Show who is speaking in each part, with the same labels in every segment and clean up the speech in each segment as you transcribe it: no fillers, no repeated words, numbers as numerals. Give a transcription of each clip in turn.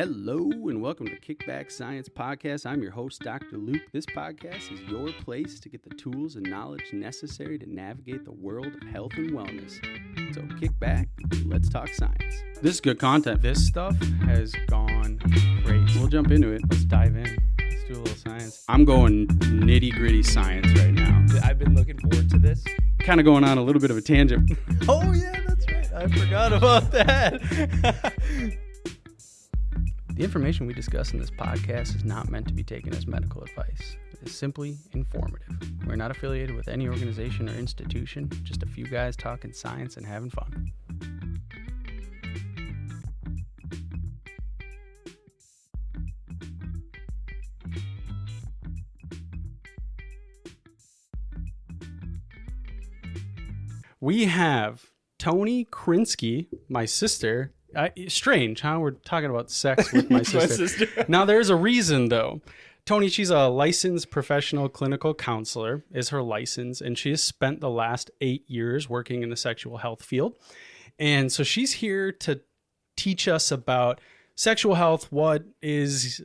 Speaker 1: Hello and welcome to Kickback Science Podcast. I'm your host, Dr. Luke. This podcast is your place to get the tools and knowledge necessary to navigate the world of health and wellness. So kick back and let's talk science. This is good content. This stuff has gone great. We'll jump into it. Let's dive in. Let's do a little science. I'm going nitty gritty science right now.
Speaker 2: I've been looking forward to this.
Speaker 1: Kind of going on a little bit of a tangent.
Speaker 2: Oh yeah, that's right. I forgot about that.
Speaker 1: The information we discuss in this podcast is not meant to be taken as medical advice. It is simply informative. We're not affiliated with any organization or institution, just a few guys talking science and having fun. We have Toni Krynski, my sister. Strange, huh? We're talking about sex with my sister. Now, there's a reason, though. Toni, she's a licensed professional clinical counselor, is her license, and she has spent the last 8 years working in the sexual health field. And so she's here to teach us about sexual health. What is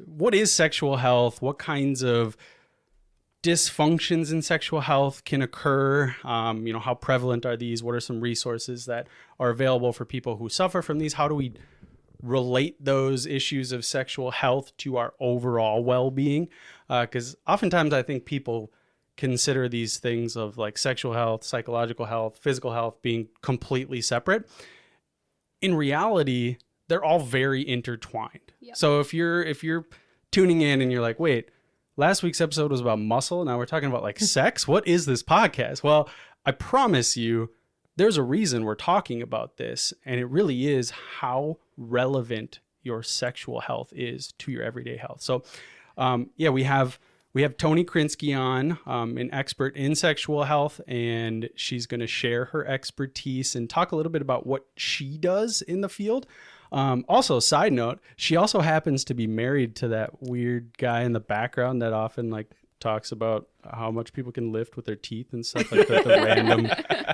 Speaker 1: sexual health? What kinds of dysfunctions in sexual health can occur? How prevalent are these? What are some resources that are available for people who suffer from these? How do we relate those issues of sexual health to our overall well-being? Because oftentimes I think people consider these things of like sexual health, psychological health, physical health being completely separate. In reality, they're all very intertwined. Yep. So if you're tuning in and you're like, wait, last week's episode was about muscle. Now we're talking about like sex. What is this podcast? Well, I promise you there's a reason we're talking about this. And it really is how relevant your sexual health is to your everyday health. So we have Toni Krynski on, an expert in sexual health, and she's going to share her expertise and talk a little bit about what she does in the field. Also, side note, she also happens to be married to that weird guy in the background that often like talks about how much people can lift with their teeth and stuff like that.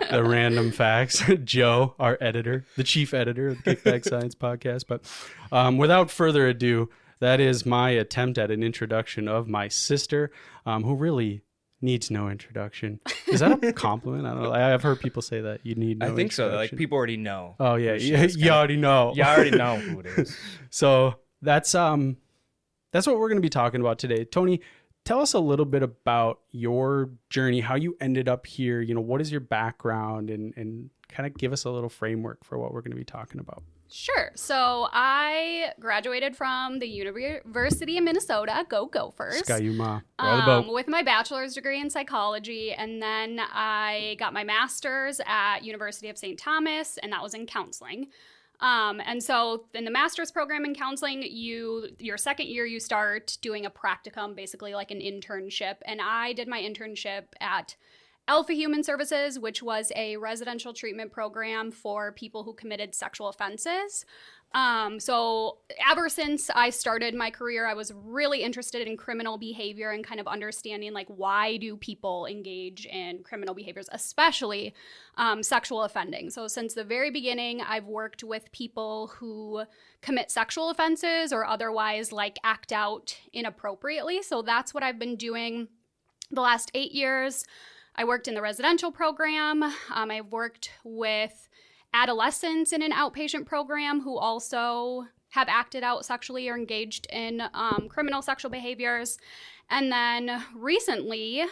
Speaker 1: The random facts. Joe, our editor, the chief editor of the Kickback Science Podcast. But without further ado, that is my attempt at an introduction of my sister, who really needs no introduction. Is that a compliment? I don't know. I've heard people say that you need no introduction.
Speaker 2: I think so. Like people already know.
Speaker 1: Oh yeah, you already know.
Speaker 2: You already know who it is.
Speaker 1: So that's what we're going to be talking about today. Toni, tell us a little bit about your journey, how you ended up here. What is your background, and kind of give us a little framework for what we're going to be talking about.
Speaker 3: Sure. So I graduated from the University of Minnesota, go Gophers, with my bachelor's degree in psychology. And then I got my master's at University of St. Thomas, and that was in counseling. And so in the master's program in counseling, your second year, you start doing a practicum, basically like an internship. And I did my internship at Alpha Human Services, which was a residential treatment program for people who committed sexual offenses. So ever since I started my career, I was really interested in criminal behavior and kind of understanding like why do people engage in criminal behaviors, especially sexual offending. So since the very beginning, I've worked with people who commit sexual offenses or otherwise like act out inappropriately. So that's what I've been doing the last 8 years. I worked in the residential program. I've worked with adolescents in an outpatient program who also have acted out sexually or engaged in criminal sexual behaviors. And then recently,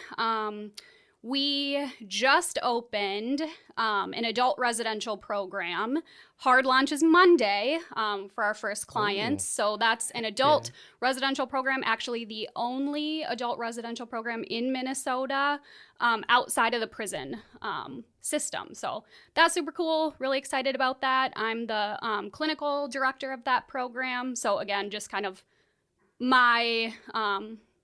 Speaker 3: we just opened an adult residential program. Hard launch is Monday for our first clients. So that's an adult residential program, actually the only adult residential program in Minnesota outside of the prison system. So that's super cool. Really excited about that. I'm the clinical director of that program. So again, just kind of my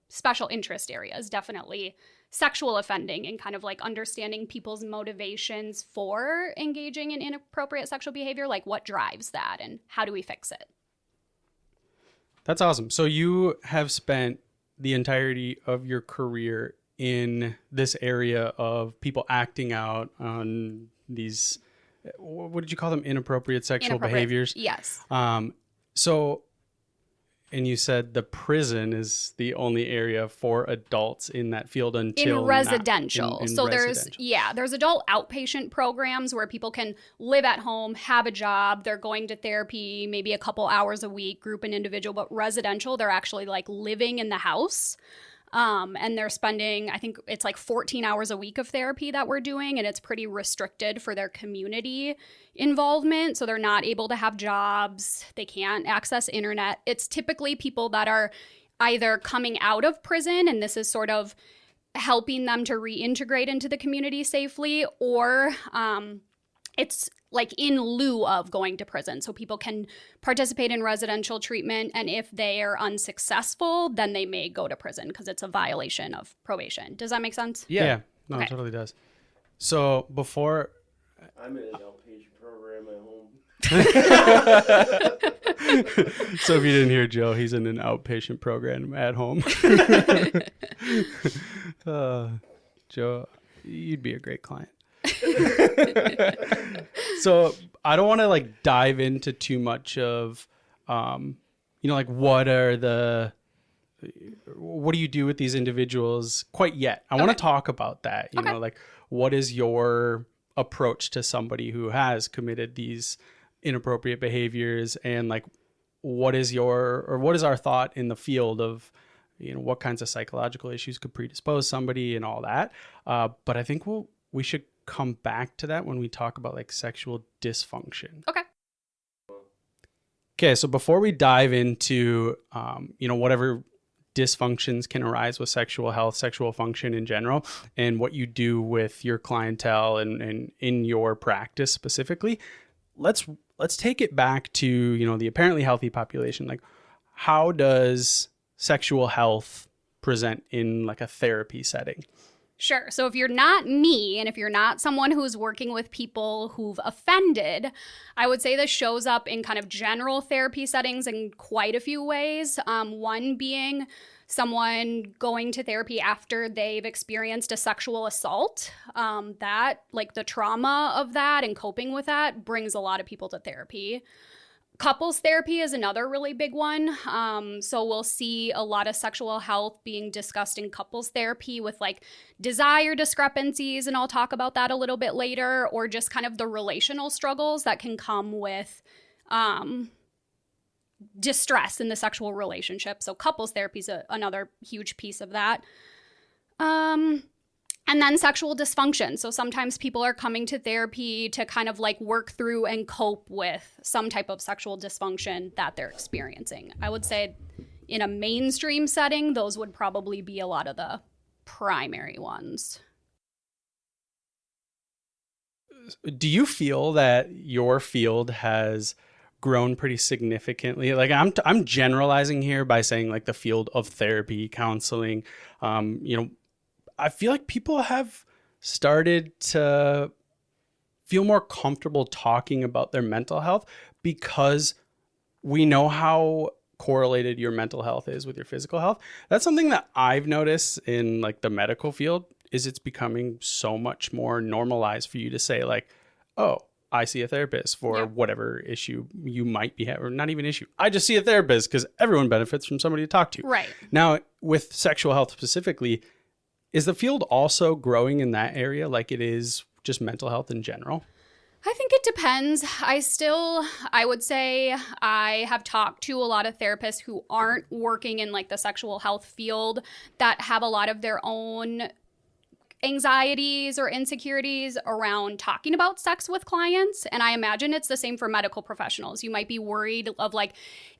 Speaker 3: special interest area is definitely sexual offending and kind of like understanding people's motivations for engaging in inappropriate sexual behavior, like what drives that and how do we fix it?
Speaker 1: That's awesome. So you have spent the entirety of your career in this area of people acting out on these, what did you call them? Inappropriate sexual behaviors?
Speaker 3: Yes.
Speaker 1: So And you said the prison is the only area for adults in that field until
Speaker 3: in residential.
Speaker 1: In
Speaker 3: so
Speaker 1: residential.
Speaker 3: there's adult outpatient programs where people can live at home, have a job, they're going to therapy maybe a couple hours a week, group and individual, but residential, they're actually like living in the house. And they're spending, I think it's like 14 hours a week of therapy that we're doing, and it's pretty restricted for their community involvement. So they're not able to have jobs. They can't access internet. It's typically people that are either coming out of prison, and this is sort of helping them to reintegrate into the community safely, or it's like in lieu of going to prison. So people can participate in residential treatment, and if they are unsuccessful, then they may go to prison because it's a violation of probation. Does that make sense?
Speaker 1: Yeah. No, It totally does. So before...
Speaker 4: I'm in an outpatient program at home.
Speaker 1: So if you didn't hear Joe, he's in an outpatient program at home. Joe, you'd be a great client. So I don't want to like dive into too much of, like what do you do with these individuals quite yet? I want to talk about that, you know, like what is your approach to somebody who has committed these inappropriate behaviors, and like what is our thought in the field of, what kinds of psychological issues could predispose somebody and all that. But I think we should come back to that when we talk about like sexual dysfunction. Okay, so before we dive into, whatever dysfunctions can arise with sexual health, sexual function in general, and what you do with your clientele and in your practice specifically, let's take it back to, the apparently healthy population. Like, how does sexual health present in like a therapy setting?
Speaker 3: Sure. So if you're not me, and if you're not someone who's working with people who've offended, I would say this shows up in kind of general therapy settings in quite a few ways. One being someone going to therapy after they've experienced a sexual assault. That, like the trauma of that and coping with that, brings a lot of people to therapy. Couples therapy is another really big one. So we'll see a lot of sexual health being discussed in couples therapy with like desire discrepancies, and I'll talk about that a little bit later, or just kind of the relational struggles that can come with distress in the sexual relationship. So couples therapy is another huge piece of that. And then sexual dysfunction. So sometimes people are coming to therapy to kind of like work through and cope with some type of sexual dysfunction that they're experiencing. I would say in a mainstream setting, those would probably be a lot of the primary ones.
Speaker 1: Do you feel that your field has grown pretty significantly? Like I'm generalizing here by saying like the field of therapy, counseling, I feel like people have started to feel more comfortable talking about their mental health because we know how correlated your mental health is with your physical health. That's something that I've noticed in like the medical field, is it's becoming so much more normalized for you to say like, oh, I see a therapist for whatever issue you might be having, or not even issue. I just see a therapist because everyone benefits from somebody to talk to.
Speaker 3: Right.
Speaker 1: Now, with sexual health specifically, is the field also growing in that area like it is just mental health in general?
Speaker 3: I think it depends. I would say I have talked to a lot of therapists who aren't working in like the sexual health field that have a lot of their own anxieties or insecurities around talking about sex with clients. And I imagine it's the same for medical professionals. You might be worried of like,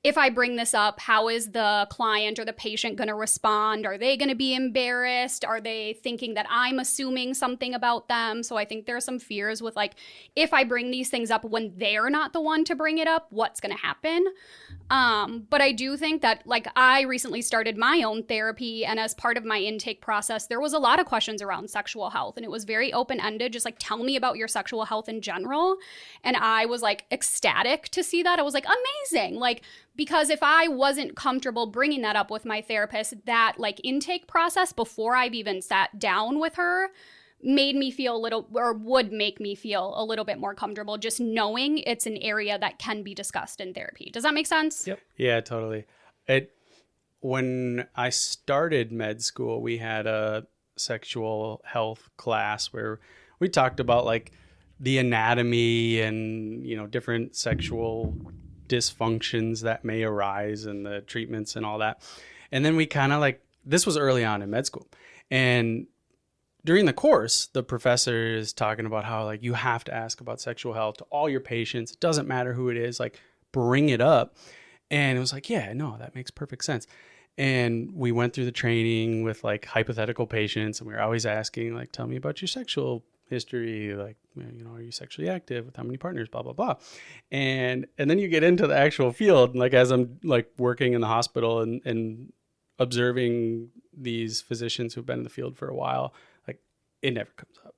Speaker 3: if I bring this up, how is the client or the patient going to respond? Are they going to be embarrassed? Are they thinking that I'm assuming something about them? So I think there are some fears with like, if I bring these things up when they're not the one to bring it up, what's going to happen? But I do think that like I recently started my own therapy, and as part of my intake process, there was a lot of questions around sexual health, and it was very open-ended, just like tell me about your sexual health in general. And I was like ecstatic to see that. I was like, amazing. Like, because if I wasn't comfortable bringing that up with my therapist, that like intake process before I've even sat down with her made me feel would make me feel a little bit more comfortable just knowing it's an area that can be discussed in therapy. Does that make sense?
Speaker 1: Yep. Yeah, totally. When I started med school, we had a sexual health class where we talked about like the anatomy and, you know, different sexual dysfunctions that may arise and the treatments and all that. And then we kind of like, this was early on in med school. And during the course, the professor is talking about how like you have to ask about sexual health to all your patients. It doesn't matter who it is, like bring it up. And it was like, yeah, no, that makes perfect sense. And we went through the training with like hypothetical patients, and we were always asking like, tell me about your sexual history. Like, you know, are you sexually active? With how many partners? Blah, blah, blah. And then you get into the actual field. And like, as I'm like working in the hospital and observing these physicians who've been in the field for a while, like it never comes up.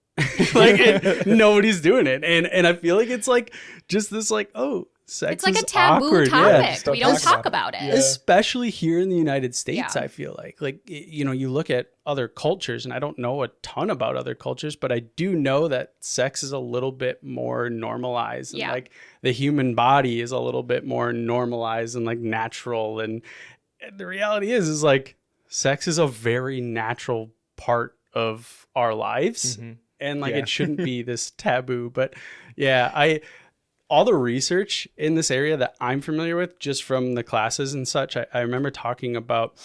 Speaker 1: Like nobody's doing it. And I feel like it's like just this like, oh, sex
Speaker 3: it's like
Speaker 1: is
Speaker 3: a taboo
Speaker 1: awkward.
Speaker 3: topic.
Speaker 1: Yeah,
Speaker 3: we don't talk about it.
Speaker 1: Yeah. Especially here in the United States,
Speaker 3: Yeah.
Speaker 1: I feel like, you know, you look at other cultures, and I don't know a ton about other cultures, but I do know that sex is a little bit more normalized. And like the human body is a little bit more normalized and like natural. And the reality is like sex is a very natural part of our lives. Mm-hmm. And like it shouldn't be this taboo. But yeah, all the research in this area that I'm familiar with, just from the classes and such, I remember talking about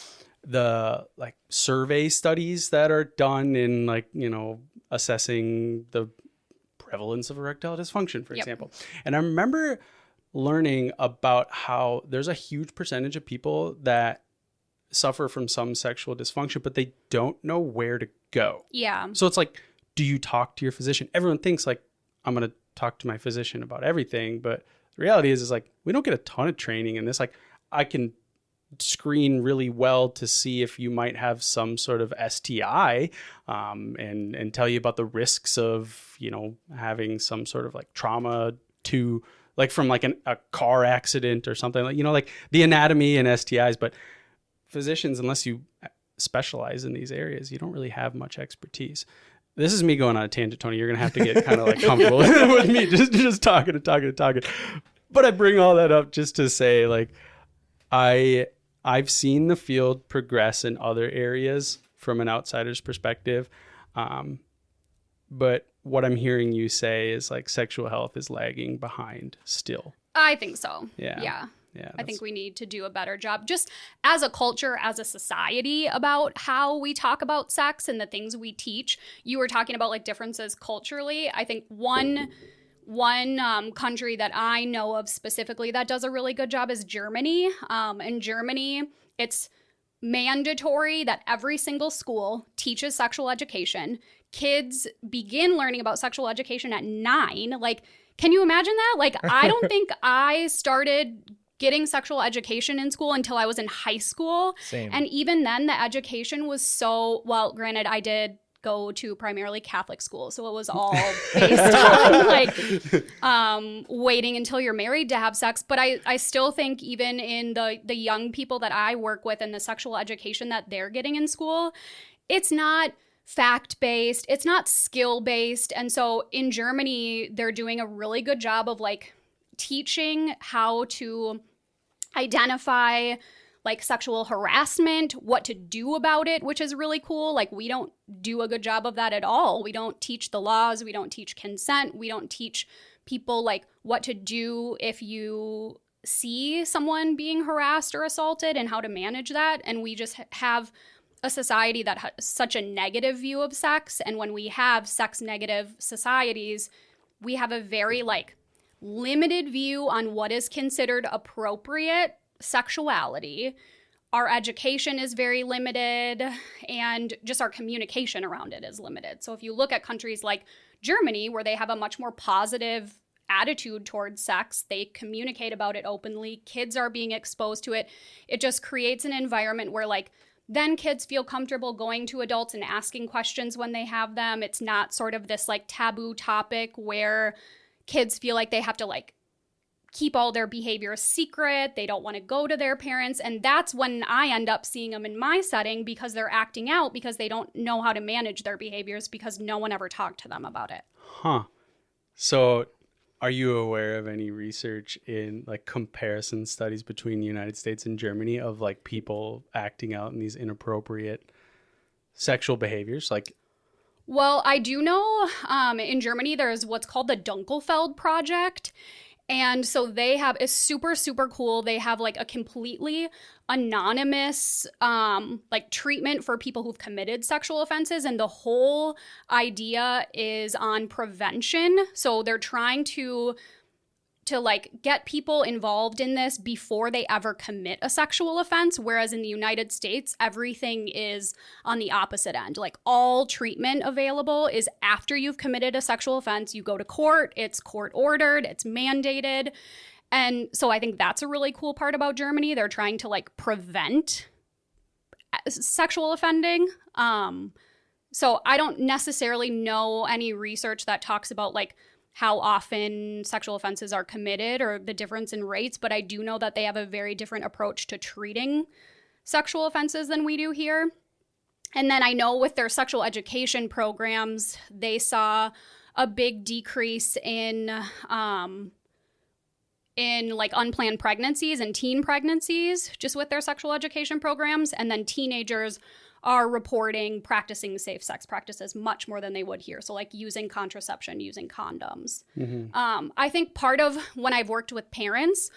Speaker 1: the like survey studies that are done in like, you know, assessing the prevalence of erectile dysfunction, for example. And I remember learning about how there's a huge percentage of people that suffer from some sexual dysfunction, but they don't know where to go. Yeah. So it's like, do you talk to your physician? Everyone thinks like, I'm going to talk to my physician about everything, but the reality is like we don't get a ton of training in this. Like I can screen really well to see if you might have some sort of STI, and tell you about the risks of, you know, having some sort of like trauma to like from like a car accident or something, like, you know, like the anatomy and STIs. But physicians, unless you specialize in these areas, you don't really have much expertise. This is me going on a tangent, Tony. You're going to have to get kind of like comfortable with me just talking. But I bring all that up just to say, like, I've seen the field progress in other areas from an outsider's perspective. But what I'm hearing you say is like sexual health is lagging behind still.
Speaker 3: I think so.
Speaker 1: Yeah.
Speaker 3: I think we need to do a better job just as a culture, as a society, about how we talk about sex and the things we teach. You were talking about like differences culturally. I think one country that I know of specifically that does a really good job is Germany. In Germany, it's mandatory that every single school teaches sexual education. Kids begin learning about sexual education at 9. Like, can you imagine that? Like, I don't think I started getting sexual education in school until I was in high school.
Speaker 2: Same.
Speaker 3: And even then, the education was so, well, granted, I did go to primarily Catholic school, so it was all based on like waiting until you're married to have sex. But I still think even in the young people that I work with and the sexual education that they're getting in school, it's not fact-based, it's not skill-based. And so in Germany, they're doing a really good job of like teaching how to identify like sexual harassment, what to do about it, which is really cool. Like we don't do a good job of that at all. We don't teach the laws. We don't teach consent. We don't teach people like what to do if you see someone being harassed or assaulted and how to manage that. And we just have a society that has such a negative view of sex. And when we have sex negative societies, we have a very like limited view on what is considered appropriate sexuality. Our education is very limited, and just our communication around it is limited. So if you look at countries like Germany, where they have a much more positive attitude towards sex, they communicate about it openly, kids are being exposed to it. It just creates an environment where like then kids feel comfortable going to adults and asking questions when they have them. It's not sort of this like taboo topic where kids feel like they have to like keep all their behavior secret. They don't want to go to their parents. And that's when I end up seeing them in my setting because they're acting out because they don't know how to manage their behaviors because no one ever talked to them about it.
Speaker 1: Huh. So Are you aware of any research in like comparison studies between the United States and Germany of like people acting out in these inappropriate sexual behaviors? Like,
Speaker 3: well, I do know in Germany there's what's called the Dunkelfeld Project. And so they have, it's super, super cool. They have like a completely anonymous like treatment for people who've committed sexual offenses. And the whole idea is on prevention. So they're trying to like get people involved in this before they ever commit a sexual offense. Whereas in the United States, everything is on the opposite end. Like all treatment available is after you've committed a sexual offense, you go to court, it's court ordered, it's mandated. And so I think that's a really cool part about Germany. They're trying to like prevent sexual offending. So I don't necessarily know any research that talks about like how often sexual offenses are committed or the difference in rates, but I do know that they have a very different approach to treating sexual offenses than we do here. And then I know with their sexual education programs, they saw a big decrease in like unplanned pregnancies and teen pregnancies just with their sexual education programs. And then teenagers are reporting practicing safe sex practices much more than they would here. So like using contraception, using condoms. Mm-hmm. I think part of when I've worked with parents,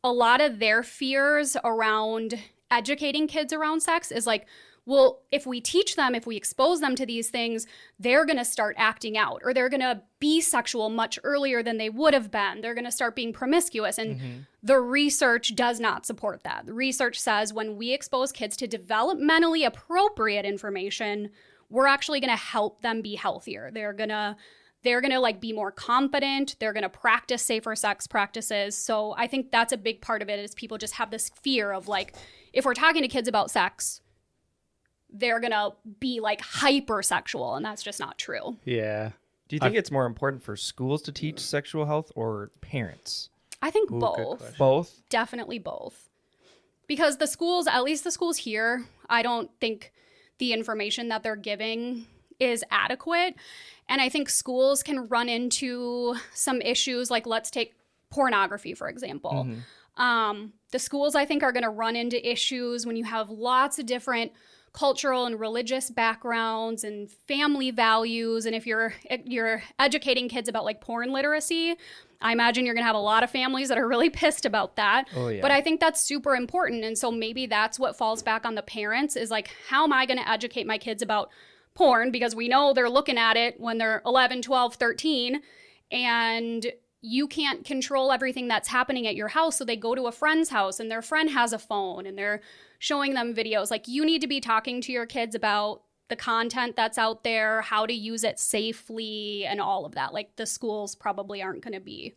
Speaker 3: a lot of their fears around educating kids around sex is like, well, if we teach them, if we expose them to these things, they're going to start acting out or they're going to be sexual much earlier than they would have been. They're going to start being promiscuous. And the research does not support that. The research says when we expose kids to developmentally appropriate information, we're actually going to help them be healthier. They're going to like be more confident. They're going to practice safer sex practices. So I think that's a big part of it is people just have this fear of like, if we're talking to kids about sex, they're going to be like hypersexual, and that's just not true.
Speaker 1: Yeah.
Speaker 2: Do you think it's more important for schools to teach sexual health or parents?
Speaker 3: I think both.
Speaker 2: Both?
Speaker 3: Definitely both. Because the schools, at least the schools here, I don't think the information that they're giving is adequate. And I think schools can run into some issues, like let's take pornography, for example. The schools, I think, are going to run into issues when you have lots of different cultural and religious backgrounds and family values. And if you're educating kids about like porn literacy, I imagine you're going to have a lot of families that are really pissed about that. Oh, yeah. But I think that's super important. And so maybe that's what falls back on the parents is like, how am I going to educate my kids about porn? Because we know they're looking at it when they're 11, 12, 13, and you can't control everything that's happening at your house. So they go to a friend's house and their friend has a phone and they're showing them videos. Like you need to be talking to your kids about the content that's out there, how to use it safely and all of that. Like the schools probably aren't going to be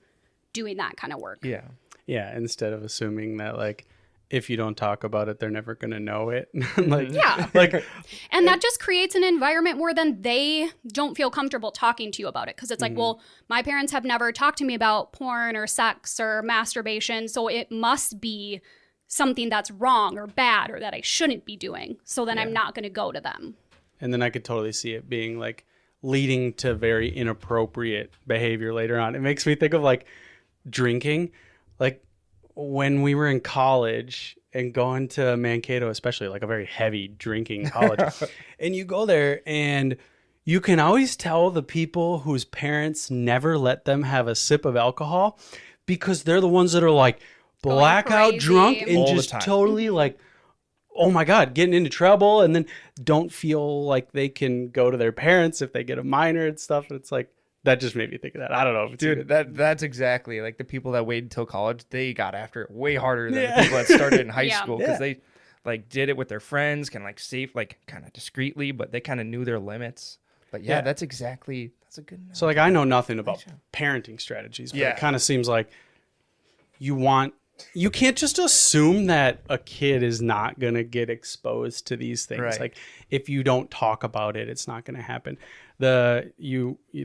Speaker 3: doing that kind of work.
Speaker 1: Yeah. Yeah. Instead of assuming that like, if you don't talk about it, they're never going to know it. Like,
Speaker 3: yeah. Like, and that just creates an environment where then they don't feel comfortable talking to you about it. Cause it's like, well, my parents have never talked to me about porn or sex or masturbation. So it must be something that's wrong or bad or that I shouldn't be doing. So then I'm not going to go to them.
Speaker 1: And then I could totally see it being like leading to very inappropriate behavior later on. It makes me think of like drinking, like when we were in college and going to Mankato, especially like a very heavy drinking college, and you go there and you can always tell the people whose parents never let them have a sip of alcohol because they're the ones that are like blackout drunk and just totally like, oh my God, getting into trouble, and then don't feel like they can go to their parents if they get a minor and stuff. And it's like, that just made me think of that. I don't know if it's
Speaker 2: dude, that's exactly like the people that waited until college, they got after it way harder than the people that started in high school because they like did it with their friends, kind of like safe, like kind of discreetly, but they kind of knew their limits. But that's a good note.
Speaker 1: So like I know nothing about parenting strategies, but it kind of seems like you can't just assume that a kid is not going to get exposed to these things. Right. Like if you don't talk about it, it's not going to happen. The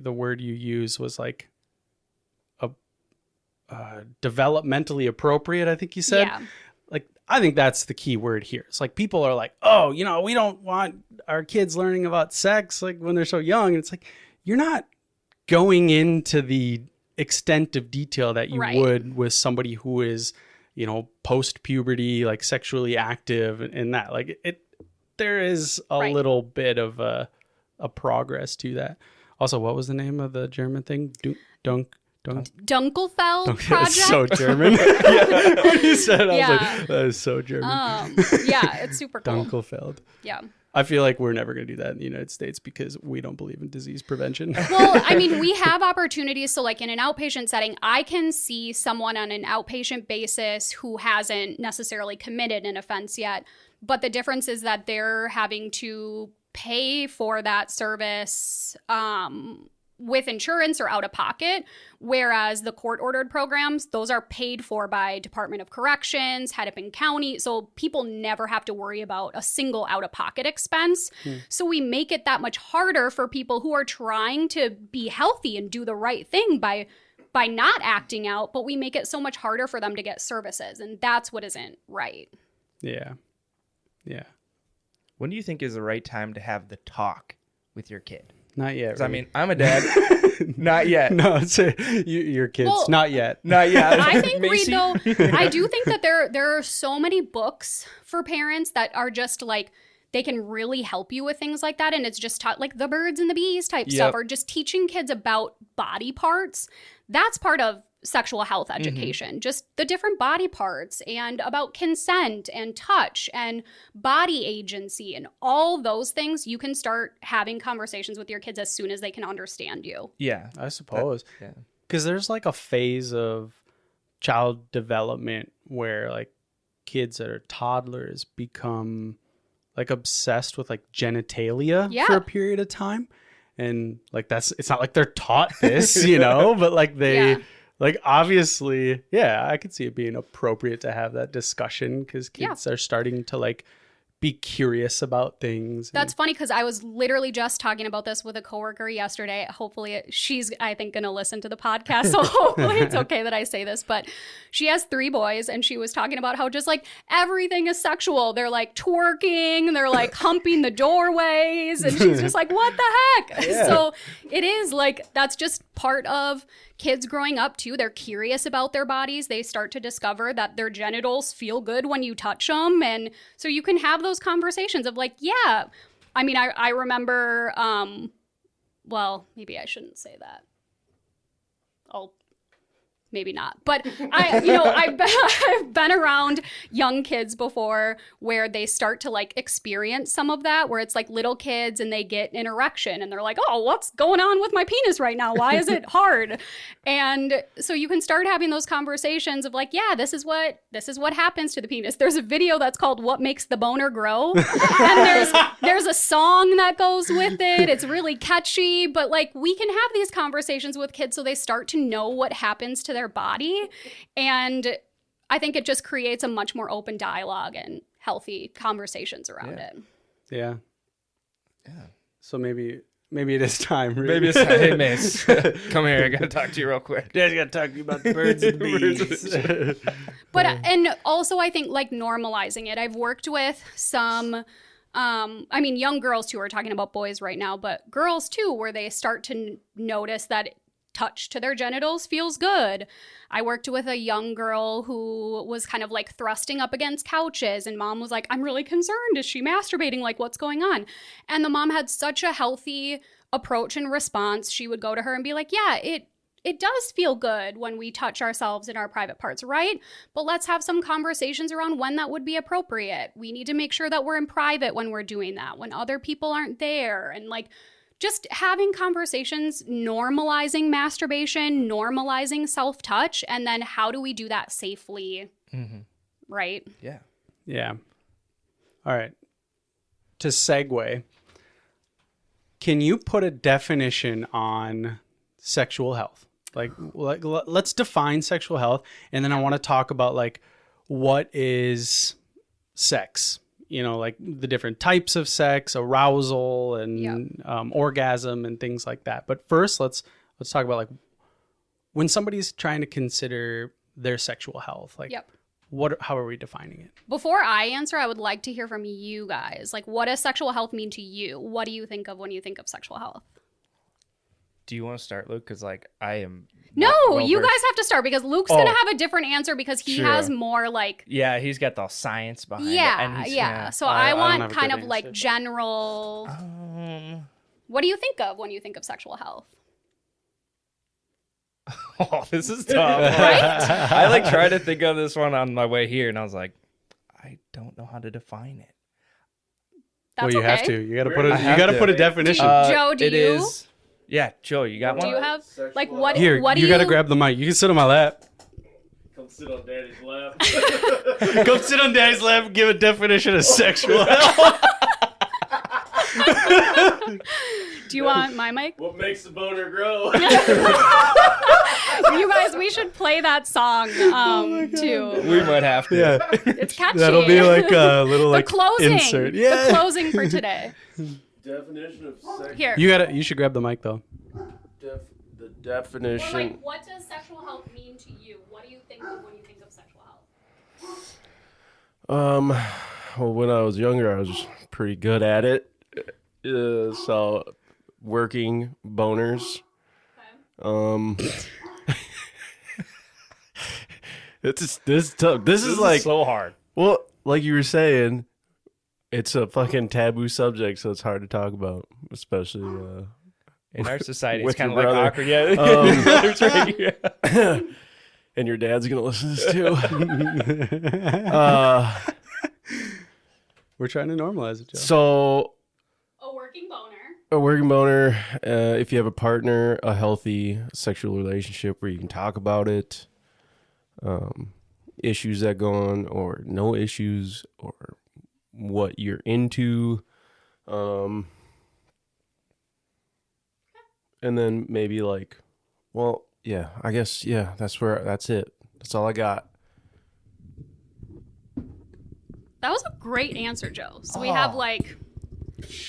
Speaker 1: word you use was like a developmentally appropriate, I think you said. Yeah. Like I think that's the key word here. It's like people are like, oh, we don't want our kids learning about sex like when they're so young. And it's like, you're not going into the extent of detail that you would with somebody who is, post puberty, like sexually active and that. Like there is a little bit of a progress to that. Also, what was the name of the German thing?
Speaker 3: Dunkelfeld project.
Speaker 1: So German. Yeah. When you said it, I was like, that is so German.
Speaker 3: Yeah, it's super cool.
Speaker 1: Dunkelfeld.
Speaker 3: Yeah.
Speaker 1: I feel like we're never going to do that in the United States because we don't believe in disease prevention.
Speaker 3: Well, I mean, we have opportunities. So like in an outpatient setting, I can see someone on an outpatient basis who hasn't necessarily committed an offense yet. But the difference is that they're having to pay for that service with insurance or out of pocket, whereas the court-ordered programs, those are paid for by Department of Corrections, Hennepin County, so people never have to worry about a single out-of-pocket expense. So we make it that much harder for people who are trying to be healthy and do the right thing by not acting out, but we make it so much harder for them to get services, and that's what isn't right.
Speaker 1: Yeah.
Speaker 2: When do you think is the right time to have the talk with your kid?
Speaker 1: Not yet.
Speaker 2: Right? I mean, I'm a dad. Not yet.
Speaker 1: No, it's your kids.
Speaker 3: Well,
Speaker 1: not yet.
Speaker 2: Not yet.
Speaker 3: I think, Reed, though, I do think that there are so many books for parents that are just like, they can really help you with things like that. And it's just taught like the birds and the bees type stuff, or just teaching kids about body parts. That's part of sexual health education, just the different body parts and about consent and touch and body agency and all those things. You can start having conversations with your kids as soon as they can understand you.
Speaker 2: Yeah,
Speaker 1: I suppose. Because there's like a phase of child development where like kids that are toddlers become like obsessed with like genitalia for a period of time. And like it's not like they're taught this, but like they... Like, obviously, I could see it being appropriate to have that discussion because kids are starting to, like, be curious about things.
Speaker 3: That's funny because I was literally just talking about this with a coworker yesterday. Hopefully, she's, I think, going to listen to the podcast. So hopefully it's okay that I say this. But she has 3 boys and she was talking about how just, like, everything is sexual. They're, like, twerking. They're, like, humping the doorways. And she's just like, what the heck? Yeah. So it is, like, that's just part of kids growing up too. They're curious about their bodies. They start to discover that their genitals feel good when you touch them. And so you can have those conversations of like, I mean, I remember, well, maybe I shouldn't say that. Maybe not. But I've been around young kids before where they start to like experience some of that, where it's like little kids and they get an erection and they're like, oh, what's going on with my penis right now? Why is it hard? And so you can start having those conversations of like, this is what happens to the penis. There's a video that's called What Makes the Boner Grow? And there's a song that goes with it. It's really catchy, but like we can have these conversations with kids so they start to know what happens to their body. And I think it just creates a much more open dialogue and healthy conversations around it.
Speaker 1: Yeah. So maybe it is time. Really.
Speaker 2: Maybe it's time. Hey, miss. Come here. I got to talk to you real quick.
Speaker 1: Dad's got to talk to you about the birds and bees.
Speaker 3: But, and also I think like normalizing it. I've worked with some, young girls too. We're talking about boys right now, but girls too, where they start to notice that touch to their genitals feels good. I worked with a young girl who was kind of like thrusting up against couches, and mom was like, I'm really concerned. Is she masturbating? Like, what's going on? And the mom had such a healthy approach and response. She would go to her and be like, it does feel good when we touch ourselves in our private parts, right? But let's have some conversations around when that would be appropriate. We need to make sure that we're in private when we're doing that, when other people aren't there. And like, just having conversations, normalizing masturbation, normalizing self-touch, and then how do we do that safely, right?
Speaker 1: Yeah. All right. To segue, can you put a definition on sexual health? Like let's define sexual health, and then I want to talk about like what is sex. Like the different types of sex, arousal, and orgasm, and things like that. But first, let's talk about like when somebody's trying to consider their sexual health. Like, how are we defining it?
Speaker 3: Before I answer, I would like to hear from you guys. Like, what does sexual health mean to you? What do you think of when you think of sexual health?
Speaker 2: Do you want to start, Luke? Because like I am.
Speaker 3: No, you guys have to start because Luke's gonna have a different answer because he has more like.
Speaker 2: Yeah, he's got the science behind it.
Speaker 3: Yeah. So I want kind of like general. What do you think of when you think of sexual health?
Speaker 2: Oh, this is tough. Right? I like tried to think of this one on my way here, and I was like, I don't know how to define it.
Speaker 3: That's
Speaker 1: you have to. You got to put a. You got to put a definition.
Speaker 3: Joe, do you?
Speaker 2: Is. Yeah, Joe, you got one.
Speaker 3: Do you have like what?
Speaker 1: Here,
Speaker 3: what do
Speaker 1: you got to grab the mic. You can sit on my lap.
Speaker 4: Come sit on Daddy's lap.
Speaker 1: Come sit on Daddy's lap and give a definition of sexual health.
Speaker 3: Do you want my mic?
Speaker 4: What makes the boner grow?
Speaker 3: You guys, we should play that song too.
Speaker 2: We might have to.
Speaker 1: Yeah,
Speaker 3: it's catchy.
Speaker 1: That'll be like a little
Speaker 3: the
Speaker 1: like
Speaker 3: closing.
Speaker 1: insert. Yeah,
Speaker 3: the closing for today.
Speaker 4: Definition of sex.
Speaker 3: Here.
Speaker 1: You should grab the mic though.
Speaker 4: The definition.
Speaker 3: Or like, what does sexual health mean to you? What do you think of when you think of sexual health?
Speaker 4: Well, when I was younger, I was pretty good at it. So, working boners.
Speaker 3: Okay.
Speaker 4: This is tough. This is like
Speaker 2: so hard.
Speaker 4: Well, like you were saying, it's a fucking taboo subject, so it's hard to talk about, especially
Speaker 2: in our society. It's
Speaker 4: with
Speaker 2: kind of
Speaker 4: your
Speaker 2: like
Speaker 4: brother.
Speaker 2: awkward. Yeah.
Speaker 4: And your dad's gonna listen to this too.
Speaker 1: We're trying to normalize it, Joe.
Speaker 4: So,
Speaker 3: A working boner.
Speaker 4: a working boner. If you have a partner, a healthy sexual relationship where you can talk about it, issues that go on, or no issues, or what you're into, and then maybe like, well, yeah, I guess, yeah, that's it. That's all I got.
Speaker 3: That was a great answer, Joe. So we have like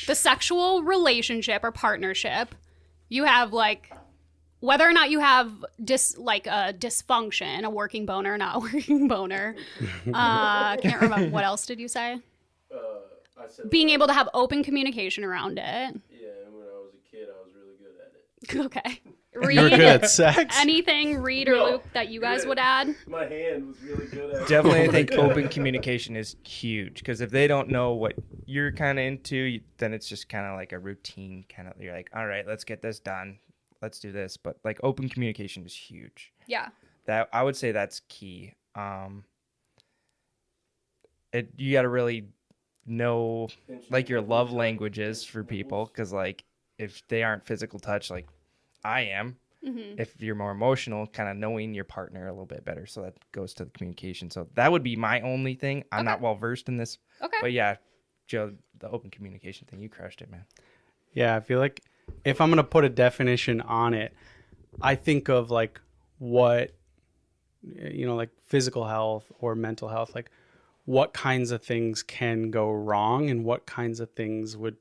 Speaker 3: the sexual relationship or partnership. You have like whether or not you have a dysfunction, a working boner, not a working boner. Can't remember. What else did you say?
Speaker 4: I said
Speaker 3: being able to have open communication around it.
Speaker 4: Yeah, and when I was a kid, I was really good at it.
Speaker 3: Okay.
Speaker 1: You were good at sex?
Speaker 3: Anything, Reed or Luke, that you guys would add?
Speaker 4: My hand was really good at it.
Speaker 2: Definitely, I think open communication is huge because if they don't know what you're kind of into, then it's just kind of like a routine kind of. You're like, all right, let's get this done. Let's do this. But like open communication is huge.
Speaker 3: Yeah.
Speaker 2: That I would say that's key. You got to really know like your love languages for people because like if they aren't physical touch, like I am. Mm-hmm. If you're more emotional, kind of knowing your partner a little bit better. So that goes to the communication. So that would be my only thing. I'm not well versed in this. Okay. But yeah, Joe, the open communication thing, you crushed it, man.
Speaker 1: Yeah, I feel like if I'm going to put a definition on it, I think of like what, like physical health or mental health, like what kinds of things can go wrong and what kinds of things would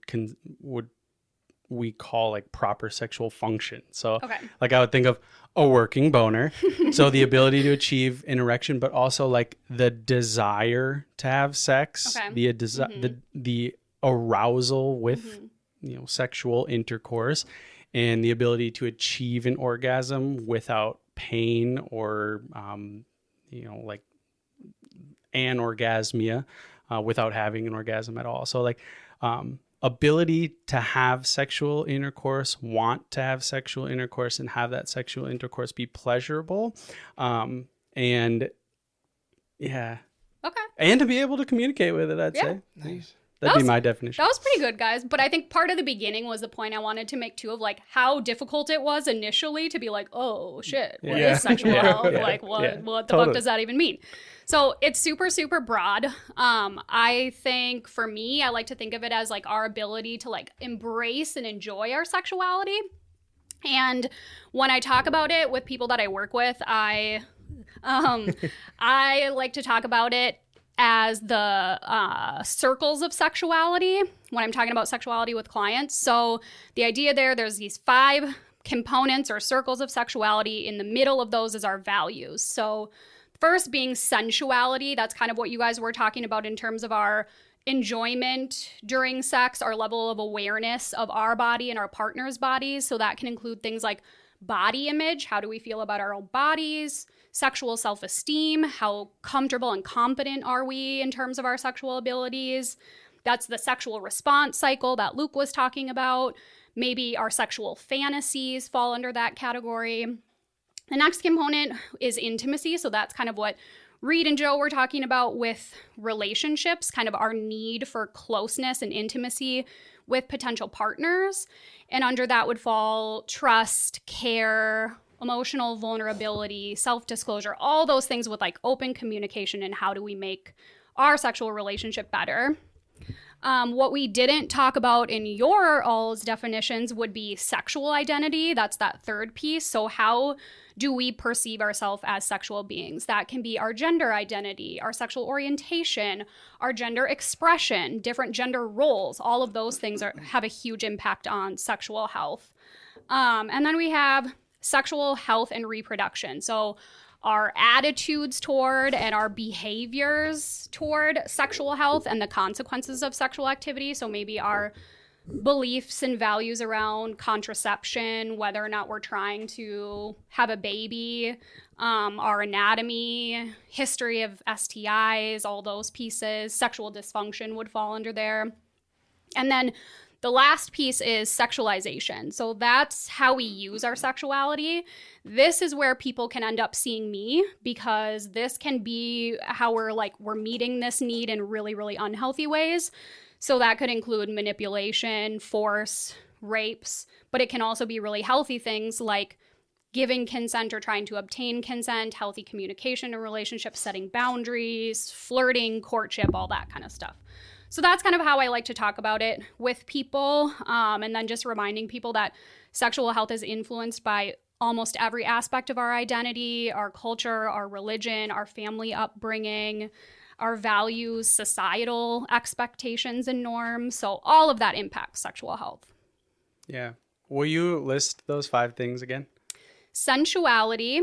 Speaker 1: we call like proper sexual function. So like I would think of a working boner. So the ability to achieve an erection, but also like the desire to have sex, the arousal with, sexual intercourse and the ability to achieve an orgasm without pain or, like anorgasmia, without having an orgasm at all. So like, ability to have sexual intercourse, want to have sexual intercourse, and have that sexual intercourse be pleasurable. And to be able to communicate with it, I'd say.
Speaker 2: Nice.
Speaker 1: That'd be my definition.
Speaker 3: That was pretty good, guys. But I think part of the beginning was the point I wanted to make too of like how difficult it was initially to be like, oh shit, what is sexual health? Like what the fuck does that even mean? So it's super, super broad. I think for me, I like to think of it as like our ability to like embrace and enjoy our sexuality. And when I talk about it with people that I work with, I like to talk about it as the circles of sexuality when I'm talking about sexuality with clients. So the idea there's these 5 components or circles of sexuality. In the middle of those is our values. So first being sensuality. That's kind of what you guys were talking about in terms of our enjoyment during sex, our level of awareness of our body and our partner's bodies. So that can include things like body image. How do we feel about our own bodies? Sexual self-esteem. How comfortable and confident are we in terms of our sexual abilities? That's the sexual response cycle that Luke was talking about. Maybe our sexual fantasies fall under that category. The next component is intimacy. So that's kind of what Reed and Joe were talking about with relationships, kind of our need for closeness and intimacy with potential partners. And under that would fall trust, care, emotional vulnerability, self-disclosure, all those things with like open communication and how do we make our sexual relationship better. What we didn't talk about in your all's definitions would be sexual identity. That's that third piece. So how do we perceive ourselves as sexual beings? That can be our gender identity, our sexual orientation, our gender expression, different gender roles. All of those things have a huge impact on sexual health. And then we have sexual health and reproduction. So our attitudes toward and our behaviors toward sexual health and the consequences of sexual activity. So maybe our beliefs and values around contraception, whether or not we're trying to have a baby, our anatomy, history of STIs, all those pieces. Sexual dysfunction would fall under there. And then the last piece is sexualization. So that's how we use our sexuality. This is where people can end up seeing me because this can be how we're meeting this need in really, really unhealthy ways. So that could include manipulation, force, rapes, but it can also be really healthy things like giving consent or trying to obtain consent, healthy communication in relationships, setting boundaries, flirting, courtship, all that kind of stuff. So that's kind of how I like to talk about it with people. And then just reminding people that sexual health is influenced by almost every aspect of our identity, our culture, our religion, our family upbringing, our values, societal expectations and norms. So all of that impacts sexual health.
Speaker 1: Yeah. Will you list those 5 things again?
Speaker 3: Sensuality,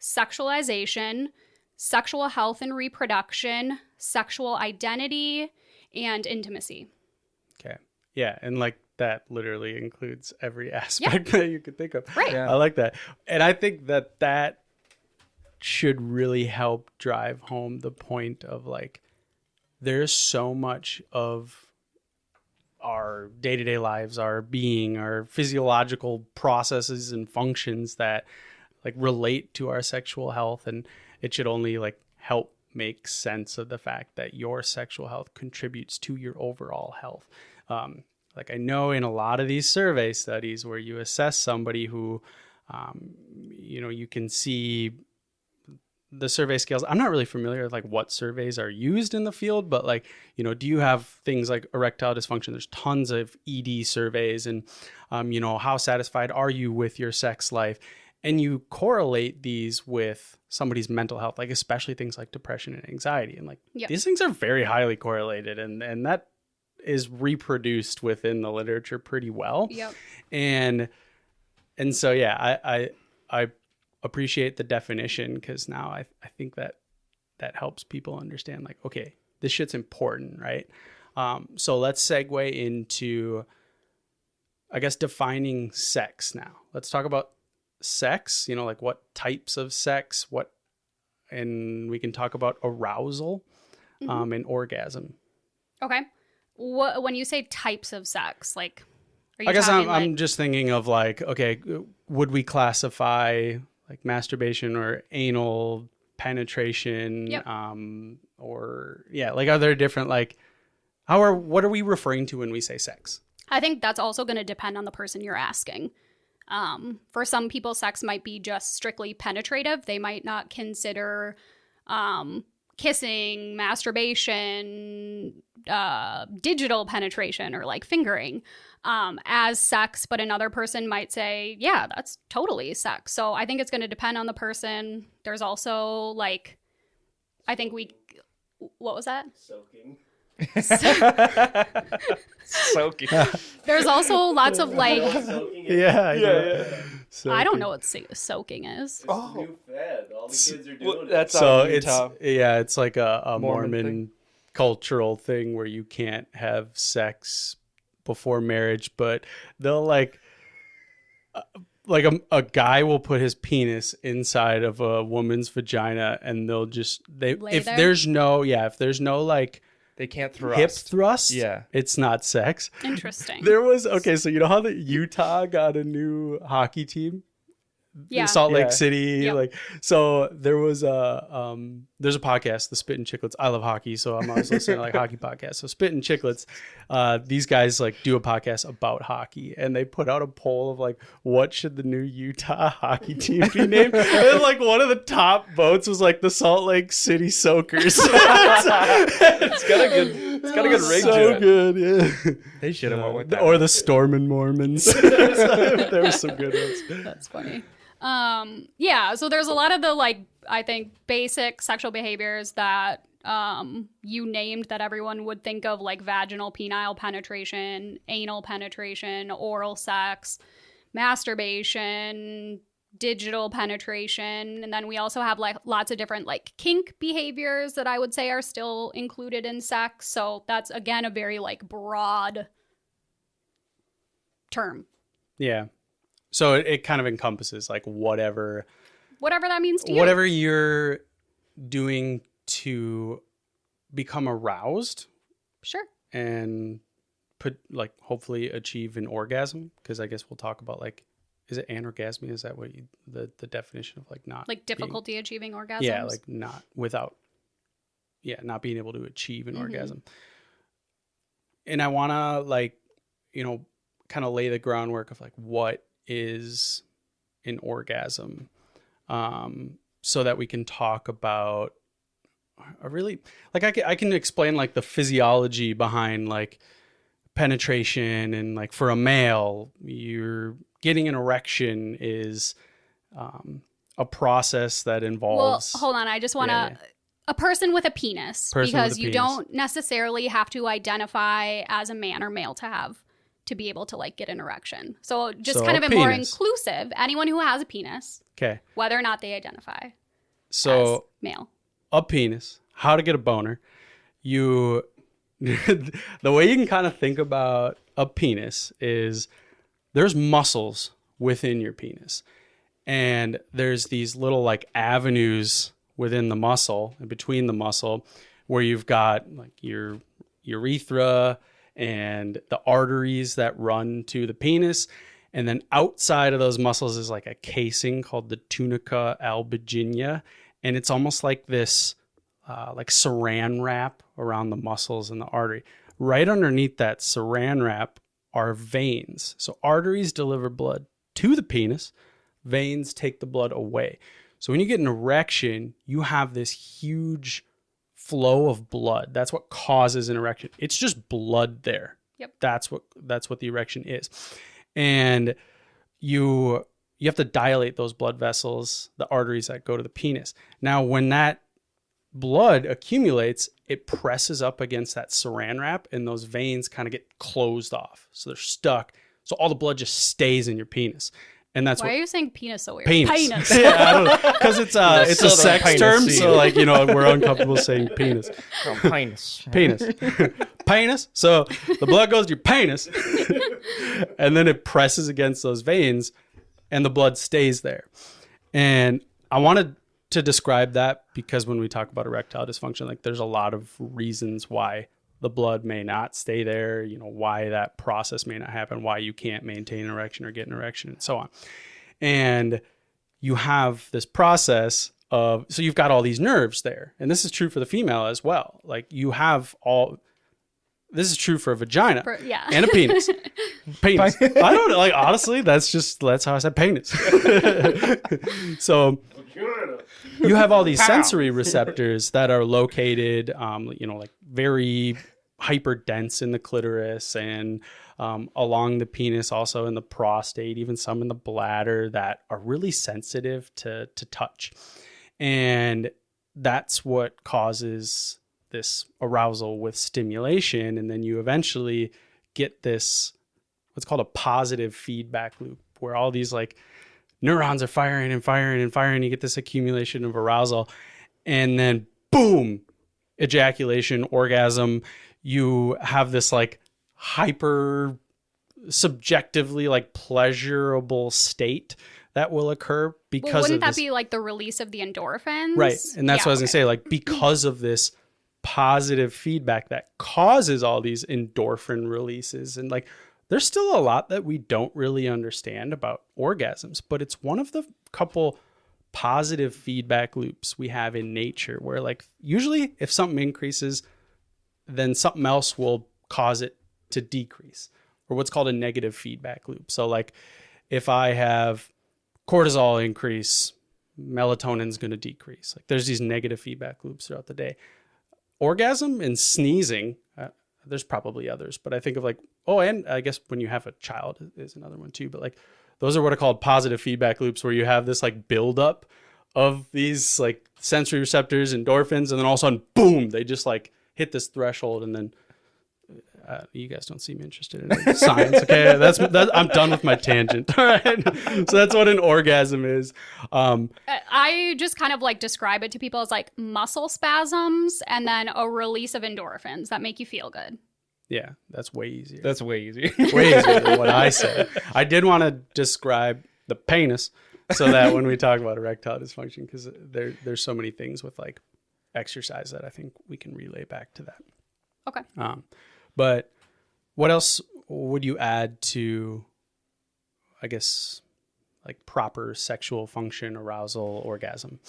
Speaker 3: sexualization, sexual health and reproduction, sexual identity, and intimacy.
Speaker 1: Okay. Yeah. And like that literally includes every aspect that you could think of.
Speaker 3: Right.
Speaker 1: Yeah. I like that. And I think that should really help drive home the point of like, there's so much of our day-to-day lives, our being, our physiological processes and functions that like relate to our sexual health. And it should only like help make sense of the fact that your sexual health contributes to your overall health. Like I know in a lot of these survey studies where you assess somebody who, you can see the survey scales. I'm not really familiar with like what surveys are used in the field, but like, do you have things like erectile dysfunction? There's tons of ED surveys and, how satisfied are you with your sex life? And you correlate these with somebody's mental health, like especially things like depression and anxiety. And like these things are very highly correlated and that is reproduced within the literature pretty well.
Speaker 3: Yep.
Speaker 1: And so, yeah, I appreciate the definition because now I think that helps people understand like, okay, this shit's important, right? So let's segue into, I guess, defining sex now. Let's talk about sex, like what types of sex, and we can talk about arousal, and orgasm.
Speaker 3: Okay. When you say types of sex, like, are you
Speaker 1: I guess
Speaker 3: talking
Speaker 1: I'm just thinking of like, okay, would we classify like masturbation or anal penetration,
Speaker 3: Yep.
Speaker 1: Or like, are there different, like, what are we referring to when we say sex?
Speaker 3: I think that's also going to depend on the person you're asking. For some people, sex might be just strictly penetrative. They might not consider kissing, masturbation, digital penetration, or like fingering as sex. But another person might say, yeah, that's totally sex. So I think it's going to depend on the person. There's also like, what was that?
Speaker 4: Soaking.
Speaker 2: Soaking.
Speaker 3: There's also lots of like,
Speaker 1: Yeah.
Speaker 3: I don't know what soaking is.
Speaker 4: It's a new fad. All the kids are doing it.
Speaker 2: That's
Speaker 1: So
Speaker 2: Utah.
Speaker 1: it's like a Mormon cultural thing where you can't have sex before marriage, but they'll like a guy will put his penis inside of a woman's vagina, and they'll just if there's no like
Speaker 2: they can't thrust.
Speaker 1: Hip thrust.
Speaker 2: Yeah,
Speaker 1: it's not sex.
Speaker 3: Interesting.
Speaker 1: There was so you know how the Utah got a new hockey team.
Speaker 3: Yeah.
Speaker 1: Salt Lake City. Yep. So there was there's a podcast, the Spit and Chicklets. I love hockey, so I'm always listening to like hockey podcasts. So Spit and Chicklets, these guys like do a podcast about hockey, and they put out a poll of like, what should the new Utah hockey team be named? And like one of the top votes was like the Salt Lake City Soakers.
Speaker 2: It's got a good ring to it.
Speaker 1: So good, yeah.
Speaker 2: They should have went with that.
Speaker 1: Or the Stormin' Mormons. There were some good ones.
Speaker 3: That's funny. So there's a lot of the like, I think, basic sexual behaviors that you named that everyone would think of, like vaginal penile penetration, anal penetration, oral sex, masturbation, digital penetration. And then we also have like lots of different like kink behaviors that I would say are still included in sex. So that's again a very like broad term.
Speaker 1: Yeah. So it kind of encompasses like whatever
Speaker 3: that means to you.
Speaker 1: Whatever you're doing to become aroused.
Speaker 3: Sure.
Speaker 1: And hopefully achieve an orgasm. Because I guess we'll talk about like, is it anorgasmia? Is that what the definition of like not
Speaker 3: like difficulty achieving orgasms?
Speaker 1: Yeah, like not being able to achieve an orgasm. And I want to like, kind of lay the groundwork of like what is an orgasm, so that we can talk about I can explain like the physiology behind like penetration, and like for a male, you're getting an erection is a process that involves.
Speaker 3: Well, hold on, I just want to. A person with a penis, because you don't necessarily have to identify as a man or male to be able to like get an erection. So just kind of a more inclusive, anyone who has a penis,
Speaker 1: okay,
Speaker 3: whether or not they identify
Speaker 1: as
Speaker 3: male.
Speaker 1: A penis, how to get a boner. The way you can kind of think about a penis is there's muscles within your penis, and there's these little like avenues within the muscle and between the muscle where you've got like your urethra and the arteries that run to the penis. And then outside of those muscles is like a casing called the tunica albuginea. And it's almost like this like saran wrap around the muscles and the artery. Right underneath that saran wrap are veins. So arteries deliver blood to the penis. Veins take the blood away. So when you get an erection, you have this huge flow of blood. That's what causes an erection. It's just blood there.
Speaker 3: Yep.
Speaker 1: That's what the erection is. And you have to dilate those blood vessels, the arteries that go to the penis. Now, when that blood accumulates, it presses up against that saran wrap, and those veins kind of get closed off. So they're stuck. So all the blood just stays in your penis. And that's
Speaker 3: why are you saying penis so weird?
Speaker 1: Penis. Yeah, I don't know. Because it's a sex term, so like, we're uncomfortable saying penis.
Speaker 2: Penis.
Speaker 1: Penis. So the blood goes to your penis, and then it presses against those veins, and the blood stays there. And I wanted to describe that because when we talk about erectile dysfunction, like there's a lot of reasons why the blood may not stay there, why that process may not happen, why you can't maintain an erection or get an erection, and so on. And you have this process so you've got all these nerves there. And this is true for the female as well. Like this is true for a vagina and a penis. Penis. I don't know. Like, honestly, that's how I said penis. So you have all these sensory receptors that are located, like very hyper dense in the clitoris and along the penis, also in the prostate, even some in the bladder that are really sensitive to touch. And that's what causes this arousal with stimulation. And then you eventually get this, what's called a positive feedback loop, where all these like neurons are firing and firing and firing. You get this accumulation of arousal, and then boom, ejaculation, orgasm, you have this like hyper subjectively like pleasurable state that will occur because
Speaker 3: well, wouldn't
Speaker 1: of
Speaker 3: that be like the release of the endorphins?
Speaker 1: Right. And that's what I was gonna say, like because of this positive feedback that causes all these endorphin releases, and like there's still a lot that we don't really understand about orgasms, but it's one of the couple positive feedback loops we have in nature where like usually if something increases, then something else will cause it to decrease, or what's called a negative feedback loop. So like if I have cortisol increase, melatonin's going to decrease. Like there's these negative feedback loops throughout the day. Orgasm and sneezing, there's probably others, but I think of like, oh, and I guess when you have a child is another one too, but like those are what are called positive feedback loops, where you have this like buildup of these like sensory receptors, endorphins, and then all of a sudden, boom, they just like hit this threshold, and then you guys don't seem interested in science. Okay, that's I'm done with my tangent. All right, so that's what an orgasm is.
Speaker 3: I just kind of like describe it to people as like muscle spasms and then a release of endorphins that make you feel good.
Speaker 1: Yeah, that's way easier.
Speaker 2: That's way easier.
Speaker 1: Way easier than what I said. I did want to describe the penis so that when we talk about erectile dysfunction, because there's so many things with like exercise that I think we can relay back to that.
Speaker 3: Okay.
Speaker 1: But what else would you add to, I guess, like proper sexual function, arousal, orgasm?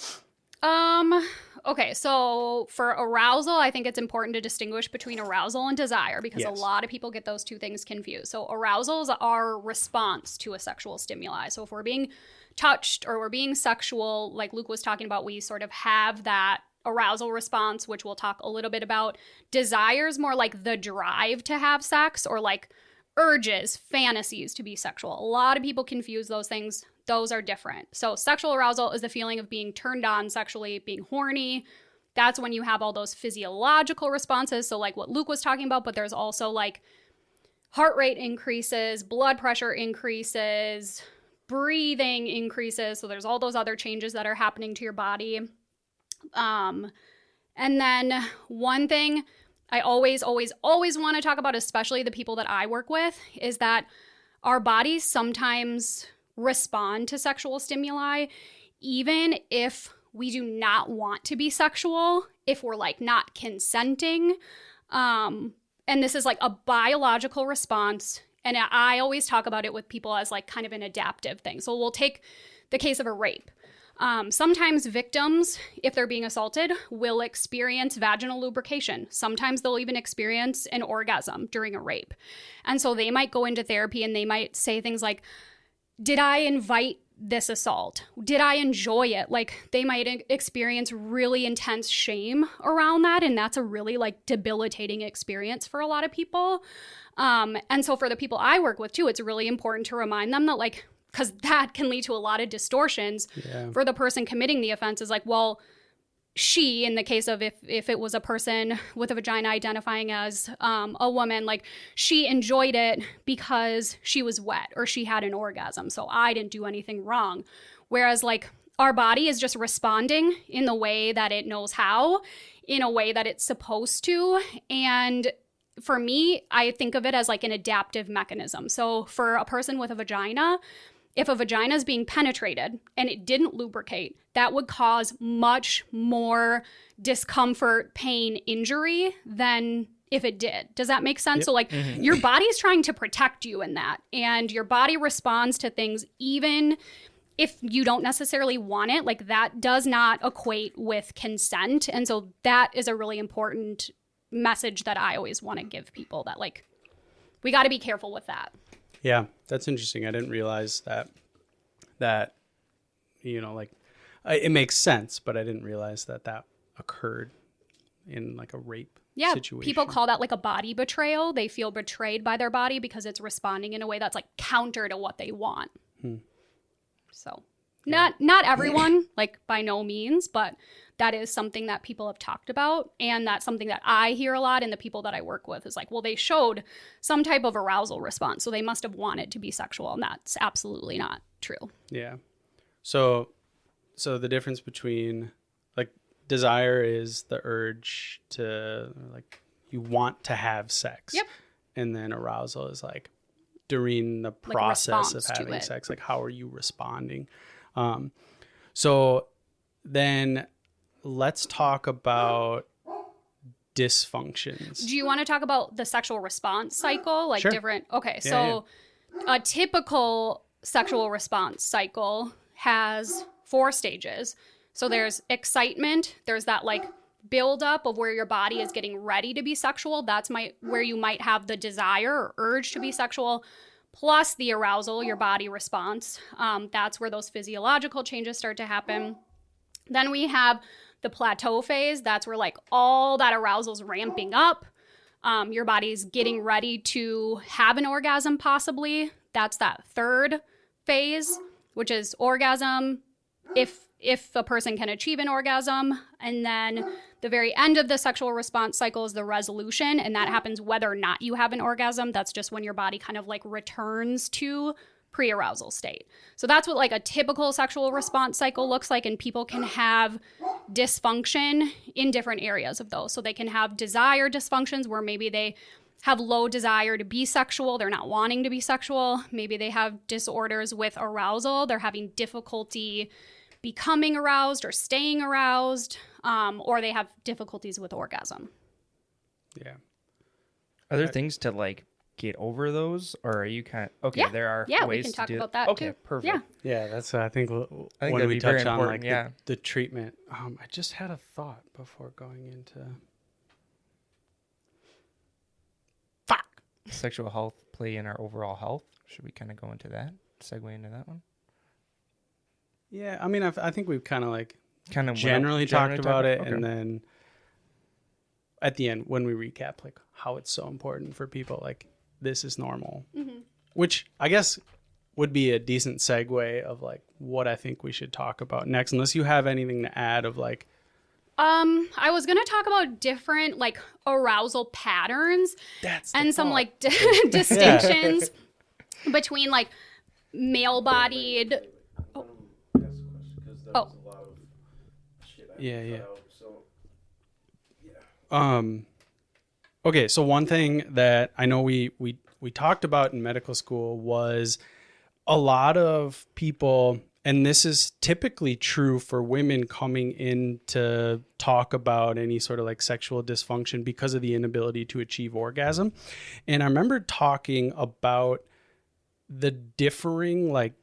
Speaker 3: Okay, so for arousal, I think it's important to distinguish between arousal and desire, because a lot of people get those two things confused. So arousal is our response to a sexual stimuli. So if we're being touched or we're being sexual, like Luke was talking about, we sort of have that arousal response, which we'll talk a little bit about. Desire is more like the drive to have sex, or like urges, fantasies to be sexual. A lot of people confuse those things. Those are different. So sexual arousal is the feeling of being turned on sexually, being horny. That's when you have all those physiological responses. So like what Luke was talking about, but there's also like heart rate increases, blood pressure increases, breathing increases. So there's all those other changes that are happening to your body. And then one thing I always want to talk about, especially the people that I work with, is that our bodies sometimes respond to sexual stimuli, even if we do not want to be sexual, if we're like not consenting. And this is like a biological response. And I always talk about it with people as like kind of an adaptive thing. So we'll take the case of a rape. Sometimes victims, if they're being assaulted, will experience vaginal lubrication. Sometimes they'll even experience an orgasm during a rape. And so they might go into therapy and they might say things like, did I invite this assault? Did I enjoy it? Like they might experience really intense shame around that. And that's a really like debilitating experience for a lot of people. And so for the people I work with too, it's really important to remind them that like, because that can lead to a lot of distortions for the person committing the offense. Is like, well, she, in the case of if it was a person with a vagina identifying as a woman, like she enjoyed it because she was wet or she had an orgasm, so I didn't do anything wrong. Whereas like our body is just responding in the way that it knows how, in a way that it's supposed to. And for me, I think of it as like an adaptive mechanism. So for a person with a vagina, if a vagina is being penetrated and it didn't lubricate, that would cause much more discomfort, pain, injury than if it did. Does that make sense? Yep. So like your body's trying to protect you in that, and your body responds to things even if you don't necessarily want it. Like that does not equate with consent. And so that is a really important message that I always want to give people, that like we got to be careful with that.
Speaker 1: Yeah, that's interesting. I didn't realize that, you know, like it makes sense, but I didn't realize that occurred in like a rape situation.
Speaker 3: People call that like a body betrayal. They feel betrayed by their body because it's responding in a way that's like counter to what they want. So not everyone, like by no means, but that is something that people have talked about. And that's something that I hear a lot. And the people that I work with is like, well, they showed some type of arousal response, so they must have wanted to be sexual. And that's absolutely not true.
Speaker 1: Yeah. So the difference between like desire is the urge to, like, you want to have sex.
Speaker 3: Yep.
Speaker 1: And then arousal is like during the process of having sex, like how are you responding? So then let's talk about dysfunctions.
Speaker 3: Do you want to talk about the sexual response cycle? Like,
Speaker 1: sure.
Speaker 3: Different. Okay. So a typical sexual response cycle has 4 stages. So there's excitement. There's that like buildup of where your body is getting ready to be sexual. That's where you might have the desire or urge to be sexual, plus the arousal, your body response. That's where those physiological changes start to happen. Then we have the plateau phase. That's where like all that arousal is ramping up. Your body's getting ready to have an orgasm possibly. That's that 3rd phase, which is orgasm, if a person can achieve an orgasm. And then the very end of the sexual response cycle is the resolution, and that happens whether or not you have an orgasm. That's just when your body kind of like returns to pre-arousal state. So that's what like a typical sexual response cycle looks like, and people can have dysfunction in different areas of those. So they can have desire dysfunctions where maybe they have low desire to be sexual. They're not wanting to be sexual. Maybe they have disorders with arousal. They're having difficulty becoming aroused or staying aroused, or they have difficulties with orgasm.
Speaker 1: Yeah.
Speaker 2: Are there things to like get over those, or are you kind of okay?
Speaker 3: Yeah.
Speaker 2: There are
Speaker 3: Yeah,
Speaker 2: ways
Speaker 3: we can talk
Speaker 2: to do
Speaker 3: about that
Speaker 2: okay,
Speaker 3: too.
Speaker 2: perfect.
Speaker 3: Yeah.
Speaker 1: Yeah, that's I think
Speaker 2: think
Speaker 1: when
Speaker 2: that'd
Speaker 1: we
Speaker 2: be very
Speaker 1: touch on
Speaker 2: important,
Speaker 1: like the treatment. I just had a thought before going into
Speaker 2: Sexual health play in our overall health. Should we kind of go into that? Segue into that one?
Speaker 1: Yeah, I mean, I think we've kind of like
Speaker 2: Kind of
Speaker 1: generally talked about it,
Speaker 2: okay.
Speaker 1: and then at the end when we recap like how it's so important for people, like this is normal, which I guess would be a decent segue of like what I think we should talk about next, unless you have anything to add of like.
Speaker 3: I was going to talk about different like arousal patterns and some like distinctions between like male-bodied.
Speaker 1: Okay, so one thing that I know we talked about in medical school was a lot of people, and this is typically true for women coming in to talk about any sort of like sexual dysfunction because of the inability to achieve orgasm. And I remember talking about the differing like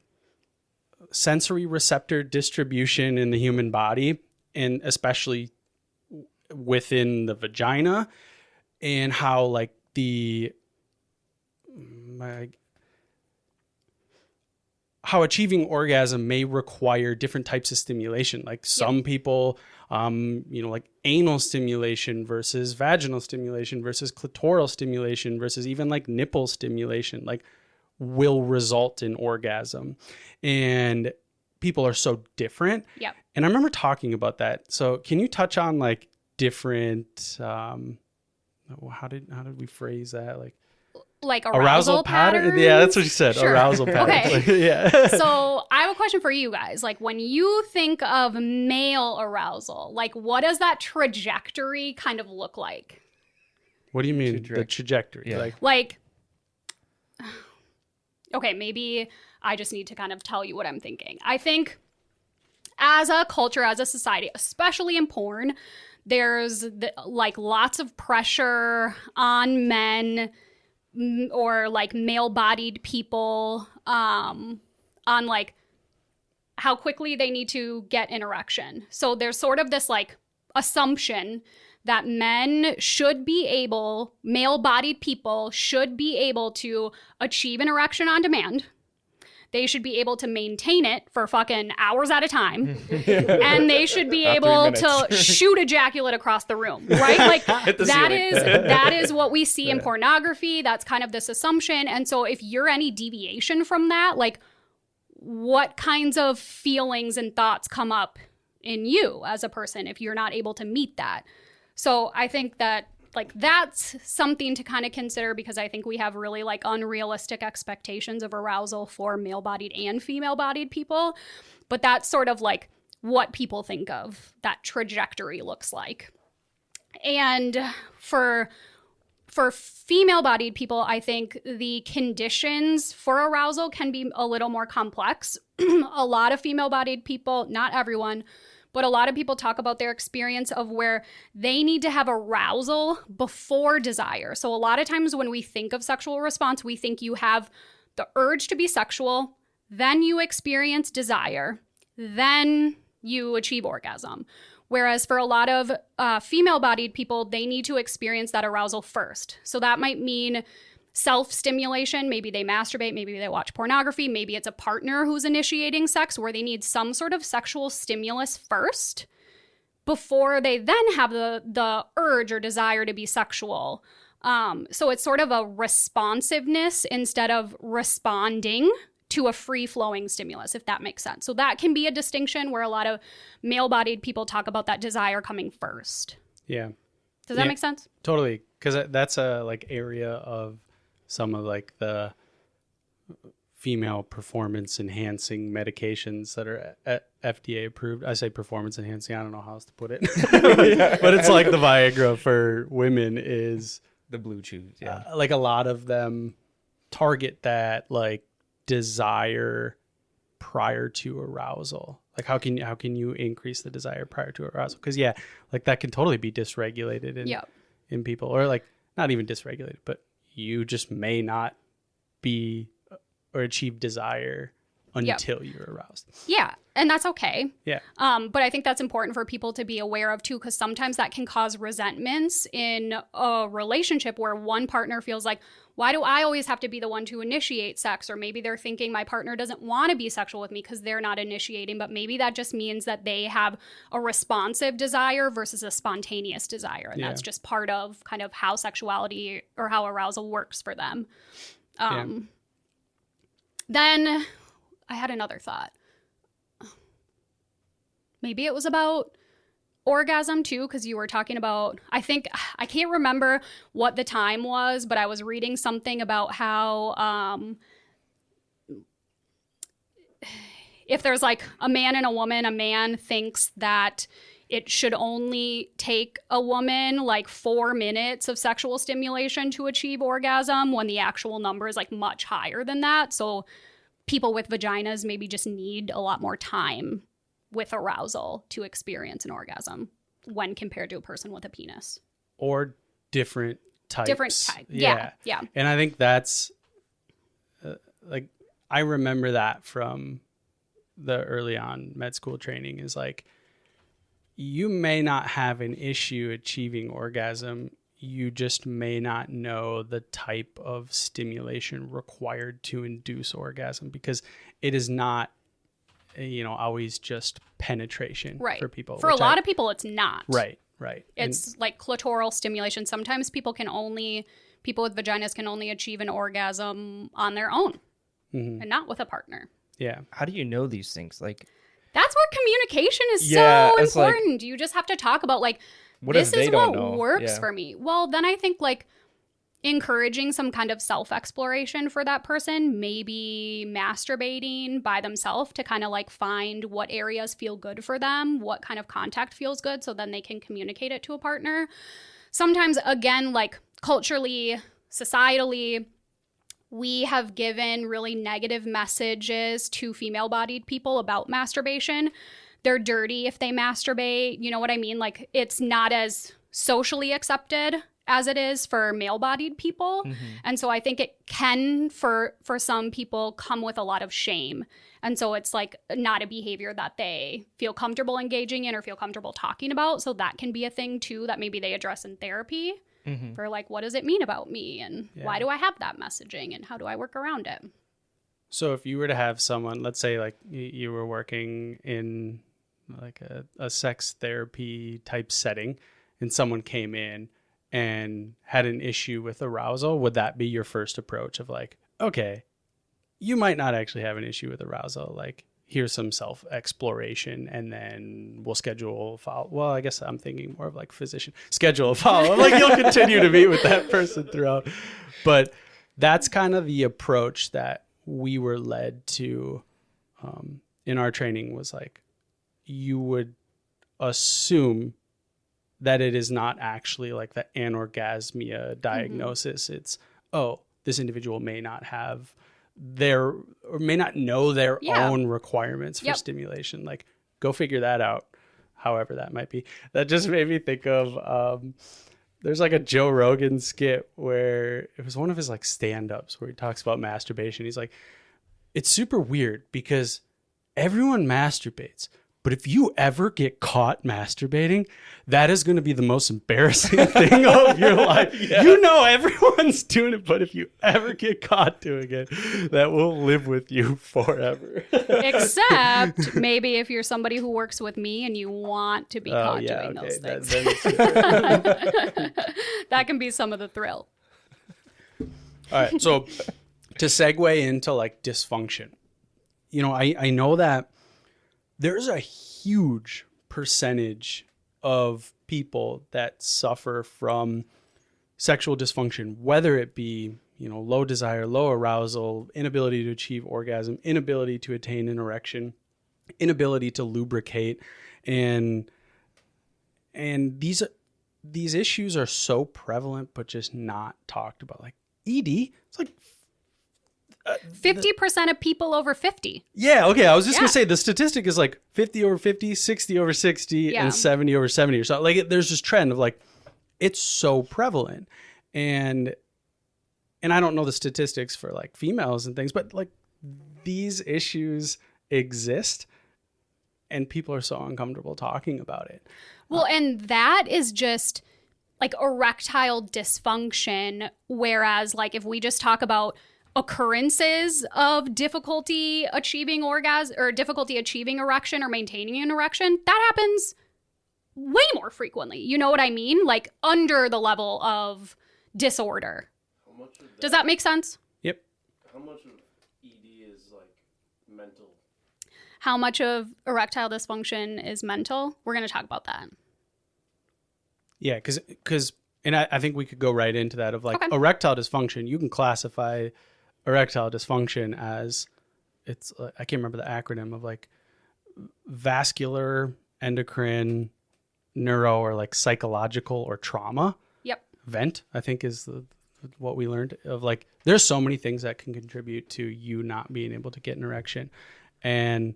Speaker 1: sensory receptor distribution in the human body, and especially within the vagina, and how like how achieving orgasm may require different types of stimulation. Like some people, like anal stimulation versus vaginal stimulation versus clitoral stimulation versus even like nipple stimulation, like will result in orgasm. And people are so different.
Speaker 3: Yep.
Speaker 1: And I remember talking about that. So can you touch on like different, how did we phrase that?
Speaker 3: Like arousal patterns?
Speaker 1: Yeah, that's what you said.
Speaker 3: Sure.
Speaker 1: Arousal patterns.
Speaker 3: Okay.
Speaker 1: Yeah.
Speaker 3: So I have a question for you guys. Like when you think of male arousal, like what does that trajectory kind of look like?
Speaker 1: What do you mean the trajectory?
Speaker 2: Yeah.
Speaker 3: Like, okay, maybe I just need to kind of tell you what I'm thinking. I think as a culture, as a society, especially in porn, there's like lots of pressure on men or like male-bodied people on like how quickly they need to get an erection. So there's sort of this like assumption that men should be able, male-bodied people should be able to achieve an erection on demand. They should be able to maintain it for fucking hours at a time. And they should be able to shoot ejaculate across the room, right? Like that is what we see in pornography. That's kind of this assumption. And so if you're any deviation from that, like what kinds of feelings and thoughts come up in you as a person if you're not able to meet that? So I think that like that's something to kind of consider, because I think we have really like unrealistic expectations of arousal for male-bodied and female-bodied people. But that's sort of like what people think of that trajectory looks like. And for female-bodied people, I think the conditions for arousal can be a little more complex. A lot of female-bodied people, not everyone, but a lot of people talk about their experience of where they need to have arousal before desire. So a lot of times when we think of sexual response, we think you have the urge to be sexual, then you experience desire, then you achieve orgasm. Whereas for a lot of female-bodied people, they need to experience that arousal first. So that might mean self-stimulation. Maybe they masturbate, maybe they watch pornography, maybe it's a partner who's initiating sex where they need some sort of sexual stimulus first before they then have the urge or desire to be sexual. So it's sort of a responsiveness instead of responding to a free-flowing stimulus, if that makes sense. So that can be a distinction where a lot of male-bodied people talk about that desire coming first.
Speaker 1: Yeah.
Speaker 3: Does that make sense?
Speaker 1: Totally, because that's a like area of some of like the female performance enhancing medications that are FDA approved. I say performance enhancing, I don't know how else to put it. But it's like the Viagra for women is
Speaker 2: the blue chews. Yeah.
Speaker 1: Like a lot of them target that like desire prior to arousal. Like how can you increase the desire prior to arousal? Because like that can totally be dysregulated in people, or like not even dysregulated, but you just may not be or achieve desire until you're aroused.
Speaker 3: Yeah, and that's okay.
Speaker 1: Yeah.
Speaker 3: But I think that's important for people to be aware of too, because sometimes that can cause resentments in a relationship where one partner feels like, why do I always have to be the one to initiate sex? Or maybe they're thinking my partner doesn't want to be sexual with me because they're not initiating, but maybe that just means that they have a responsive desire versus a spontaneous desire. And that's just part of kind of how sexuality or how arousal works for them. Then I had another thought. Maybe it was about orgasm too, because you were talking about, I can't remember what the time was, but I was reading something about how if there's like a man and a woman, a man thinks that it should only take a woman like 4 minutes of sexual stimulation to achieve orgasm, when the actual number is like much higher than that. So people with vaginas maybe just need a lot more time with arousal to experience an orgasm when compared to a person with a penis.
Speaker 1: Or different types.
Speaker 3: Different type. Yeah.
Speaker 1: And I think that's like, I remember that from the early on med school training is like, you may not have an issue achieving orgasm. You just may not know the type of stimulation required to induce orgasm, because it is not, always just penetration for people.
Speaker 3: For a lot of people, it's not.
Speaker 1: Right.
Speaker 3: It's like clitoral stimulation. Sometimes people with vaginas can only achieve an orgasm on their own and not with a partner.
Speaker 1: Yeah.
Speaker 2: How do you know these things? Like,
Speaker 3: that's where communication is so important. Like, you just have to talk about like, this is what works for me. Well, then I think like encouraging some kind of self-exploration for that person, maybe masturbating by themselves to kind of like find what areas feel good for them, what kind of contact feels good, so then they can communicate it to a partner. Sometimes, again, like culturally, societally, we have given really negative messages to female-bodied people about masturbation. They're dirty if they masturbate. You know what I mean? Like, it's not as socially accepted as it is for male-bodied people. And so I think it can, for some people, come with a lot of shame. And so it's like not a behavior that they feel comfortable engaging in or feel comfortable talking about. So that can be a thing too that maybe they address in therapy for like, what does it mean about me? And why do I have that messaging? And how do I work around it?
Speaker 1: So if you were to have someone, let's say like you were working in like a sex therapy type setting, and someone came in and had an issue with arousal, would that be your first approach of like, okay, you might not actually have an issue with arousal, like here's some self-exploration, and then we'll schedule a follow. Well, I guess I'm thinking more of like physician, schedule a follow. Like you'll continue to meet with that person throughout. But that's kind of the approach that we were led to in our training, was like, you would assume that it is not actually like the anorgasmia diagnosis. It's, this individual may not have or may not know their own requirements for stimulation. Like, go figure that out, however that might be. That just made me think of, there's like a Joe Rogan skit where it was one of his like stand-ups where he talks about masturbation. He's like, it's super weird because everyone masturbates, but if you ever get caught masturbating, that is going to be the most embarrassing thing of your life. Yeah. You know everyone's doing it, but if you ever get caught doing it, that will live with you forever.
Speaker 3: Except maybe if you're somebody who works with me and you want to be caught doing those things. That can be some of the thrill.
Speaker 1: All right, so to segue into like dysfunction, you know, I know that there's a huge percentage of people that suffer from sexual dysfunction, whether it be, you know, low desire, low arousal, inability to achieve orgasm, inability to attain an erection, inability to lubricate. And these issues are so prevalent, but just not talked about. Like ED, it's like
Speaker 3: 50% of people over 50.
Speaker 1: Yeah, okay. I was just going to say the statistic is like 50 over 50, 60 over 60, and 70 over 70 or something. Like there's this trend of like, it's so prevalent. And I don't know the statistics for like females and things, but like these issues exist and people are so uncomfortable talking about it.
Speaker 3: Well, and that is just like erectile dysfunction. Whereas like if we just talk about occurrences of difficulty achieving orgasm or difficulty achieving erection or maintaining an erection, that happens way more frequently. You know what I mean? Like under the level of disorder. Does that make sense?
Speaker 1: Yep.
Speaker 4: How much of ED is like mental?
Speaker 3: How much of erectile dysfunction is mental? We're going to talk about that.
Speaker 1: Yeah, because and I think we could go right into that of like erectile dysfunction. You can classify erectile dysfunction as it's I can't remember the acronym of like vascular, endocrine, neuro, or like psychological or trauma.
Speaker 3: Yep.
Speaker 1: Event, I think, is what we learned of like there's so many things that can contribute to you not being able to get an erection. And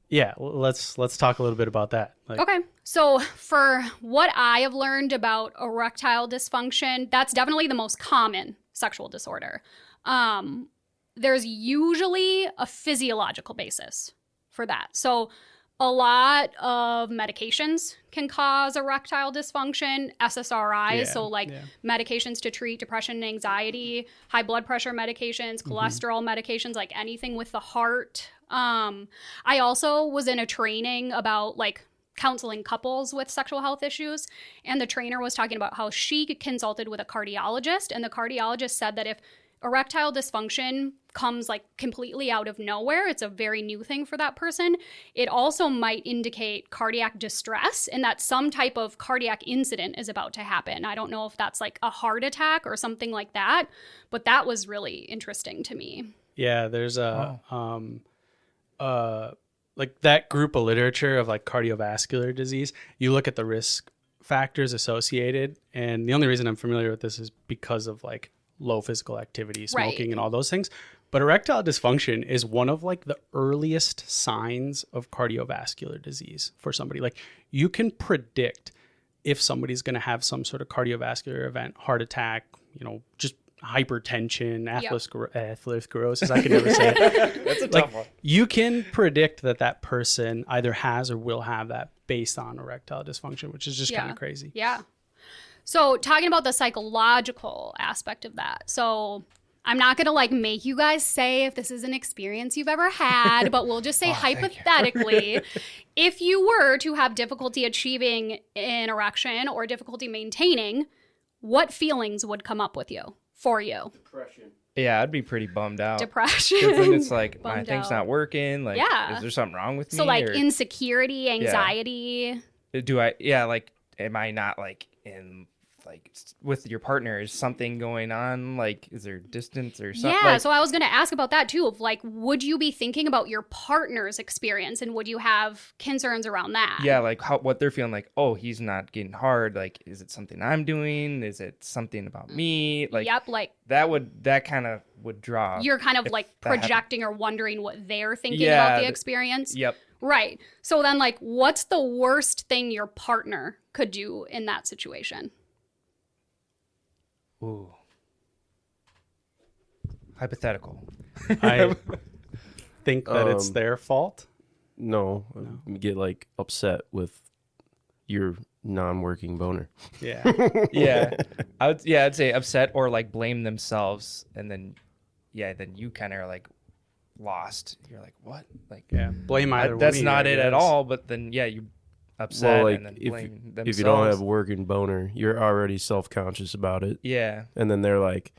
Speaker 1: yeah, let's talk a little bit about that. Like,
Speaker 3: okay. So for what I have learned about erectile dysfunction, that's definitely the most common sexual disorder. There's usually a physiological basis for that. So a lot of medications can cause erectile dysfunction, SSRIs, so medications to treat depression and anxiety, high blood pressure medications, cholesterol medications, like anything with the heart. I also was in a training about like counseling couples with sexual health issues, and the trainer was talking about how she consulted with a cardiologist, and the cardiologist said that if erectile dysfunction comes like completely out of nowhere, it's a very new thing for that person, it also might indicate cardiac distress and that some type of cardiac incident is about to happen. I don't know if that's like a heart attack or something like that, but that was really interesting to me.
Speaker 1: Yeah, there's like that group of literature of like cardiovascular disease. You look at the risk factors associated, and the only reason I'm familiar with this is because of like low physical activity, smoking, and all those things. But erectile dysfunction is one of like the earliest signs of cardiovascular disease for somebody. Like you can predict if somebody's going to have some sort of cardiovascular event, heart attack, you know, just hypertension, atherosclerosis. I can never say it.
Speaker 2: That's a tough one.
Speaker 1: You can predict that person either has or will have that based on erectile dysfunction, which is just kind of crazy.
Speaker 3: Yeah. So talking about the psychological aspect of that. So I'm not going to like make you guys say if this is an experience you've ever had, but we'll just say hypothetically, if you were to have difficulty achieving an erection or difficulty maintaining, what feelings would come up for you?
Speaker 4: Depression.
Speaker 2: Yeah, I'd be pretty bummed out.
Speaker 3: Depression.
Speaker 2: Then it's like, my thing's not working. Like, is there something wrong with me?
Speaker 3: So like insecurity, anxiety.
Speaker 2: Am I not like in like with your partner, is something going on? Like, is there distance or something?
Speaker 3: Yeah,
Speaker 2: like,
Speaker 3: so I was going to ask about that too, of like, would you be thinking about your partner's experience and would you have concerns around that?
Speaker 2: Yeah, like what they're feeling, like, oh, he's not getting hard. Like, is it something I'm doing? Is it something about me? Like,
Speaker 3: yep, like
Speaker 2: that kind of would draw.
Speaker 3: You're kind of like projecting or wondering what they're thinking about the experience.
Speaker 2: Yep.
Speaker 3: Right. So then, like, what's the worst thing your partner could do in that situation?
Speaker 2: Ooh. Hypothetical.
Speaker 1: I think that it's their fault.
Speaker 4: No. You get like upset with your non-working boner.
Speaker 1: Yeah.
Speaker 2: Yeah. I'd say upset or like blame themselves, and then you kind of are like lost. You're like, what? Like,
Speaker 1: yeah, blame either one.
Speaker 2: That's not it at all. But then you upset,
Speaker 4: like,
Speaker 2: and then blame themselves.
Speaker 4: If you don't have a working boner, you're already self-conscious about it.
Speaker 2: Yeah.
Speaker 4: And then they're like,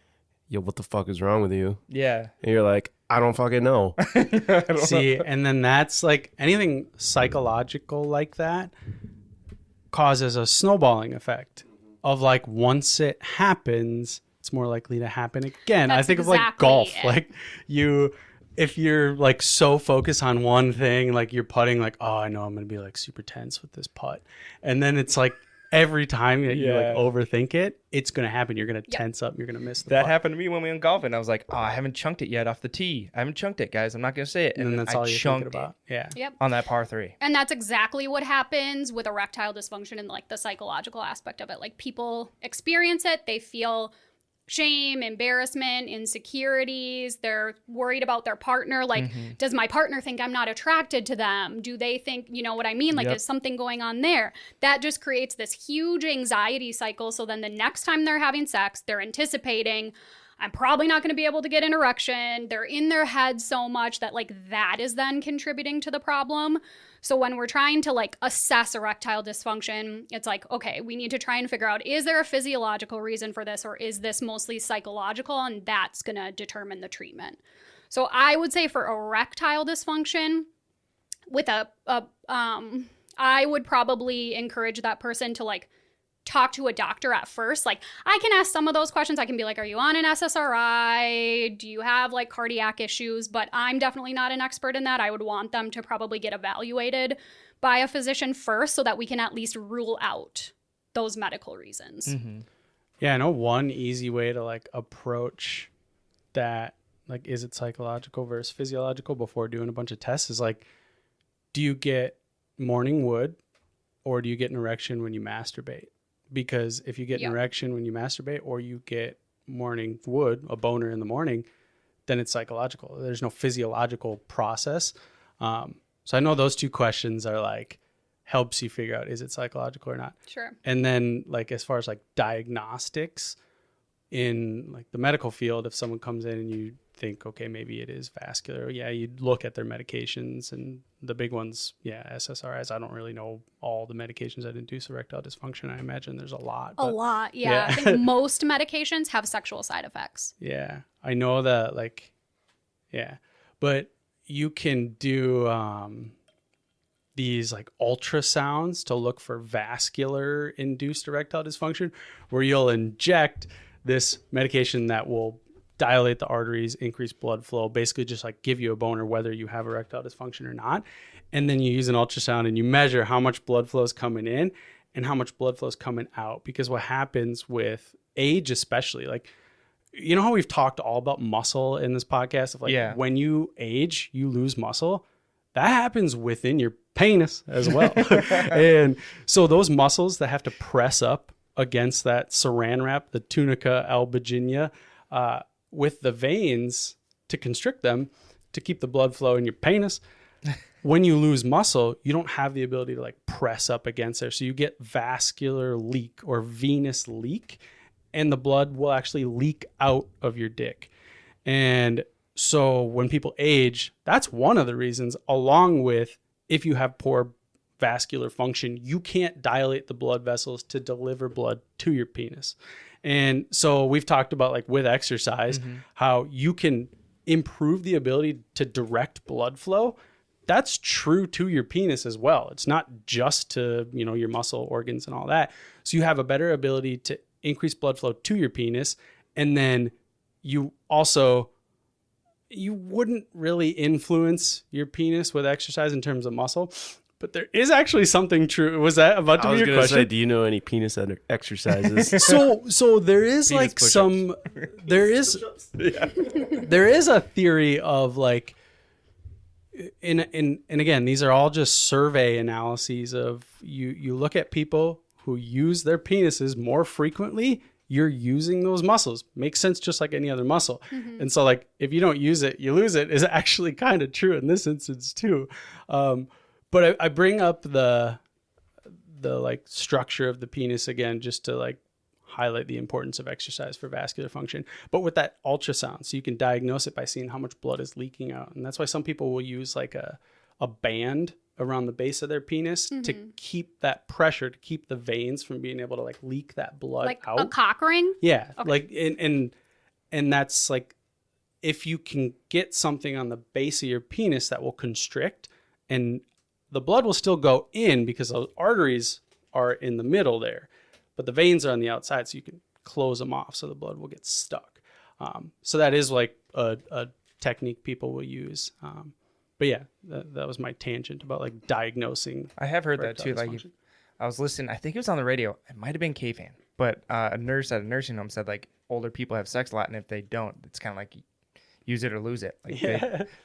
Speaker 4: yo, what the fuck is wrong with you?
Speaker 2: Yeah.
Speaker 4: And you're like, I don't fucking know.
Speaker 1: See, and then that's like anything psychological like that causes a snowballing effect of like once it happens, it's more likely to happen again.
Speaker 3: That's
Speaker 1: I think
Speaker 3: exactly
Speaker 1: of like golf,
Speaker 3: it.
Speaker 1: like if you're like so focused on one thing, like you're putting, like, oh, I know I'm going to be like super tense with this putt. And then it's like every time that you like overthink it, it's going to happen. You're going to tense up. You're going to miss the
Speaker 2: That
Speaker 1: putt.
Speaker 2: happened to me when we went golfing. I was like, oh, I haven't chunked it yet off the tee. I haven't chunked it, guys. I'm not going to say it.
Speaker 1: And then that's
Speaker 2: I
Speaker 1: all you're
Speaker 2: chunked
Speaker 1: thinking about. Yeah.
Speaker 3: Yep.
Speaker 2: on that par 3.
Speaker 3: And that's exactly what happens with erectile dysfunction and like the psychological aspect of it. Like people experience it, they feel shame, embarrassment, insecurities. They're worried about their partner. Like, does my partner think I'm not attracted to them? Do they think, you know what I mean? Like, is something going on there? That just creates this huge anxiety cycle. So then the next time they're having sex, they're anticipating, I'm probably not going to be able to get an erection. They're in their head so much that like that is then contributing to the problem. So when we're trying to like assess erectile dysfunction, it's like, okay, we need to try and figure out, is there a physiological reason for this, or is this mostly psychological? And that's going to determine the treatment. So I would say for erectile dysfunction, with I would probably encourage that person to like talk to a doctor at first. Like, I can ask some of those questions. I can be like, are you on an SSRI? Do you have like cardiac issues? But I'm definitely not an expert in that. I would want them to probably get evaluated by a physician first so that we can at least rule out those medical reasons.
Speaker 2: Mm-hmm.
Speaker 1: Yeah, I know one easy way to like approach that, like, is it psychological versus physiological before doing a bunch of tests, is like, do you get morning wood or do you get an erection when you masturbate? Because if you get an erection when you masturbate or you get morning wood, a boner in the morning, then it's psychological. There's no physiological process. So I know those two questions are like, helps you figure out, is it psychological or not?
Speaker 3: Sure.
Speaker 1: And then like, as far as like diagnostics in like the medical field, if someone comes in and you think, okay, maybe it is vascular, you'd look at their medications, and the big ones, SSRIs. I don't really know all the medications that induce erectile dysfunction. I imagine there's a lot.
Speaker 3: Yeah. I think most medications have sexual side effects.
Speaker 1: Yeah, I know that, like, but you can do these like ultrasounds to look for vascular induced erectile dysfunction, where you'll inject this medication that will dilate the arteries, increase blood flow, basically just like give you a boner whether you have erectile dysfunction or not. And then you use an ultrasound and you measure how much blood flow is coming in and how much blood flow is coming out. Because what happens with age, especially, like, you know how we've talked all about muscle in this podcast, of like when you age, you lose muscle. That happens within your penis as well. And so those muscles that have to press up against that saran wrap, the tunica albuginea, with the veins to constrict them, to keep the blood flow in your penis. When you lose muscle, you don't have the ability to like press up against there. So you get vascular leak or venous leak, and the blood will actually leak out of your dick. And so when people age, that's one of the reasons, along with if you have poor vascular function, you can't dilate the blood vessels to deliver blood to your penis. And so we've talked about, like, with exercise, how you can improve the ability to direct blood flow. That's true to your penis as well. It's not just to, your muscle organs and all that. So you have a better ability to increase blood flow to your penis. And then you wouldn't really influence your penis with exercise in terms of muscle. But there is actually something true. Was that about to be your question?
Speaker 4: Say, do you know any penis exercises?
Speaker 1: So there is
Speaker 2: penis
Speaker 1: like
Speaker 2: push-ups.
Speaker 1: there is a theory of like, and again, these are all just survey analyses of you look at people who use their penises more frequently, you're using those muscles. Makes sense, just like any other muscle. Mm-hmm. And so like, if you don't use it, you lose it, is actually kind of true in this instance too. But I bring up the like structure of the penis again, just to like highlight the importance of exercise for vascular function. But with that ultrasound, so you can diagnose it by seeing how much blood is leaking out. And that's why some people will use like a band around the base of their penis to keep that pressure, to keep the veins from being able to like leak that blood
Speaker 3: like
Speaker 1: out.
Speaker 3: A cock ring?
Speaker 1: Yeah. Okay. Like, and that's like, if you can get something on the base of your penis that will constrict, and the blood will still go in because those arteries are in the middle there, but the veins are on the outside, so you can close them off so the blood will get stuck. So that is like a technique people will use. But yeah, that was my tangent about like diagnosing.
Speaker 2: I have heard that too. Like I was listening, I think it was on the radio. It might have been K-Fan, but a nurse at a nursing home said like older people have sex a lot, and if they don't, it's kind of like use it or lose it. Like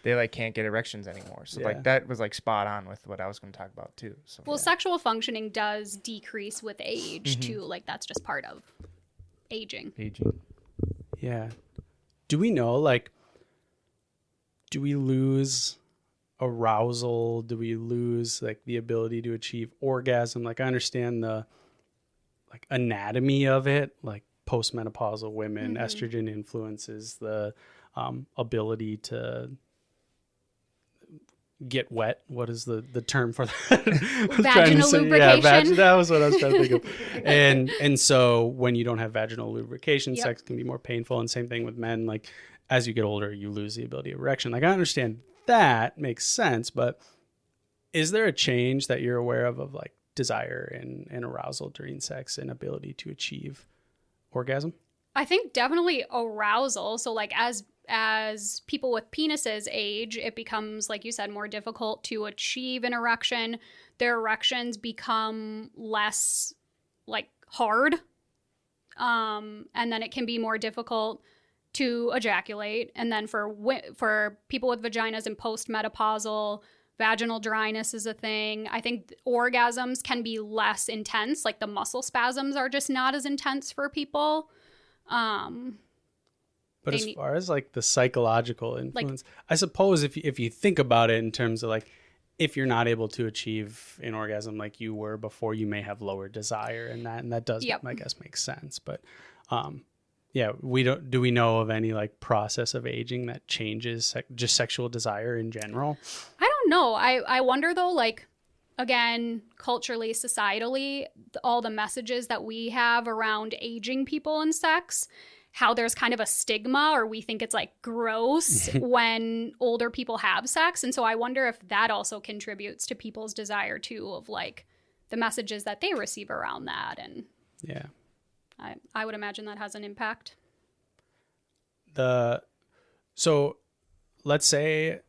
Speaker 2: they like can't get erections anymore. So like that was like spot on with what I was going to talk about too. So
Speaker 3: sexual functioning does decrease with age too. Like that's just part of aging.
Speaker 1: Yeah. Do we know, like, do we lose arousal? Do we lose like the ability to achieve orgasm? Like I understand the like anatomy of it, like postmenopausal women, estrogen influences the ability to get wet. What is the term for that?
Speaker 3: Vaginal lubrication.
Speaker 1: Yeah, that was what I was trying to think of. And so when you don't have vaginal lubrication, sex can be more painful. And same thing with men. Like as you get older, you lose the ability of erection. Like I understand that makes sense, but is there a change that you're aware of like desire and arousal during sex and ability to achieve orgasm?
Speaker 3: I think definitely arousal. So like as people with penises age, it becomes, like you said, more difficult to achieve an erection. Their erections become less like hard. And then it can be more difficult to ejaculate. And then for people with vaginas and postmenopausal, vaginal dryness is a thing. I think orgasms can be less intense. Like the muscle spasms are just not as intense for people.
Speaker 1: But as far as like the psychological influence, like, I suppose if you think about it in terms of like, if you're not able to achieve an orgasm like you were before, you may have lower desire and that does, I guess, make sense. But do we know of any like process of aging that changes just sexual desire in general?
Speaker 3: I don't know. I wonder though, like, again, culturally, societally, all the messages that we have around aging people and sex, how there's kind of a stigma, or we think it's like gross when older people have sex. And so I wonder if that also contributes to people's desire too, of like the messages that they receive around that. And
Speaker 1: yeah,
Speaker 3: I would imagine that has an impact.
Speaker 1: So let's say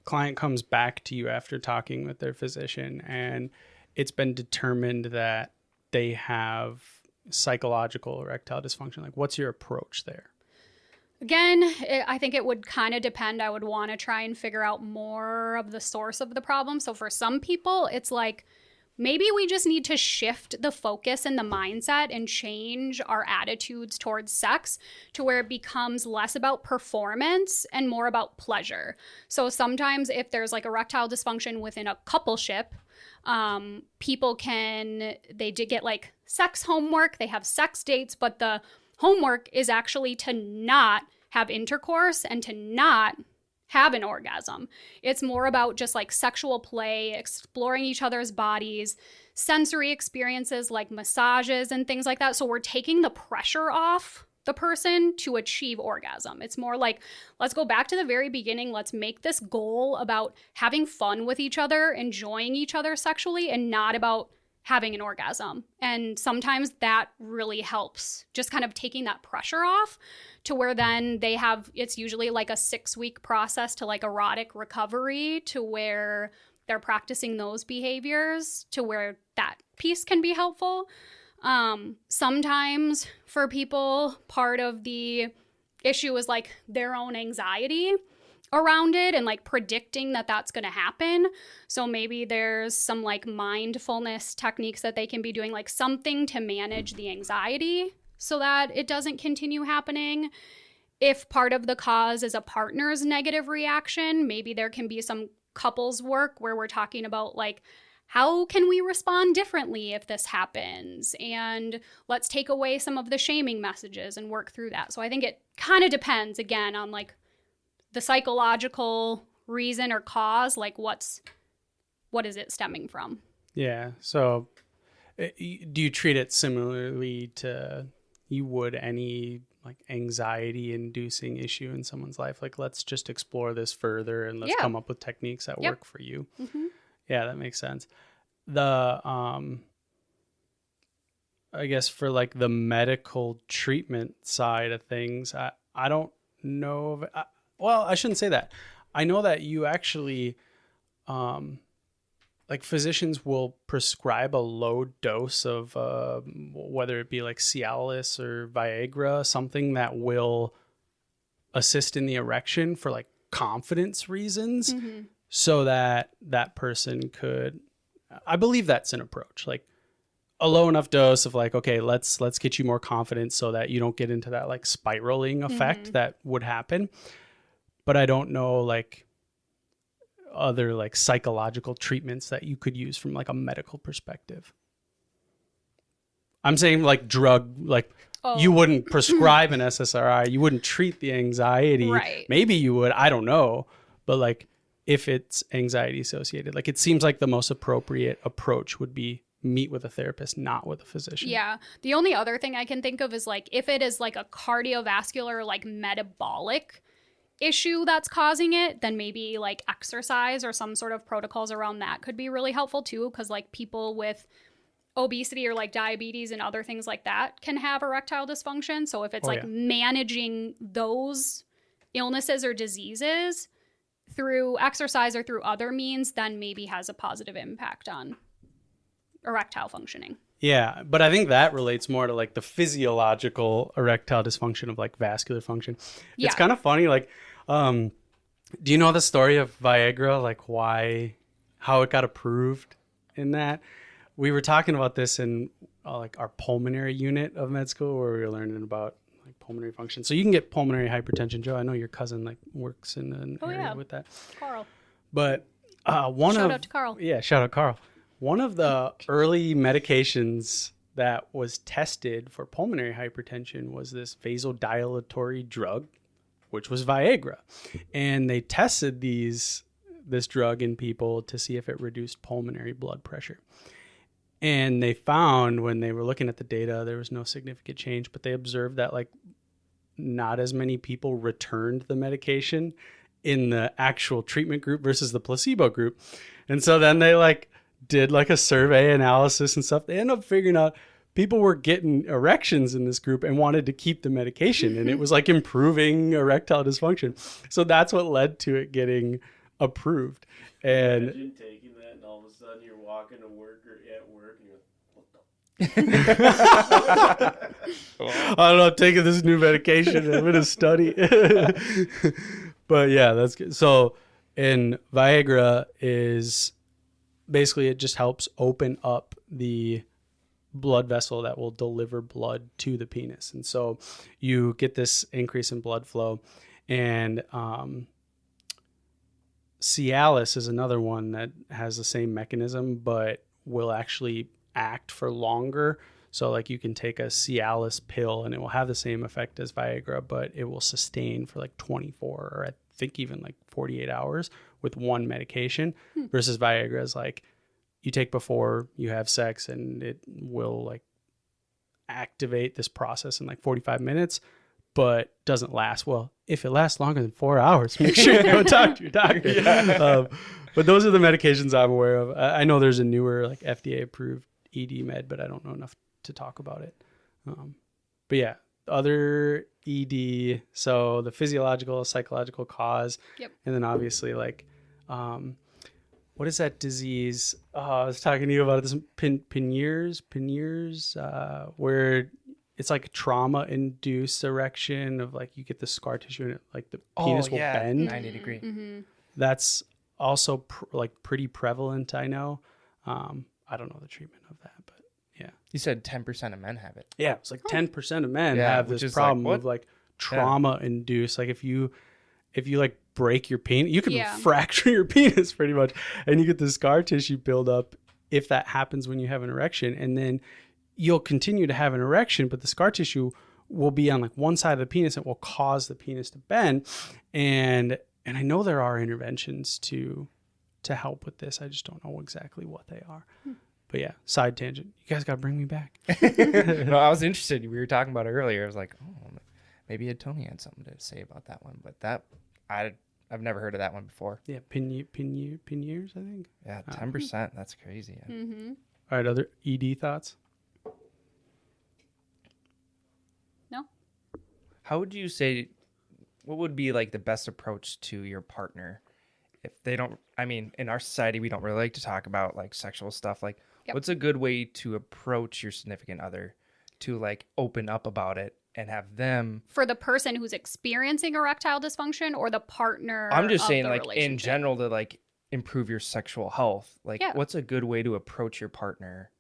Speaker 1: client comes back to you after talking with their physician and it's been determined that they have psychological erectile dysfunction. Like, what's your approach there?
Speaker 3: Again, I think it would kind of depend. I would want to try and figure out more of the source of the problem. So for some people, it's like, maybe we just need to shift the focus and the mindset and change our attitudes towards sex to where it becomes less about performance and more about pleasure. So sometimes if there's like erectile dysfunction within a coupleship, people they did get like sex homework, they have sex dates, but the homework is actually to not have intercourse and to not have an orgasm. It's more about just like sexual play, exploring each other's bodies, sensory experiences like massages and things like that. So we're taking the pressure off the person to achieve orgasm. It's more like, let's go back to the very beginning. Let's make this goal about having fun with each other, enjoying each other sexually, and not about having an orgasm. And sometimes that really helps, just kind of taking that pressure off to where then they have, it's usually like a 6-week process to like erotic recovery, to where they're practicing those behaviors, to where that piece can be helpful. Sometimes for people, part of the issue is like their own anxiety around it and like predicting that that's going to happen. So maybe there's some like mindfulness techniques that they can be doing, like something to manage the anxiety so that it doesn't continue happening. If part of the cause is a partner's negative reaction, maybe there can be some couples work where we're talking about like, how can we respond differently if this happens? And let's take away some of the shaming messages and work through that. So I think it kind of depends, again, on like the psychological reason or cause, like what is it stemming from?
Speaker 1: Yeah. So do you treat it similarly to you would any like anxiety inducing issue in someone's life? Like, let's just explore this further and let's come up with techniques that work for you. Mm-hmm. Yeah, that makes sense. The, I guess for like the medical treatment side of things, I don't know of, well, I shouldn't say that. I know that you actually, like physicians will prescribe a low dose of, whether it be like Cialis or Viagra, something that will assist in the erection for like confidence reasons. Mm-hmm. So that that person could, I believe that's an approach, like a low enough dose of like, okay, let's get you more confident so that you don't get into that like spiraling effect that would happen. But I don't know like other like psychological treatments that you could use from like a medical perspective. I'm saying like drug, like you wouldn't prescribe an SSRI, you wouldn't treat the anxiety.
Speaker 3: Right.
Speaker 1: Maybe you would, I don't know. But like, if it's anxiety associated, like it seems like the most appropriate approach would be meet with a therapist, not with a physician.
Speaker 3: Yeah. The only other thing I can think of is like, if it is like a cardiovascular, like metabolic issue that's causing it, then maybe like exercise or some sort of protocols around that could be really helpful too. Cause like people with obesity or like diabetes and other things like that can have erectile dysfunction. So if it's managing those illnesses or diseases through exercise or through other means, then maybe has a positive impact on erectile functioning.
Speaker 1: Yeah, but I think that relates more to like the physiological erectile dysfunction of like vascular function. Yeah. It's kind of funny, like, do you know the story of Viagra, like how it got approved in that? We were talking about this in like our pulmonary unit of med school where we were learning about like pulmonary function. So you can get pulmonary hypertension. Joe, I know your cousin like works in an area with that.
Speaker 3: Carl.
Speaker 1: But shout
Speaker 3: out to Carl.
Speaker 1: Yeah, shout out Carl. One of the early medications that was tested for pulmonary hypertension was this vasodilatory drug, which was Viagra. And they tested this drug in people to see if it reduced pulmonary blood pressure. And they found when they were looking at the data, there was no significant change, but they observed that like not as many people returned the medication in the actual treatment group versus the placebo group. And so then they like did like a survey analysis and stuff. They ended up figuring out people were getting erections in this group and wanted to keep the medication. And it was like improving erectile dysfunction. So that's what led to it getting approved. And
Speaker 4: imagine taking that and all of a sudden you're walking to work or at work and you're
Speaker 1: I don't know, I'm taking this new medication. I'm in a study. But yeah, that's good. So, and Viagra is basically, it just helps open up the blood vessel that will deliver blood to the penis. And so you get this increase in blood flow. And Cialis is another one that has the same mechanism, but will actually act for longer. So like you can take a Cialis pill and it will have the same effect as Viagra, but it will sustain for like 24 or I think even like 48 hours with one medication versus Viagra is like you take before you have sex and it will like activate this process in like 45 minutes, but doesn't last. Well, if it lasts longer than 4 hours, make sure you go talk to your doctor. Yeah. But those are the medications I'm aware of. I know there's a newer like FDA approved ED med, but I don't know enough to talk about it. But yeah, other ED, so the physiological, psychological cause, and then obviously like, what is that disease? I was talking to you about this, Peniers, where it's like trauma-induced erection of like you get the scar tissue and it, like the penis will bend
Speaker 2: 90 degree.
Speaker 3: Mm-hmm.
Speaker 1: That's also pretty prevalent, I know. I don't know the treatment of that, but yeah.
Speaker 2: You said 10% of men have it.
Speaker 1: Yeah, it's like 10% of men have this problem of like trauma-induced. Like if you like break your penis, you can fracture your penis pretty much, and you get the scar tissue build up if that happens when you have an erection, and then you'll continue to have an erection, but the scar tissue will be on like one side of the penis and will cause the penis to bend. And I know there are interventions to help with this. I just don't know exactly what they are. But yeah, side tangent. You guys got to bring me back.
Speaker 2: No, I was interested. We were talking about it earlier. I was like, oh, maybe Toni had something to say about that one. But I've never heard of that one before.
Speaker 1: Yeah, Peniers, I think.
Speaker 2: Yeah, 10%. That's crazy.
Speaker 3: Mm-hmm.
Speaker 1: All right, other ED thoughts?
Speaker 3: No.
Speaker 2: How would you say, what would be like the best approach to your partner if they don't, I mean, in our society, we don't really like to talk about like sexual stuff. Like, what's a good way to approach your significant other to like open up about it and have them?
Speaker 3: For the person who's experiencing erectile dysfunction or the partner?
Speaker 2: I'm just saying, like, in general, to like improve your sexual health. Like, what's a good way to approach your partner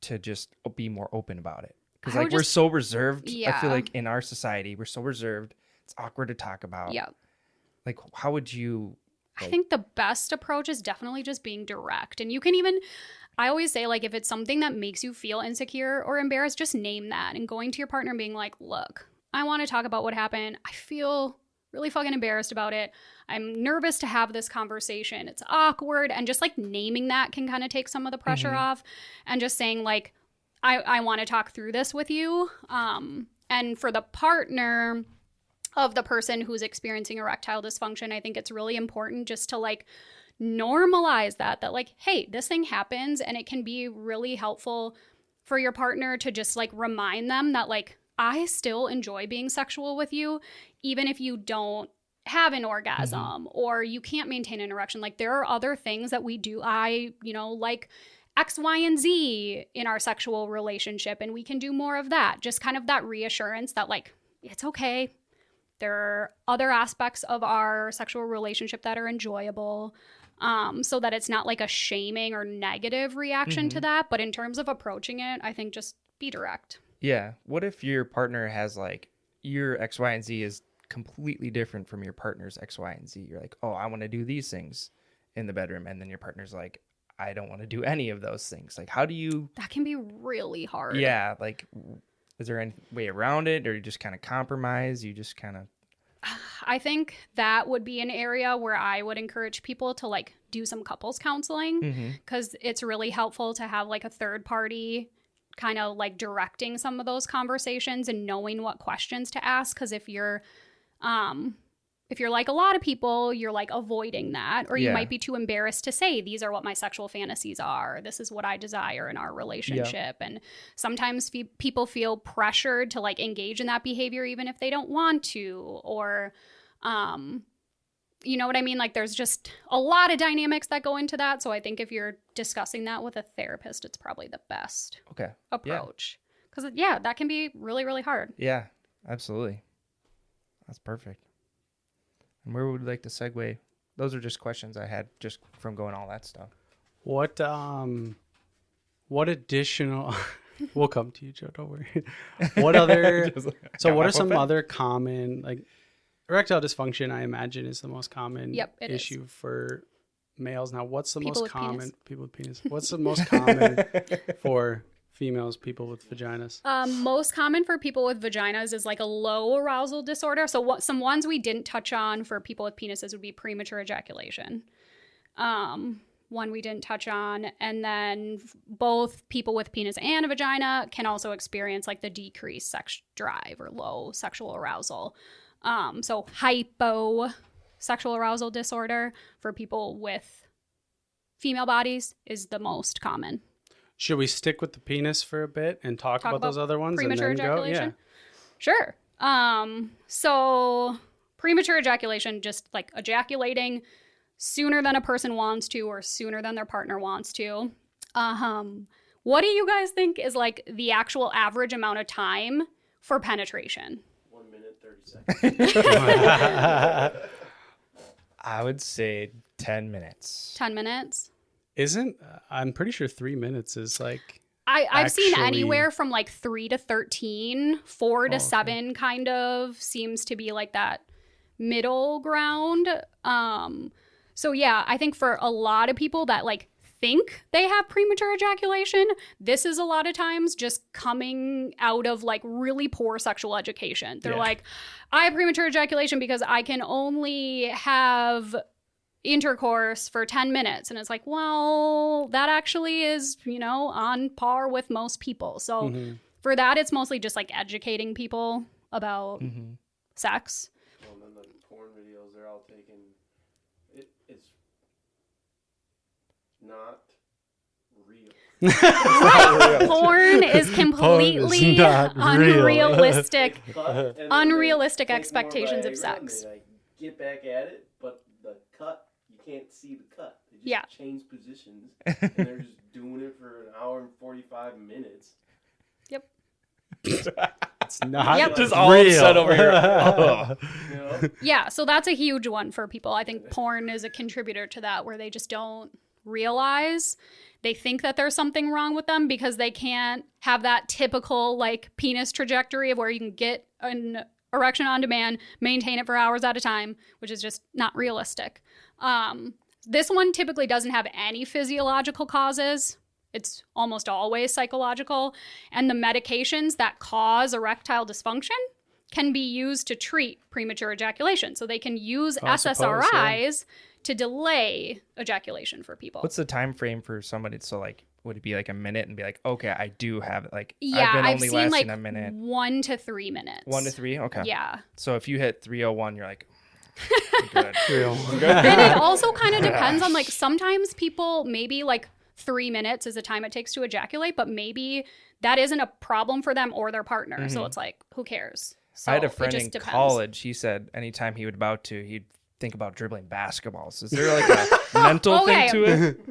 Speaker 2: to just be more open about it? Because like we're so reserved. I feel like in our society, we're so reserved. It's awkward to talk about.
Speaker 3: Yeah.
Speaker 2: Like, how would you?
Speaker 3: I think the best approach is definitely just being direct. And you can even, I always say, like, if it's something that makes you feel insecure or embarrassed, just name that. And going to your partner and being like, look, I want to talk about what happened. I feel really fucking embarrassed about it. I'm nervous to have this conversation. It's awkward. And just like naming that can kind of take some of the pressure off. And just saying like, I want to talk through this with you. And for the partner of the person who's experiencing erectile dysfunction, I think it's really important just to like normalize that like, hey, this thing happens, and it can be really helpful for your partner to just like remind them that like, I still enjoy being sexual with you, even if you don't have an orgasm or you can't maintain an erection. Like there are other things that we do. Like X, Y, and Z in our sexual relationship, and we can do more of that. Just kind of that reassurance that like, it's okay. There are other aspects of our sexual relationship that are enjoyable, so that it's not like a shaming or negative reaction to that. But in terms of approaching it, I think just be direct.
Speaker 2: Yeah. What if your partner has like your X, Y, and Z is completely different from your partner's X, Y, and Z? You're like, oh, I want to do these things in the bedroom. And then your partner's like, I don't want to do any of those things. Like, how do you...
Speaker 3: That can be really hard.
Speaker 2: Yeah. Like... Is there any way around it, or you just kind of compromise? You just kind of...
Speaker 3: I think that would be an area where I would encourage people to like do some couples counseling, because it's really helpful to have like a third party kind of like directing some of those conversations and knowing what questions to ask. Because if you're like a lot of people, you're like avoiding that, or you might be too embarrassed to say, these are what my sexual fantasies are. This is what I desire in our relationship. And sometimes people feel pressured to like engage in that behavior, even if they don't want to, or, you know what I mean? Like there's just a lot of dynamics that go into that. So I think if you're discussing that with a therapist, it's probably the best approach. Because that can be really, really hard.
Speaker 2: Yeah, absolutely. That's perfect. And where would you like to segue? Those are just questions I had just from going all that stuff.
Speaker 1: What additional... We'll come to you, Joe. Don't worry. What other... what are some other common... like erectile dysfunction, I imagine, is the most common issue for males. Now, what's the most common... People with penis. What's the most common for... females, people with vaginas?
Speaker 3: Most common for people with vaginas is like a low arousal disorder. So some ones we didn't touch on for people with penises would be premature ejaculation. One we didn't touch on. And then both people with penis and a vagina can also experience like the decreased sex drive or low sexual arousal. So hyposexual arousal disorder for people with female bodies is the most common.
Speaker 1: Should we stick with the penis for a bit and talk about those other ones
Speaker 3: premature
Speaker 1: and then
Speaker 3: ejaculation?
Speaker 1: go?
Speaker 3: Yeah. Sure. So premature ejaculation, just like ejaculating sooner than a person wants to or sooner than their partner wants to. What do you guys think is like the actual average amount of time for penetration?
Speaker 4: 1 minute, 30 seconds.
Speaker 2: I would say 10 minutes.
Speaker 3: 10 minutes?
Speaker 1: I'm pretty sure 3 minutes is like...
Speaker 3: I've seen anywhere from like 3 to 13, 4 to 7 kind of seems to be like that middle ground. So yeah, I think for a lot of people that like think they have premature ejaculation, this is a lot of times just coming out of like really poor sexual education. They're like, I have premature ejaculation because I can only have intercourse for 10 minutes. And it's like, well, that actually is, on par with most people. So for that, it's mostly just like educating people about sex.
Speaker 4: Well, and then the porn videos, they're all taken. It's not real.
Speaker 3: Porn is completely unrealistic. Unrealistic expectations of sex.
Speaker 4: They get back at it, but the cut, you can't see the cut. They just change positions, and they're just doing it for an hour and 45 minutes.
Speaker 3: Yep.
Speaker 1: It's not
Speaker 2: just all upset over here.
Speaker 3: Yeah, so that's a huge one for people. I think porn is a contributor to that, where they just don't realize. They think that there's something wrong with them because they can't have that typical like penis trajectory of where you can get an erection on demand, maintain it for hours at a time, which is just not realistic. This one typically doesn't have any physiological causes. It's almost always psychological. And the medications that cause erectile dysfunction can be used to treat premature ejaculation. So they can use SSRIs to delay ejaculation for people.
Speaker 2: What's the time frame for somebody? So like, would it be like a minute and be like, okay, I do have it. Like,
Speaker 3: I've
Speaker 2: only
Speaker 3: seen like
Speaker 2: a minute.
Speaker 3: 1 to 3 minutes.
Speaker 2: 1 to 3? Okay.
Speaker 3: Yeah.
Speaker 2: So if you hit 3:01, you're like, good.
Speaker 3: And it also kind of depends on like, sometimes people maybe like 3 minutes is the time it takes to ejaculate, but maybe that isn't a problem for them or their partner. So it's like, who cares? So
Speaker 2: I had a friend in
Speaker 3: depends.
Speaker 2: college. He said anytime he would about to, he'd think about dribbling basketballs. Is there like a mental thing to it?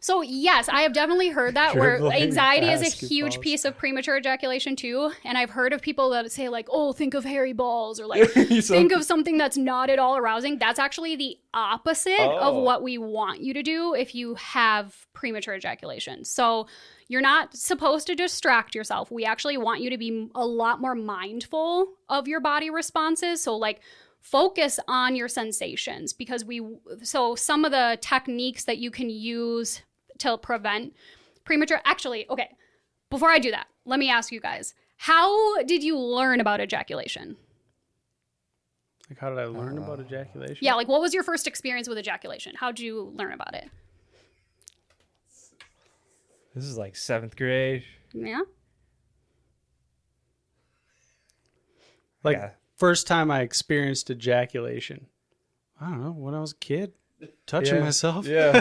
Speaker 3: So yes, I have definitely heard that where anxiety is a huge piece of premature ejaculation too. And I've heard of people that say like, oh, think of hairy balls or like think of something that's not at all arousing. That's actually the opposite of what we want you to do if you have premature ejaculation. So you're not supposed to distract yourself. We actually want you to be a lot more mindful of your body responses. So like focus on your sensations because so some of the techniques that you can use to prevent premature, okay, before I do that, let me ask you guys, how did you learn about ejaculation?
Speaker 1: Like, how did I learn about ejaculation?
Speaker 3: Yeah, like what was your first experience with ejaculation? How did you learn about it?
Speaker 2: This is like 7th grade.
Speaker 3: Yeah.
Speaker 1: First time I experienced ejaculation, I don't know, when I was a kid, touching myself.
Speaker 2: Yeah.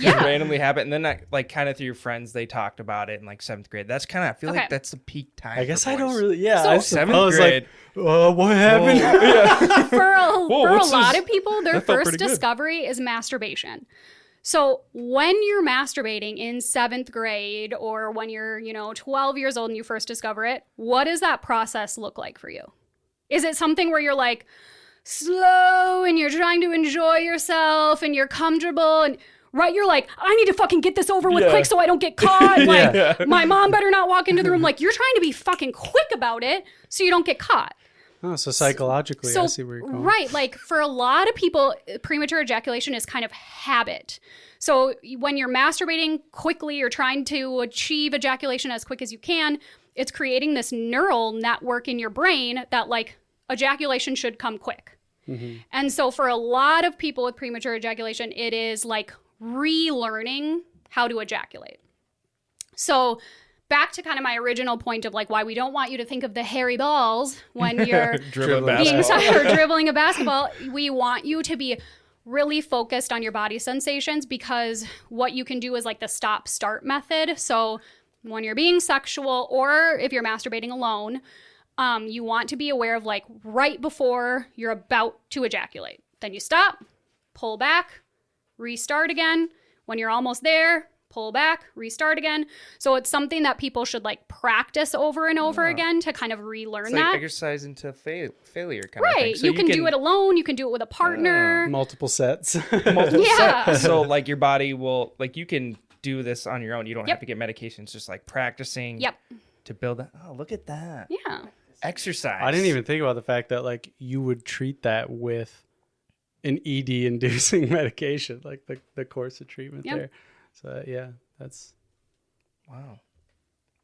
Speaker 2: Randomly happened. And then that, like, kind of through your friends, they talked about it in like 7th grade. That's kind of, I feel like that's the peak time.
Speaker 1: I guess
Speaker 2: for
Speaker 1: I
Speaker 2: boys.
Speaker 1: don't really,
Speaker 3: So,
Speaker 2: 7th grade.
Speaker 1: Like, what happened?
Speaker 3: For a lot of people, their first discovery is masturbation. So when you're masturbating in 7th grade or when you're, 12 years old and you first discover it, what does that process look like for you? Is it something where you're like slow and you're trying to enjoy yourself and you're comfortable and you're like, I need to fucking get this over with quick so I don't get caught. Like my mom better not walk into the room. Like you're trying to be fucking quick about it so you don't get caught.
Speaker 1: Oh, so psychologically, I see where you're going.
Speaker 3: Right. Like for a lot of people, premature ejaculation is kind of habit. So when you're masturbating quickly or trying to achieve ejaculation as quick as you can, it's creating this neural network in your brain that like ejaculation should come quick. Mm-hmm. And so for a lot of people with premature ejaculation, it is like relearning how to ejaculate. So back to kind of my original point of like why we don't want you to think of the hairy balls when you're dribbling a basketball. We want you to be really focused on your body sensations, because what you can do is like the stop-start method. So when you're being sexual, or if you're masturbating alone, you want to be aware of like right before you're about to ejaculate. Then you stop, pull back, restart again. When you're almost there, pull back, restart again. So it's something that people should like practice over and over again to kind of relearn
Speaker 2: it's
Speaker 3: that.
Speaker 2: Like exercise into failure kind of thing.
Speaker 3: Right. So you can do it alone. You can do it with a partner.
Speaker 1: Multiple sets.
Speaker 3: Sets.
Speaker 2: So like your body will, like you can do this on your own. You don't have to get medications, just like practicing to build that. Oh, look at that.
Speaker 3: Yeah.
Speaker 2: Exercise.
Speaker 1: I didn't even think about the fact that like you would treat that with an ED inducing medication, like the course of treatment there. So yeah, that's
Speaker 2: wow.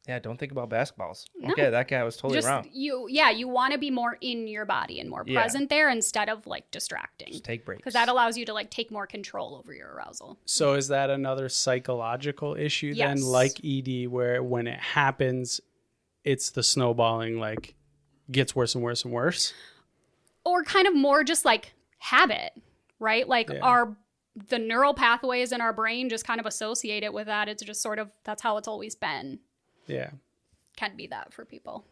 Speaker 2: Yeah, don't think about basketballs.
Speaker 3: No.
Speaker 2: Okay, that guy was totally wrong.
Speaker 3: You want to be more in your body and more present there instead of like distracting.
Speaker 2: Just take breaks.
Speaker 3: Because that allows you to like take more control over your arousal.
Speaker 1: So is that another psychological issue then, like ED, where when it happens, it's the snowballing, like gets worse and worse and worse? Or
Speaker 3: kind of more just like habit, right? Like the neural pathways in our brain just kind of associate it with that. It's just sort of, that's how it's always been.
Speaker 1: Yeah.
Speaker 3: Can be that for people.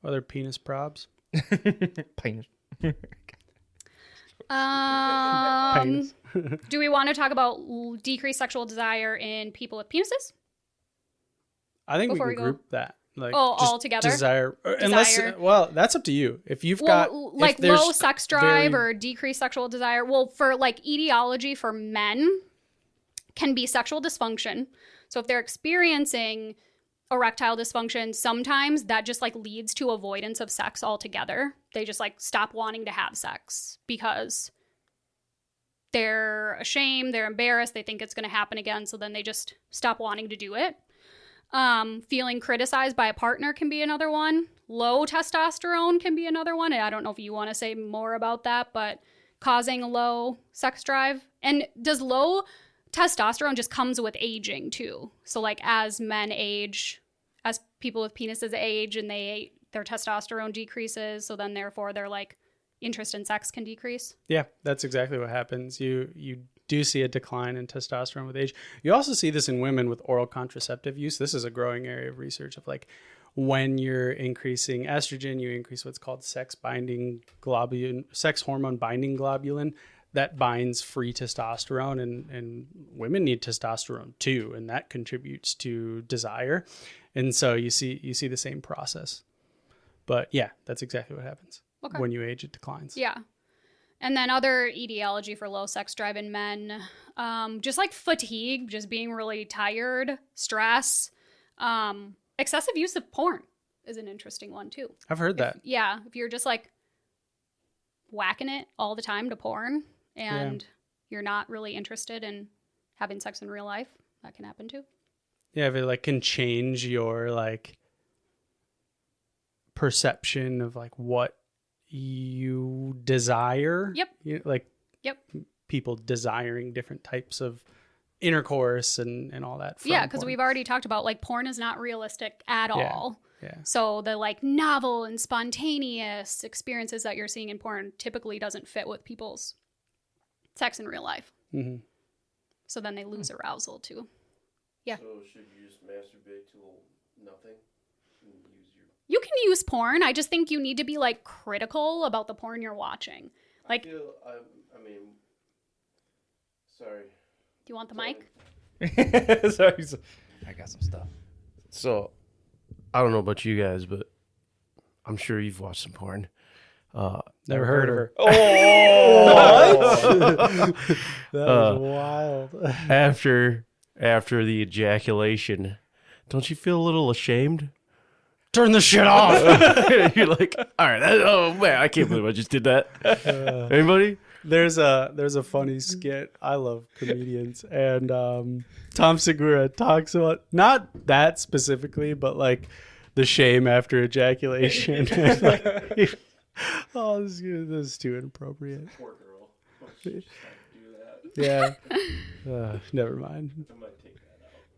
Speaker 1: Other penis probs?
Speaker 2: Penis.
Speaker 3: Do we want to talk about decreased sexual desire in people with penises?
Speaker 1: I think we can group that. Like,
Speaker 3: all together?
Speaker 1: Desire. Unless, well, that's up to you. If you've got...
Speaker 3: Like low sex drive or decreased sexual desire. Well, for like etiology for men can be sexual dysfunction. So if they're experiencing erectile dysfunction, sometimes that just like leads to avoidance of sex altogether. They just like stop wanting to have sex because they're ashamed, they're embarrassed, they think it's going to happen again. So then they just stop wanting to do it. Feeling criticized by a partner can be another one. Low testosterone can be another one. And I don't know if you want to say more about that, but causing a low sex drive. And does low testosterone just comes with aging too? So like as men age, as people with penises age, and their testosterone decreases, so then therefore their like interest in sex can decrease. Yeah,
Speaker 1: that's exactly what happens. You do see a decline in testosterone with age. You also see this in women with oral contraceptive use. This is a growing area of research of like when you're increasing estrogen, you increase what's called sex hormone binding globulin that binds free testosterone, and women need testosterone too, and that contributes to desire. And so you see the same process. But yeah, that's exactly what happens. Okay. When you age, it declines.
Speaker 3: Yeah. And then other etiology for low sex drive in men, just like fatigue, just being really tired, stress, excessive use of porn is an interesting one too.
Speaker 1: I've heard that.
Speaker 3: If you're just like whacking it all the time to porn and you're not really interested in having sex in real life, that can happen too.
Speaker 1: Yeah, if it like can change your like perception of like what you desire. People desiring different types of intercourse and all that.
Speaker 3: Yeah, because we've already talked about like porn is not realistic at all. Yeah. So the like novel and spontaneous experiences that you're seeing in porn typically doesn't fit with people's sex in real life. Mm-hmm. So then they lose arousal too. Yeah.
Speaker 4: So should you just masturbate to nothing?
Speaker 3: You can use porn. I just think you need to be like critical about the porn you're watching. Like,
Speaker 4: sorry.
Speaker 3: Do you want the mic?
Speaker 2: Sorry, I got some stuff.
Speaker 5: So, I don't know about you guys, but I'm sure you've watched some porn.
Speaker 1: Never heard of her.
Speaker 5: Oh,
Speaker 1: what? That was wild.
Speaker 5: After the ejaculation, don't you feel a little ashamed?
Speaker 1: Turn the shit off.
Speaker 5: You're like, all right. Oh man, I can't believe I just did that. Anybody?
Speaker 1: There's a funny skit. I love comedians, and Tom Segura talks about not that specifically, but like the shame after ejaculation. Like, oh, this is too inappropriate.
Speaker 4: Poor girl. Do that.
Speaker 1: Yeah. Never mind.
Speaker 4: I might take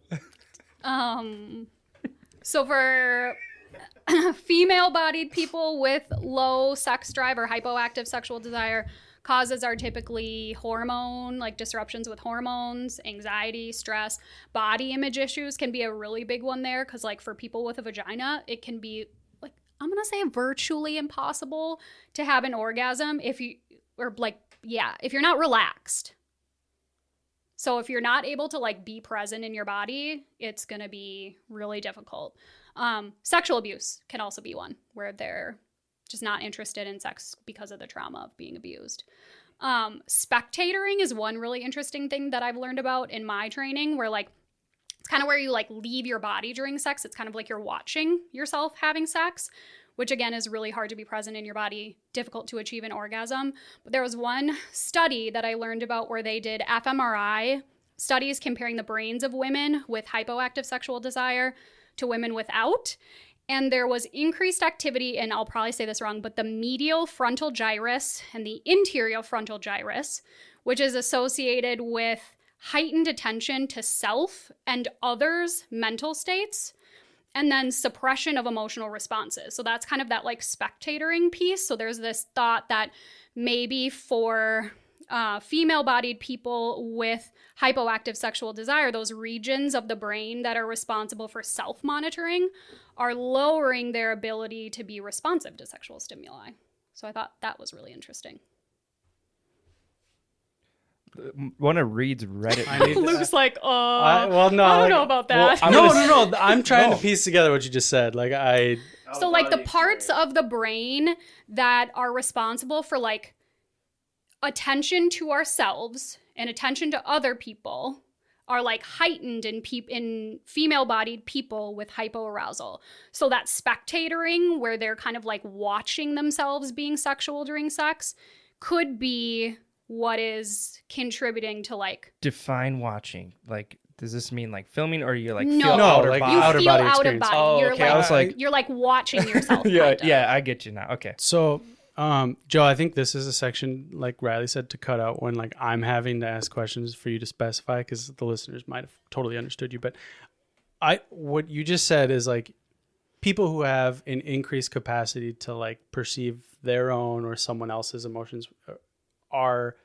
Speaker 4: that out.
Speaker 3: So for Female-bodied people with low sex drive or hypoactive sexual desire, causes are typically hormone, like disruptions with hormones, anxiety, stress. Body image issues can be a really big one there because, like, for people with a vagina, it can be, like, I'm going to say virtually impossible to have an orgasm if you're not relaxed. So if you're not able to, like, be present in your body, it's going to be really difficult. Sexual abuse can also be one where they're just not interested in sex because of the trauma of being abused. Spectatoring is one really interesting thing that I've learned about in my training, where, like, it's kind of where you, like, leave your body during sex. It's kind of like you're watching yourself having sex, which again is really hard to be present in your body, difficult to achieve an orgasm. But there was one study that I learned about where they did fMRI studies comparing the brains of women with hypoactive sexual desire to women without. And there was increased activity, and I'll probably say this wrong, but the medial frontal gyrus and the interior frontal gyrus, which is associated with heightened attention to self and others' mental states, and then suppression of emotional responses. So that's kind of that, like, spectatoring piece. So there's this thought that maybe for female-bodied people with hypoactive sexual desire, those regions of the brain that are responsible for self-monitoring are lowering their ability to be responsive to sexual stimuli. So I thought that was really interesting.
Speaker 2: One of Reed's Reddit.
Speaker 3: Luke's like, I don't know about that.
Speaker 1: Well, no. I'm trying to piece together what you just said. Like,
Speaker 3: So, like, the parts of the brain that are responsible for, like, attention to ourselves and attention to other people are, like, heightened in female-bodied people with hypoarousal. So that spectatoring, where they're kind of, like, watching themselves being sexual during sex, could be what is contributing to, like...
Speaker 2: Define watching. Like, does this mean, like, filming, or you're, like,
Speaker 3: no,
Speaker 2: feel outer
Speaker 1: like
Speaker 2: body?
Speaker 3: You
Speaker 1: outer
Speaker 3: feel
Speaker 1: body
Speaker 3: out
Speaker 1: experience.
Speaker 3: of body.
Speaker 2: Oh,
Speaker 3: You're
Speaker 2: okay.
Speaker 3: like,
Speaker 2: I was like...
Speaker 3: You're, like, watching yourself.
Speaker 2: yeah, I get you now. Okay.
Speaker 1: So... Joe, I think this is a section, like Riley said, to cut out when, like, I'm having to ask questions for you to specify, because the listeners might have totally understood you. But what you just said is, like, people who have an increased capacity to, like, perceive their own or someone else's emotions are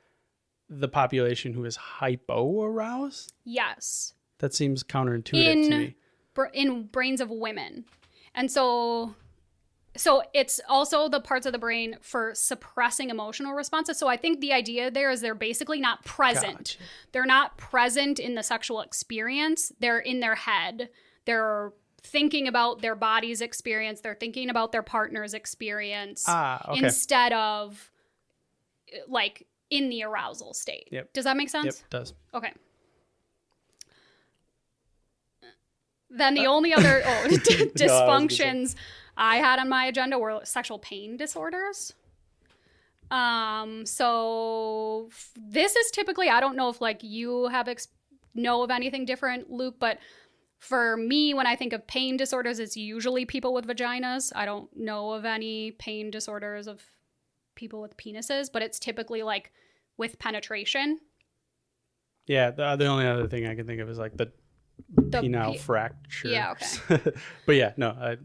Speaker 1: the population who is hypoaroused?
Speaker 3: Yes.
Speaker 1: That seems counterintuitive to me.
Speaker 3: In brains of women. And so it's also the parts of the brain for suppressing emotional responses. So I think the idea there is they're basically not present.
Speaker 1: Gotcha.
Speaker 3: They're not present in the sexual experience. They're in their head. They're thinking about their body's experience. They're thinking about their partner's experience instead of, like, in the arousal state.
Speaker 1: Yep.
Speaker 3: Does that make sense?
Speaker 1: Yep, it does.
Speaker 3: Okay. Then the only other dysfunctions I had on my agenda were sexual pain disorders. So this is typically, I don't know if, like, you have know of anything different, Luke, but for me, when I think of pain disorders, it's usually people with vaginas. I don't know of any pain disorders of people with penises, but it's typically, like, with penetration.
Speaker 1: Yeah, the only other thing I can think of is, like, the penile fracture.
Speaker 3: Yeah, okay.
Speaker 1: But yeah, no.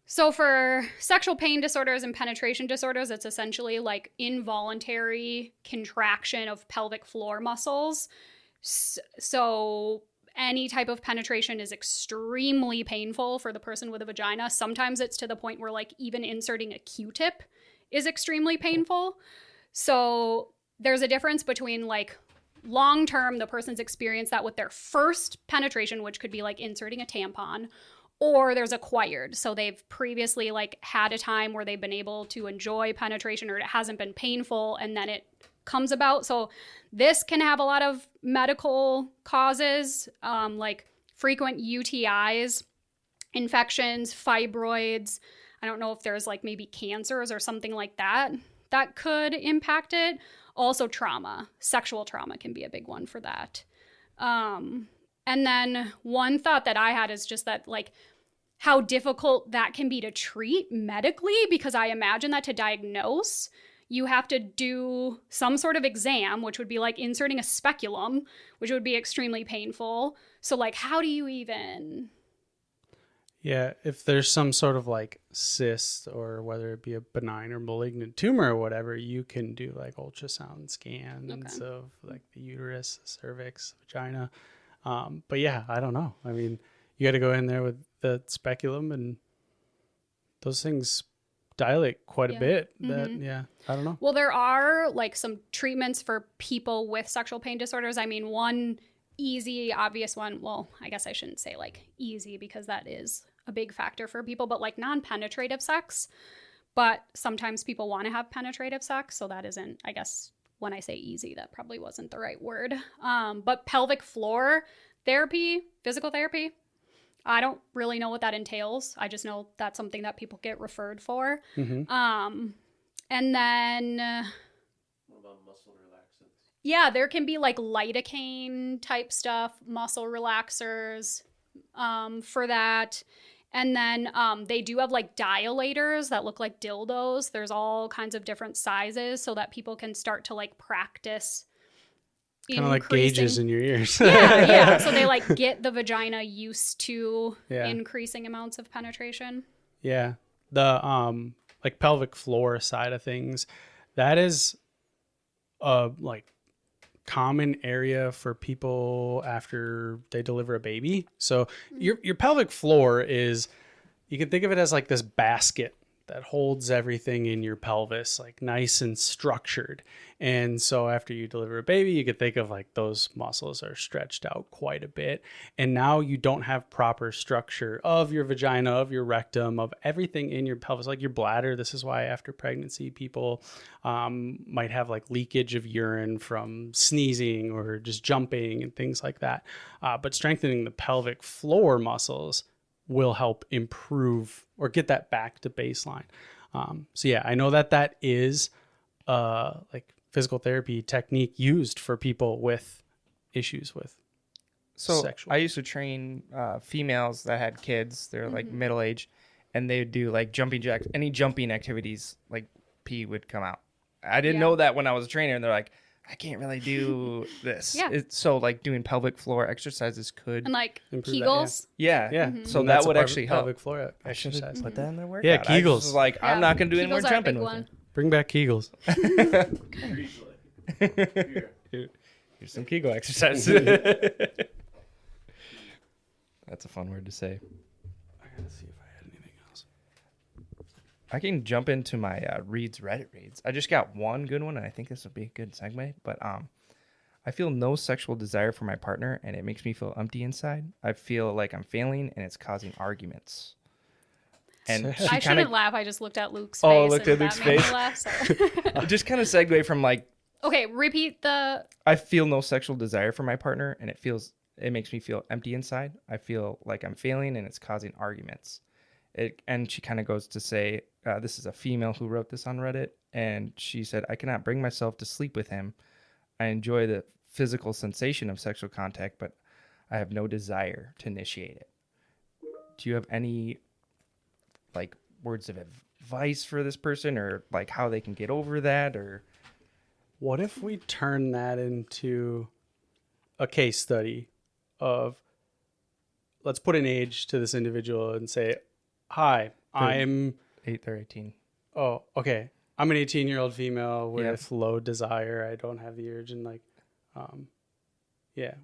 Speaker 3: So for sexual pain disorders and penetration disorders, it's essentially, like, involuntary contraction of pelvic floor muscles. So any type of penetration is extremely painful for the person with a vagina. Sometimes it's to the point where, like, even inserting a Q-tip is extremely painful. So there's a difference between, like, long-term, the person's experienced that with their first penetration, which could be, like, inserting a tampon, or there's acquired. So they've previously, like, had a time where they've been able to enjoy penetration, or it hasn't been painful, and then it comes about. So this can have a lot of medical causes, like frequent UTIs, infections, fibroids. I don't know if there's, like, maybe cancers or something like that that could impact it. Also trauma. Sexual trauma can be a big one for that. And then one thought that I had is just that, like, how difficult that can be to treat medically, because I imagine that to diagnose, you have to do some sort of exam, which would be like inserting a speculum, which would be extremely painful. So, like, how do you even...
Speaker 1: Yeah, if there's some sort of like cyst or whether it be a benign or malignant tumor or whatever, you can do like ultrasound scans of like the uterus, the cervix, vagina. But yeah, I don't know. I mean, you got to go in there with the speculum and those things dilate quite a bit. I don't know.
Speaker 3: Well, there are like some treatments for people with sexual pain disorders. I mean, one easy, obvious one, well, I guess I shouldn't say like easy because that is a big factor for people, but like non-penetrative sex. But sometimes people want to have penetrative sex, so that isn't, I guess when I say easy, that probably wasn't the right word. But pelvic floor therapy, physical therapy, I don't really know what that entails. I just know that's something that people get referred for. And then
Speaker 4: what about muscle relaxants?
Speaker 3: Yeah, there can be like lidocaine type stuff, muscle relaxers for that. And then they do have like dilators that look like dildos. There's all kinds of different sizes so that people can start to like practice
Speaker 1: kind of like gauges in your ears.
Speaker 3: Yeah. So they like get the vagina used to increasing amounts of penetration.
Speaker 1: Yeah. The like pelvic floor side of things, that is like common area for people after they deliver a baby. So your pelvic floor is, you can think of it as like this basket that holds everything in your pelvis, like nice and structured. And so after you deliver a baby, you could think of like those muscles are stretched out quite a bit. And now you don't have proper structure of your vagina, of your rectum, of everything in your pelvis, like your bladder. This is why after pregnancy, people might have like leakage of urine from sneezing or just jumping and things like that. But strengthening the pelvic floor muscles will help improve or get that back to baseline. So yeah, I know that is like physical therapy technique used for people with issues with sexual.
Speaker 2: I used to train females that had kids. They're like middle age, and they would do like jumping jacks, any jumping activities, like pee would come out. I didn't know that when I was a trainer, and they're like, I can't really do this. So like doing pelvic floor exercises could
Speaker 3: and like Kegels.
Speaker 2: Yeah. So and that would actually help.
Speaker 1: Pelvic floor exercise.
Speaker 2: Put that in their workout.
Speaker 1: Yeah, Kegels.
Speaker 2: Like I'm not gonna do any more
Speaker 3: Kegels
Speaker 2: jumping with it.
Speaker 1: Bring back Kegels.
Speaker 2: Here's some Kegel exercises. That's a fun word to say.
Speaker 1: I gotta see if I had anything else.
Speaker 2: I can jump into my Reddit reads. I just got one good one, and I think this would be a good segue. But I feel no sexual desire for my partner, and it makes me feel empty inside. I feel like I'm failing, and it's causing arguments. And
Speaker 3: I shouldn't laugh. I just looked at Luke's face.
Speaker 2: Oh, looked at Luke's face.
Speaker 3: Laugh, so.
Speaker 2: Just kind of segue from like.
Speaker 3: Okay, repeat the.
Speaker 2: I feel no sexual desire for my partner, and it makes me feel empty inside. I feel like I'm failing, and it's causing arguments. And she kind of goes to say, this is a female who wrote this on Reddit, and she said, I cannot bring myself to sleep with him. I enjoy the physical sensation of sexual contact, but I have no desire to initiate it. Do you have any like words of advice for this person, or like how they can get over that? Or
Speaker 1: what if we turn that into a case study of, let's put an age to this individual and say, hi, I'm
Speaker 2: 18.
Speaker 1: Oh, okay. I'm an 18-year-old female with low desire. I don't have the urge, and like,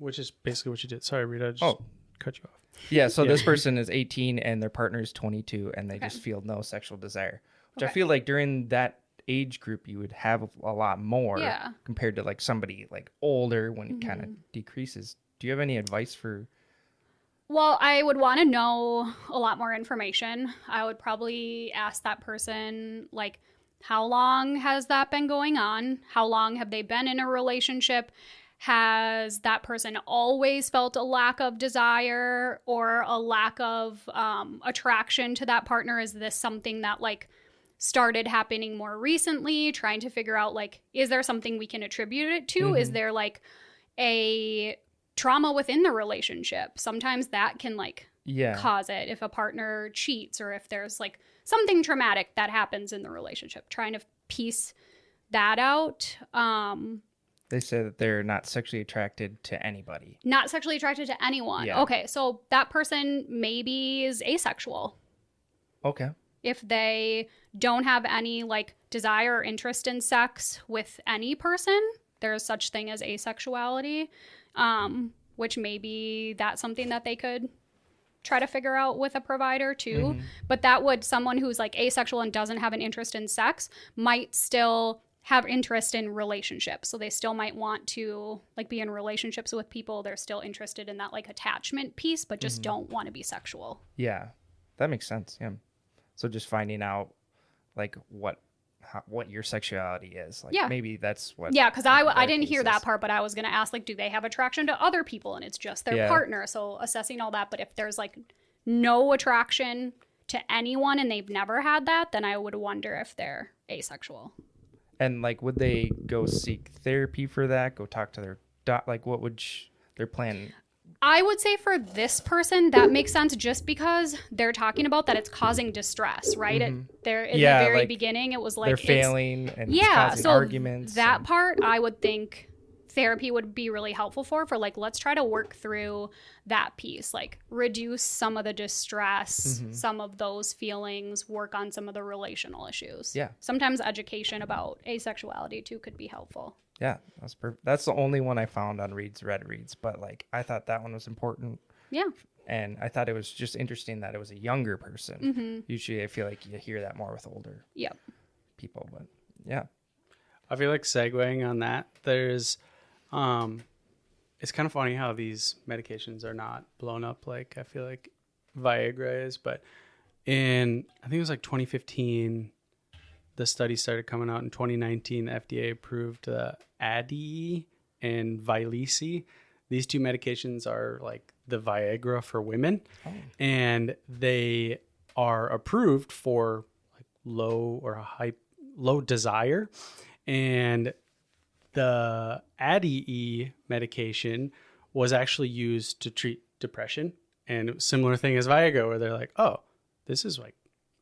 Speaker 1: which is basically what you did. Sorry, Rita, I just cut you off.
Speaker 2: Yeah, so this person is 18 and their partner is 22, and they just feel no sexual desire, which I feel like during that age group you would have a lot more compared to like somebody like older when it kind of decreases. Do you have any advice for?
Speaker 3: Well, I would want to know a lot more information. I would probably ask that person, like, how long has that been going on? How long have they been in a relationship? Has that person always felt a lack of desire or a lack of attraction to that partner? Is this something that, like, started happening more recently? Trying to figure out, like, is there something we can attribute it to? Is there, like, a trauma within the relationship? Sometimes that can like cause it if a partner cheats or if there's like something traumatic that happens in the relationship, trying to piece that out.
Speaker 2: They say that they're not sexually attracted to anybody.
Speaker 3: Not sexually attracted to anyone. Yeah. Okay, so that person maybe is asexual.
Speaker 2: Okay.
Speaker 3: If they don't have any like desire or interest in sex with any person, there's such thing as asexuality, which maybe that's something that they could try to figure out with a provider too. But that would, someone who's like asexual and doesn't have an interest in sex might still have interest in relationships. So they still might want to like be in relationships with people. They're still interested in that like attachment piece, but just don't want to be sexual.
Speaker 2: Yeah, that makes sense. Yeah. So just finding out like what your sexuality is. Like maybe that's what.
Speaker 3: Yeah, because I didn't hear that part, but I was going to ask like, do they have attraction to other people and it's just their partner? So assessing all that. But if there's like no attraction to anyone and they've never had that, then I would wonder if they're asexual.
Speaker 2: And like, would they go seek therapy for that? Go talk to their like, what would their plan?
Speaker 3: I would say for this person, that makes sense just because they're talking about that it's causing distress, right? In the very like beginning, it was like
Speaker 2: they're failing and it's causing arguments.
Speaker 3: That part, I would think therapy would be really helpful for like, let's try to work through that piece, like reduce some of the distress, some of those feelings, work on some of the relational issues.
Speaker 2: Yeah.
Speaker 3: Sometimes education about asexuality too could be helpful.
Speaker 2: Yeah, that's perfect. That's the only one I found on Reads, but like I thought that one was important.
Speaker 3: Yeah.
Speaker 2: And I thought it was just interesting that it was a younger person. Usually I feel like you hear that more with older people, but yeah.
Speaker 1: I feel like segueing on that, there's it's kind of funny how these medications are not blown up like I feel like Viagra is, but I think it was like 2015, the study started coming out. In 2019, the FDA approved Adi and Vyleesi. These two medications are like the Viagra for women, and they are approved for like low desire. And the Adi medication was actually used to treat depression, and it was a similar thing as Viagra, where they're like, oh, this is like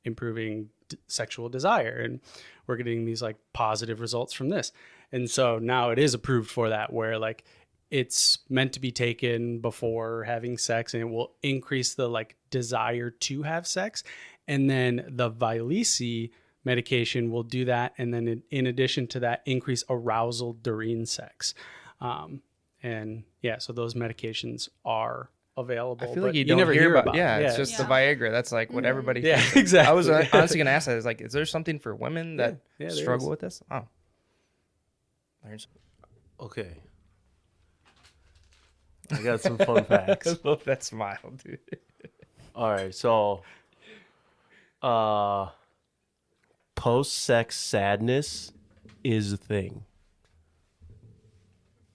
Speaker 1: improving sexual desire, and we're getting these like positive results from this. And so now it is approved for that, where like it's meant to be taken before having sex, and it will increase the like desire to have sex. And then the Vyleesi medication will do that, and then in addition to that, increase arousal during sex. And yeah, so those medications are available.
Speaker 2: I feel like you never hear about. Yeah, it's just the Viagra. That's like what everybody.
Speaker 1: Yeah, exactly.
Speaker 2: I was honestly gonna ask that. I was like, is there something for women that struggle with this? Oh,
Speaker 5: okay. I got some fun facts.
Speaker 2: I love that smile, dude.
Speaker 5: All right, so post-sex sadness is a thing.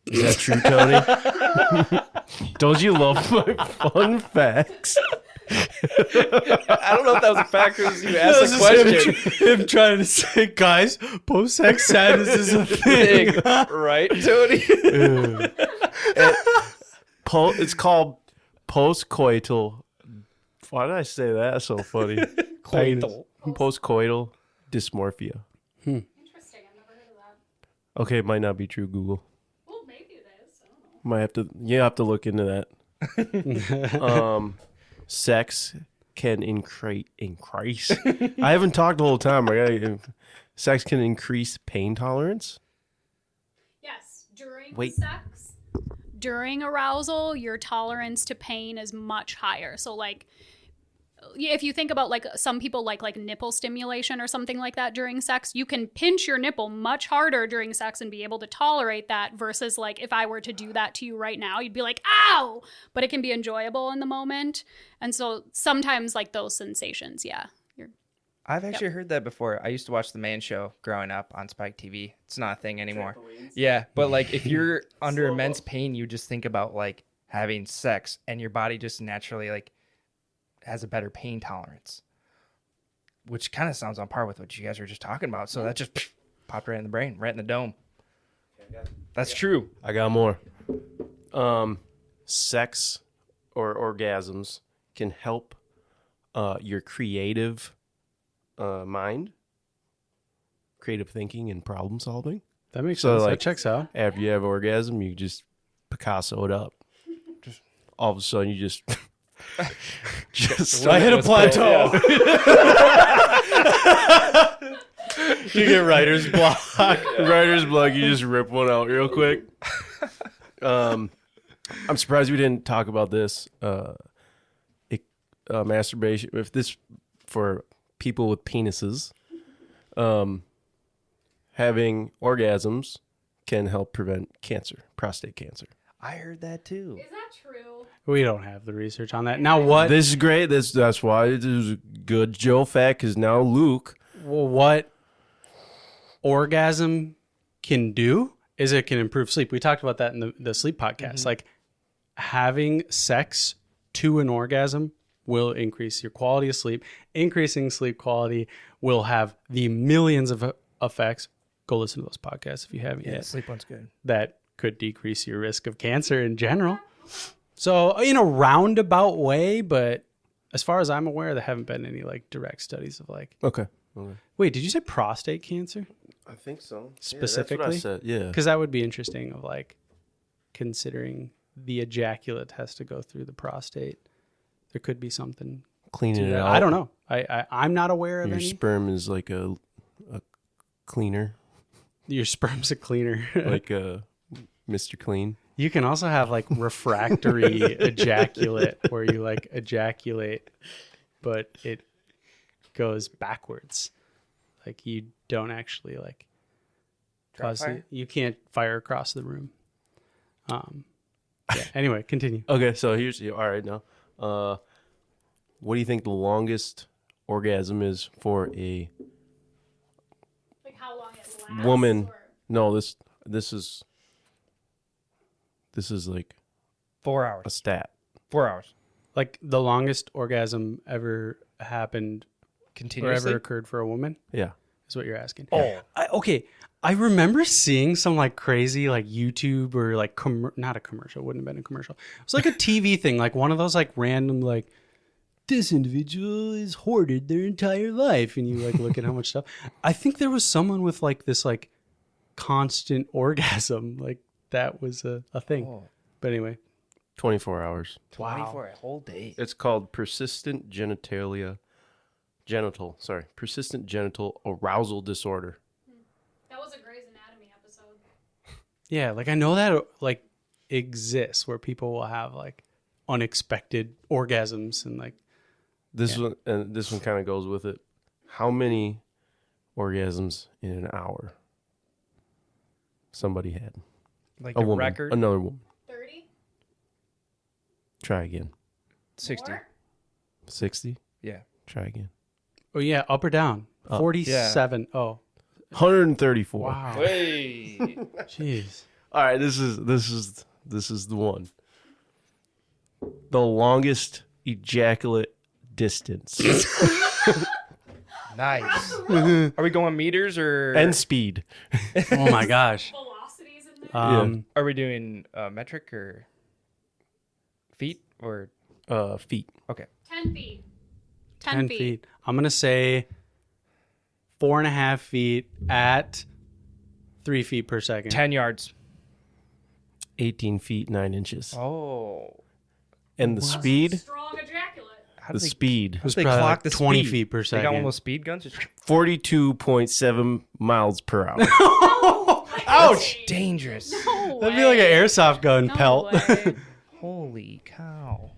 Speaker 5: Is that true, Toni? Don't you love my fun facts?
Speaker 2: I don't know if that was a fact or you asked the question.
Speaker 1: Him trying to say, guys, post-sex sadness is a thing.
Speaker 2: Right, Toni?
Speaker 5: It's called postcoital. Why did I say that so funny? Postcoital dysmorphia.
Speaker 3: Interesting. I've never heard of that.
Speaker 5: Okay, it might not be true, Google.
Speaker 3: Well, maybe it is. I don't know.
Speaker 5: You have to look into that. Sex can increase. I haven't talked the whole time. Sex can increase pain tolerance.
Speaker 3: Yes, sex, during arousal, your tolerance to pain is much higher. So like, if you think about like some people like nipple stimulation or something like that during sex, you can pinch your nipple much harder during sex and be able to tolerate that, versus like if I were to do that to you right now, you'd be like, ow, but it can be enjoyable in the moment. And so sometimes like those sensations,
Speaker 2: I've actually heard that before. I used to watch The Man Show growing up on Spike TV. It's not a thing anymore. Yeah, but like if you're under immense pain, you just think about like having sex and your body just naturally like has a better pain tolerance, which kind of sounds on par with what you guys were just talking about. So that just popped right in the brain, right in the dome. That's true.
Speaker 5: I got more. Sex or orgasms can help your creative mind, creative thinking and problem solving.
Speaker 1: That makes sense. That checks out.
Speaker 5: After you have orgasm, you just Picasso it up. Just all of a sudden, you just
Speaker 1: I hit a plateau. You get writer's block.
Speaker 5: Writer's block. You just rip one out real quick. I'm surprised we didn't talk about this. Masturbation. If this for people with penises, having orgasms can help prevent cancer, prostate cancer.
Speaker 2: I heard that too.
Speaker 3: Is that true?
Speaker 1: We don't have the research on that. Now what?
Speaker 5: This is great. That's why it is a good Joe fact. Because now Luke,
Speaker 1: what orgasm can do is it can improve sleep. We talked about that in the sleep podcast.
Speaker 2: Mm-hmm.
Speaker 1: Like having sex to an orgasm will increase your quality of sleep. Increasing sleep quality will have the millions of effects. Go listen to those podcasts if you haven't yet.
Speaker 2: Sleep one's good.
Speaker 1: That could decrease your risk of cancer in general. So in a roundabout way, but as far as I'm aware, there haven't been any like direct studies of like.
Speaker 5: Okay.
Speaker 1: Wait, did you say prostate cancer?
Speaker 5: I think so.
Speaker 1: Specifically?
Speaker 5: Yeah, that's what I said. Yeah.
Speaker 1: Because that would be interesting of like considering the ejaculate has to go through the prostate. There could be something
Speaker 5: Cleaning it out.
Speaker 1: I don't know. I'm not aware of
Speaker 5: Your
Speaker 1: any.
Speaker 5: sperm is like a cleaner.
Speaker 1: Your sperm's a cleaner.
Speaker 5: Like Mr. Clean.
Speaker 1: You can also have like refractory ejaculate where you like ejaculate, but it goes backwards. Like you don't actually like cause it, you can't fire across the room. Yeah. Anyway, continue.
Speaker 5: Okay, so here's all right now. What do you think the longest orgasm is for a
Speaker 3: Like how long it lasts?
Speaker 5: woman?
Speaker 3: Or...
Speaker 5: No, this is like
Speaker 2: 4 hours.
Speaker 5: a stat.
Speaker 2: 4 hours.
Speaker 1: Like the longest orgasm ever happened or
Speaker 2: Continuously.
Speaker 1: ever occurred for a woman
Speaker 5: Yeah.
Speaker 1: is what you're asking.
Speaker 2: Oh.
Speaker 1: Okay. I remember seeing some like crazy like YouTube or like not a commercial, wouldn't have been a commercial. It was like a TV thing, like one of those like random like this individual is hoarded their entire life, and you like look at how much stuff. I think there was someone with like this like constant orgasm, like that was a thing.
Speaker 2: Oh.
Speaker 1: But anyway,
Speaker 5: 24 hours.
Speaker 2: 24 a whole day.
Speaker 5: It's called persistent genital arousal disorder.
Speaker 3: That was a Grey's Anatomy episode.
Speaker 1: yeah, like I know that like exists where people will have like unexpected orgasms and like
Speaker 5: This one kind of goes with it. How many orgasms in an hour somebody had?
Speaker 2: Like
Speaker 5: A
Speaker 2: the
Speaker 5: woman.
Speaker 2: record.
Speaker 5: Another woman.
Speaker 3: 30?
Speaker 5: Try again.
Speaker 2: 60.
Speaker 3: More?
Speaker 5: 60.
Speaker 2: Yeah.
Speaker 5: Try again.
Speaker 1: oh yeah, up or down? 47. Oh,
Speaker 5: 134.
Speaker 1: wow.
Speaker 2: Hey.
Speaker 1: Jeez.
Speaker 5: All right, this is the one. The longest ejaculate distance
Speaker 2: Nice. Are we going meters or
Speaker 5: and speed.
Speaker 1: Oh my gosh.
Speaker 3: Velocities in there?
Speaker 2: Are we doing metric or feet or
Speaker 5: Feet.
Speaker 2: okay?
Speaker 3: 10 feet.
Speaker 1: 10 feet. I'm going to say 4.5 feet at 3 feet per second.
Speaker 2: 10 yards.
Speaker 5: 18 feet 9 inches.
Speaker 2: Oh.
Speaker 5: And the speed.
Speaker 3: Strong ejaculate.
Speaker 2: How
Speaker 5: The
Speaker 2: do they,
Speaker 5: speed.
Speaker 1: It was
Speaker 2: they
Speaker 1: probably
Speaker 2: clock
Speaker 1: like
Speaker 2: the
Speaker 1: 20
Speaker 2: speed?
Speaker 1: feet per
Speaker 2: They
Speaker 1: second.
Speaker 2: got one of those speed guns.
Speaker 5: 42.7 miles per hour.
Speaker 2: Ouch! Dangerous.
Speaker 3: No
Speaker 1: That'd be like an airsoft gun
Speaker 3: No
Speaker 1: pelt.
Speaker 3: way.
Speaker 2: Holy cow.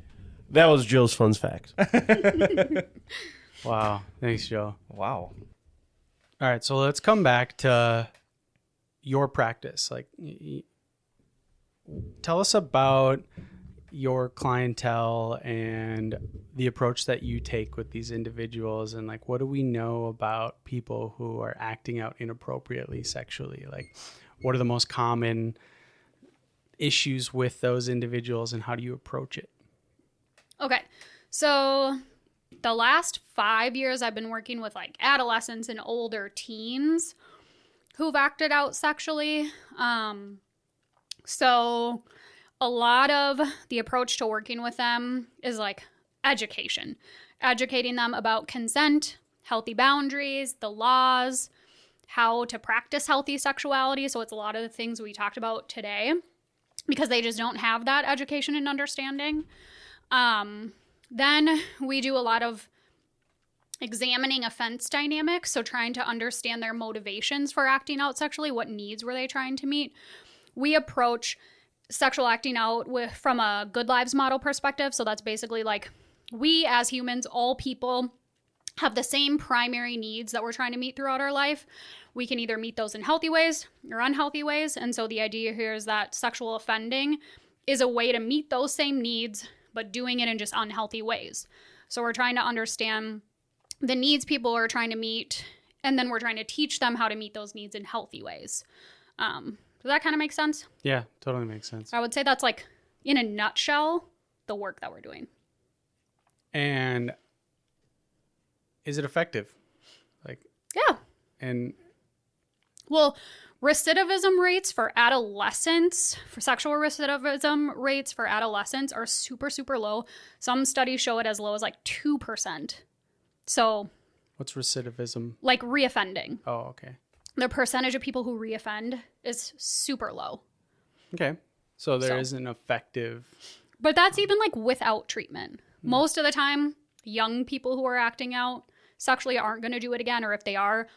Speaker 5: That was Joe's fun fact.
Speaker 1: Wow. Thanks, Joe.
Speaker 2: Wow.
Speaker 1: All right, so let's come back to your practice. Like, tell us about your clientele and the approach that you take with these individuals, and like, what do we know about people who are acting out inappropriately sexually? Like, what are the most common issues with those individuals, and how do you approach it?
Speaker 3: Okay. So the last 5 years I've been working with like adolescents and older teens who've acted out sexually. So a lot of the approach to working with them is like education, educating them about consent, healthy boundaries, the laws, how to practice healthy sexuality. So it's a lot of the things we talked about today because they just don't have that education and understanding. Then we do a lot of examining offense dynamics, so trying to understand their motivations for acting out sexually, what needs were they trying to meet. We approach sexual acting out from a good lives model perspective, so that's basically like we as humans, all people, have the same primary needs that we're trying to meet throughout our life. We can either meet those in healthy ways or unhealthy ways, and so the idea here is that sexual offending is a way to meet those same needs, but doing it in just unhealthy ways. So we're trying to understand the needs people are trying to meet, and then we're trying to teach them how to meet those needs in healthy ways. Does that kind of make sense?
Speaker 1: Yeah, totally makes sense.
Speaker 3: I would say that's like, in a nutshell, the work that we're doing.
Speaker 1: And is it effective? Like,
Speaker 3: yeah.
Speaker 1: And
Speaker 3: well, recidivism rates for adolescents, for sexual recidivism rates for adolescents are super, super low. Some studies show it as low as like 2%. So
Speaker 1: what's recidivism?
Speaker 3: Like reoffending.
Speaker 1: Oh, okay.
Speaker 3: The percentage of people who reoffend is super low.
Speaker 1: Okay. So there is an effective.
Speaker 3: But that's even like without treatment. Most of the time, young people who are acting out sexually aren't going to do it again. Or if they are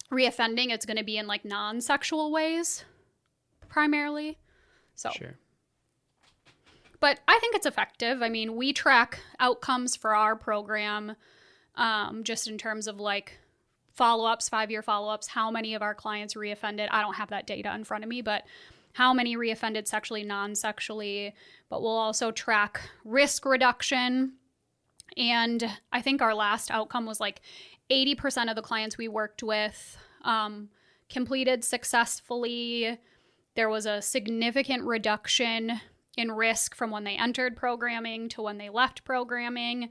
Speaker 3: reoffending, it's going to be in like non-sexual ways primarily. So.
Speaker 1: Sure.
Speaker 3: But I think it's effective. I mean, we track outcomes for our program just in terms of like follow-ups, 5-year follow-ups, how many of our clients reoffended. I don't have that data in front of me, but how many reoffended sexually, non-sexually. But we'll also track risk reduction. And I think our last outcome was like 80% of the clients we worked with completed successfully. There was a significant reduction in risk from when they entered programming to when they left programming,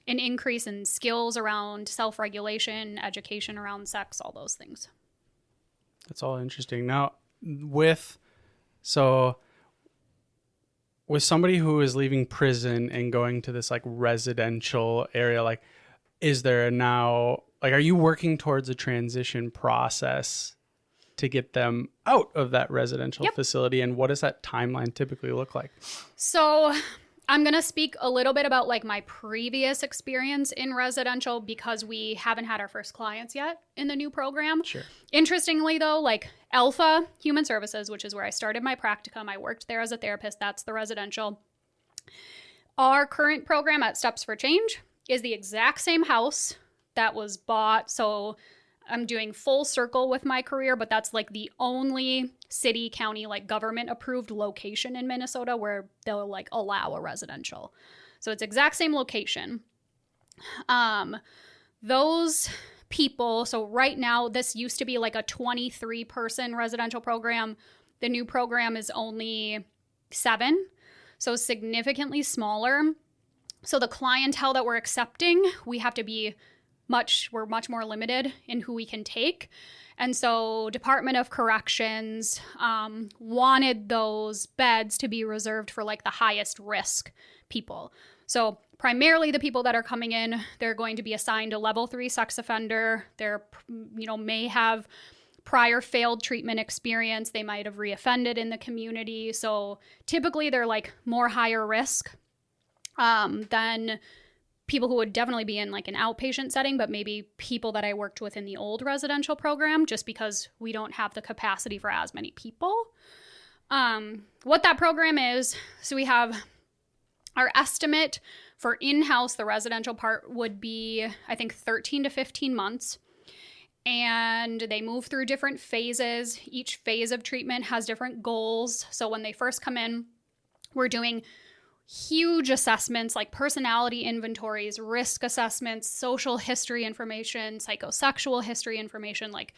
Speaker 3: an increase in skills around self-regulation, education around sex, all those things.
Speaker 1: That's all interesting. Now, with somebody who is leaving prison and going to this like residential area, like, is there now, like, are you working towards a transition process to get them out of that residential facility? And what does that timeline typically look like? So
Speaker 3: I'm going to speak a little bit about like my previous experience in residential because we haven't had our first clients yet in the new program.
Speaker 1: Sure.
Speaker 3: Interestingly though, like Alpha Human Services, which is where I started my practicum, I worked there as a therapist. That's the residential. Our current program at Steps for Change is the exact same house that was bought. So I'm doing full circle with my career, but that's like the only city, county, like government approved location in Minnesota where they'll like allow a residential. So it's exact same location. Those people, so right now this used to be like a 23 person residential program. The new program is only 7, so significantly smaller. So the clientele that we're accepting, we have to be we're much more limited in who we can take. And so Department of Corrections wanted those beds to be reserved for like the highest risk people. So primarily the people that are coming in, they're going to be assigned a level 3 sex offender. They're, may have prior failed treatment experience. They might have reoffended in the community. So typically they're like more higher risk than people who would definitely be in like an outpatient setting, but maybe people that I worked with in the old residential program, just because we don't have the capacity for as many people. What that program is, so we have our estimate for in-house, the residential part would be, I think, 13 to 15 months. And they move through different phases. Each phase of treatment has different goals. So when they first come in, we're doing huge assessments like personality inventories, risk assessments, social history information, psychosexual history information. Like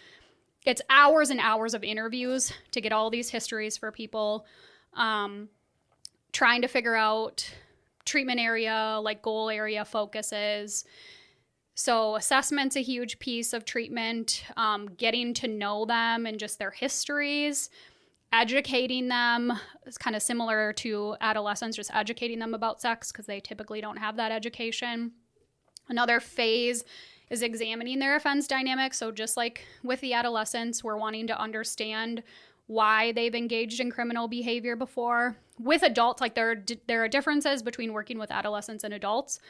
Speaker 3: it's hours and hours of interviews to get all these histories for people, trying to figure out treatment area, like goal area focuses. So assessment's a huge piece of treatment, getting to know them and just their histories. Educating them is kind of similar to adolescents, just educating them about sex because they typically don't have that education. Another phase is examining their offense dynamic. So just like with the adolescents, we're wanting to understand why they've engaged in criminal behavior before. With adults, like there are differences between working with adolescents and adults.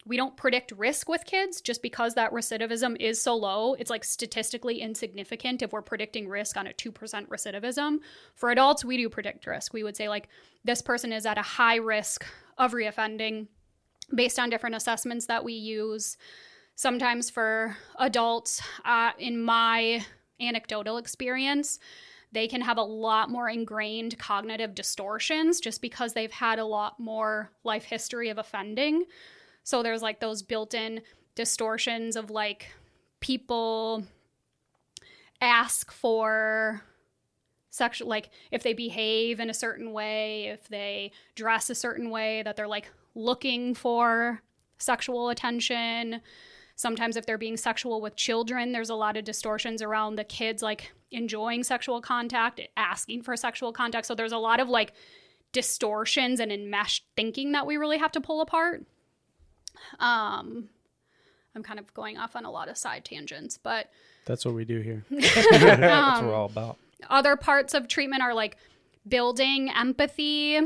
Speaker 3: We don't predict risk with kids just because that recidivism is so low. It's like statistically insignificant if we're predicting risk on a 2% recidivism. For adults, we do predict risk. We would say like this person is at a high risk of reoffending based on different assessments that we use. Sometimes for adults, in my anecdotal experience, they can have a lot more ingrained cognitive distortions just because they've had a lot more life history of offending. So there's like those built-in distortions of like people ask for sexual, like if they behave in a certain way, if they dress a certain way, that they're like looking for sexual attention. Sometimes if they're being sexual with children, there's a lot of distortions around the kids like enjoying sexual contact, asking for sexual contact. So there's a lot of like distortions and enmeshed thinking that we really have to pull apart. I'm kind of going off on a lot of side tangents, but
Speaker 1: that's what we do here.
Speaker 2: That's what we're all about.
Speaker 3: Other parts of treatment are like building empathy,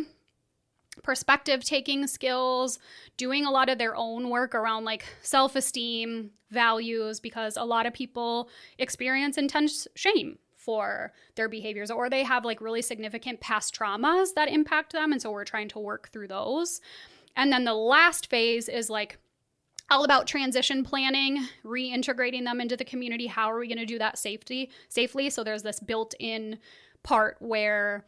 Speaker 3: perspective taking skills, doing a lot of their own work around like self-esteem, values, because a lot of people experience intense shame for their behaviors, or they have like really significant past traumas that impact them. And so we're trying to work through those. And then the last phase is like all about transition planning, reintegrating them into the community. How are we going to do that safely? So there's this built-in part where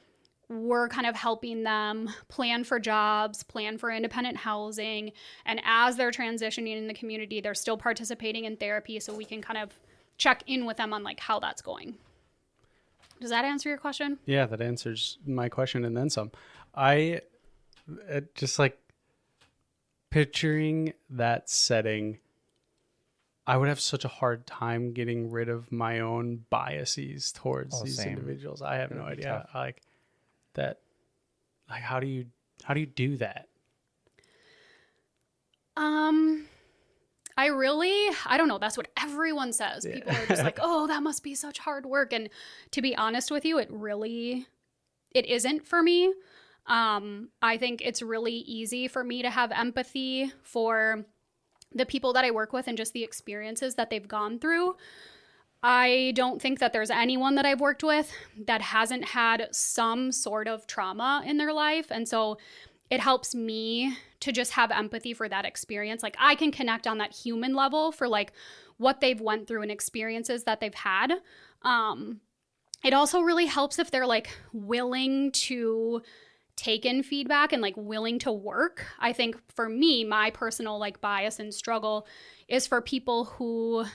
Speaker 3: we're kind of helping them plan for jobs, plan for independent housing. And as they're transitioning in the community, they're still participating in therapy. So we can kind of check in with them on like how that's going. Does that answer your question?
Speaker 1: Yeah, that answers my question and then some. I just like picturing that setting. I would have such a hard time getting rid of my own biases towards these individuals. I have no idea. Like that, like how do you do that?
Speaker 3: I don't know. That's what everyone says. Yeah. People are just like, oh, that must be such hard work. And to be honest with you, it isn't for me. I think it's really easy for me to have empathy for the people that I work with and just the experiences that they've gone through. I don't think that there's anyone that I've worked with that hasn't had some sort of trauma in their life. And so it helps me to just have empathy for that experience. Like I can connect on that human level for like what they've went through and experiences that they've had. It also really helps if they're like willing to take in feedback and like willing to work. I think for me, my personal like bias and struggle is for people who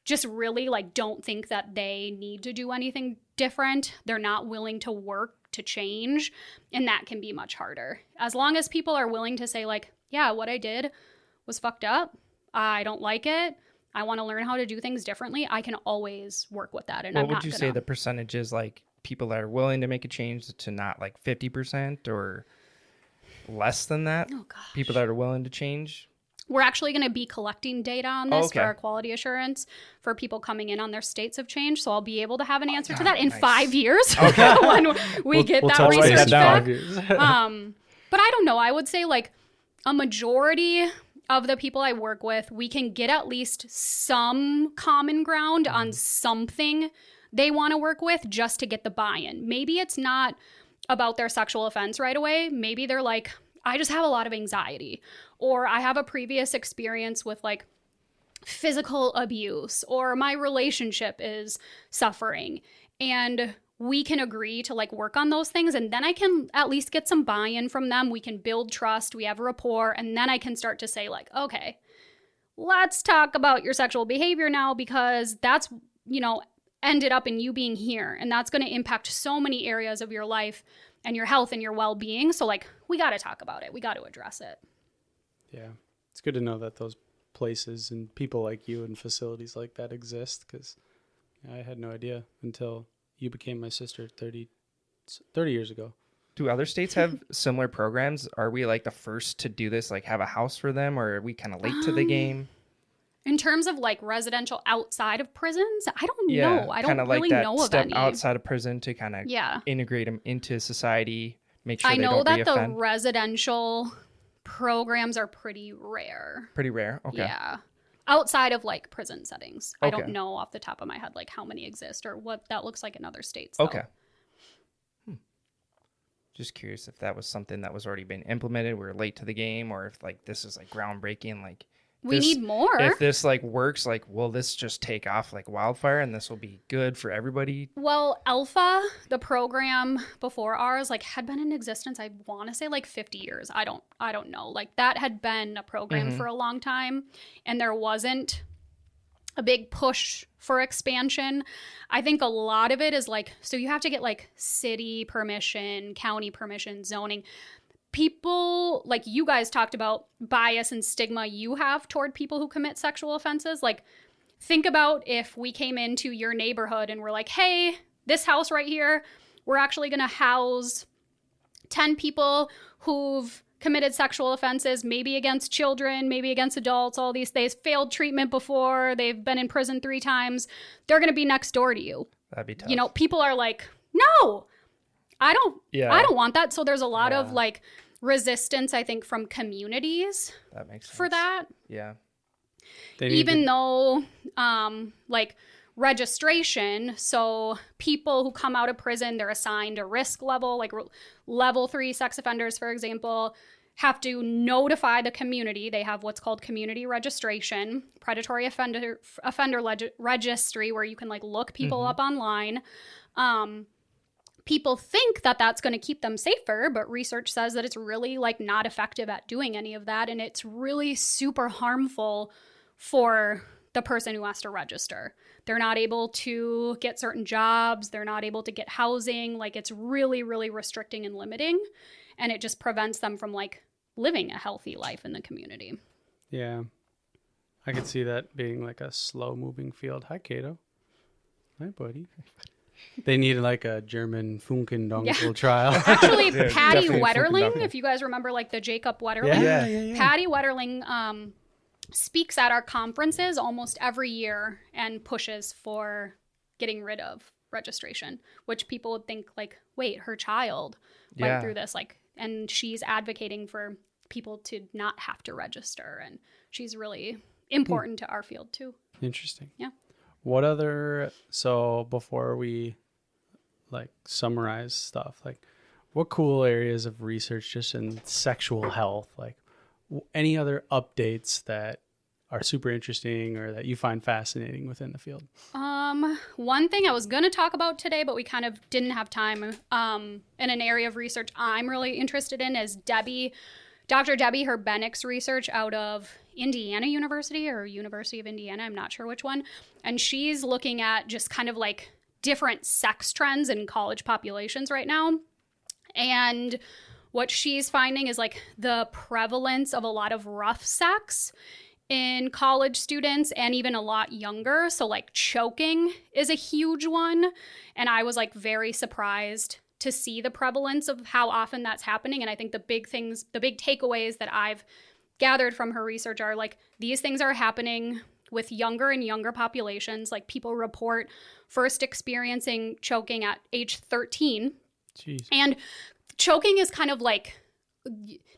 Speaker 3: just really like don't think that they need to do anything different. They're not willing to work to change, and that can be much harder. As long as people are willing to say like, yeah, what I did was fucked up. I don't like it. I want to learn how to do things differently. I can always work with that. And
Speaker 2: what would you say the percentage is, like people that are willing to make a change to not like 50% or less than that?
Speaker 3: Oh gosh.
Speaker 2: People that are willing to change?
Speaker 3: We're actually going to be collecting data on this for our quality assurance for people coming in on their states of change. So I'll be able to have an answer to that in 5 years when we get that research back. But I don't know. I would say like a majority of the people I work with, we can get at least some common ground on something they want to work with just to get the buy-in. Maybe it's not about their sexual offense right away. Maybe they're like, I just have a lot of anxiety, or I have a previous experience with like physical abuse, or my relationship is suffering. And we can agree to like work on those things. And then I can at least get some buy-in from them. We can build trust. We have a rapport. And then I can start to say like, okay, let's talk about your sexual behavior now, because that's, ended up in you being here. And that's going to impact so many areas of your life and your health and your well-being. So like, we got to talk about it. We got to address it.
Speaker 1: Yeah. It's good to know that those places and people like you and facilities like that exist, because I had no idea until you became my sister 30 years ago.
Speaker 2: Do other states have similar programs? Are we like the first to do this, like have a house for them, or are we kind of late to the game?
Speaker 3: In terms of like residential outside of prisons, I don't know. I don't really know of any.
Speaker 2: Outside of prison to kind of integrate them into society, make sure
Speaker 3: I
Speaker 2: they
Speaker 3: know
Speaker 2: don't
Speaker 3: that
Speaker 2: reoffend.
Speaker 3: the residential programs are pretty rare.
Speaker 2: Pretty rare. Okay.
Speaker 3: Yeah. Outside of like prison settings. I don't know off the top of my head like how many exist or what that looks like in other states. Though.
Speaker 2: Okay. Just curious if that was something that was already been implemented. We're late to the game, or if like this is like groundbreaking. Like
Speaker 3: we need more.
Speaker 2: If this like works, like will this just take off like wildfire, and this will be good for everybody?
Speaker 3: Well, Alpha, the program before ours, like had been in existence. I want to say like 50 years. I don't know. Like that had been a program for a long time, and there wasn't a big push for expansion. I think a lot of it is like, so you have to get like city permission, county permission, zoning. People like you guys talked about bias and stigma you have toward people who commit sexual offenses. Like think about if we came into your neighborhood and we're like, hey, this house right here, we're actually going to house 10 people who've committed sexual offenses, maybe against children, maybe against adults, all these things, failed treatment before, they've been in prison 3 times. They're going to be next door to you.
Speaker 2: That'd be tough.
Speaker 3: You know, people are like, no, I don't want that. So there's a lot of like resistance, I think, from communities
Speaker 2: that makes sense.
Speaker 3: For that.
Speaker 2: Yeah.
Speaker 3: Even though like registration, so people who come out of prison, they're assigned a risk level, like level 3 sex offenders, for example, have to notify the community. They have what's called community registration, predatory offender registry, where you can like look people up online. People think that that's going to keep them safer, but research says that it's really like not effective at doing any of that. And it's really super harmful for the person who has to register. They're not able to get certain jobs. They're not able to get housing. Like it's really, really restricting and limiting. And it just prevents them from like living a healthy life in the community.
Speaker 1: Yeah. I could see that being like a slow moving field. Hi, Kato. Hi, buddy. They needed like a German Funkendonkel trial.
Speaker 3: Actually, Patty Wetterling, if you guys remember like the Jacob Wetterling. Patty Wetterling speaks at our conferences almost every year and pushes for getting rid of registration, which people would think like, wait, her child went through this, like, and she's advocating for people to not have to register, and she's really important to our field too.
Speaker 1: Interesting.
Speaker 3: Yeah.
Speaker 1: What other, so before we like summarize stuff, like what cool areas of research just in sexual health, like any other updates that are super interesting or that you find fascinating within the field?
Speaker 3: One thing I was going to talk about today, but we kind of didn't have time, in an area of research I'm really interested in is Dr. Debbie Herbennick's research out of Indiana University or University of Indiana. I'm not sure which one. And she's looking at just kind of like different sex trends in college populations right now. And what she's finding is like the prevalence of a lot of rough sex in college students and even a lot younger. So like choking is a huge one. And I was like very surprised to see the prevalence of how often that's happening. And I think the big takeaways that I've gathered from her research are like these things are happening with younger and younger populations. Like people report first experiencing choking at age 13.
Speaker 1: Jeez.
Speaker 3: And choking is kind of like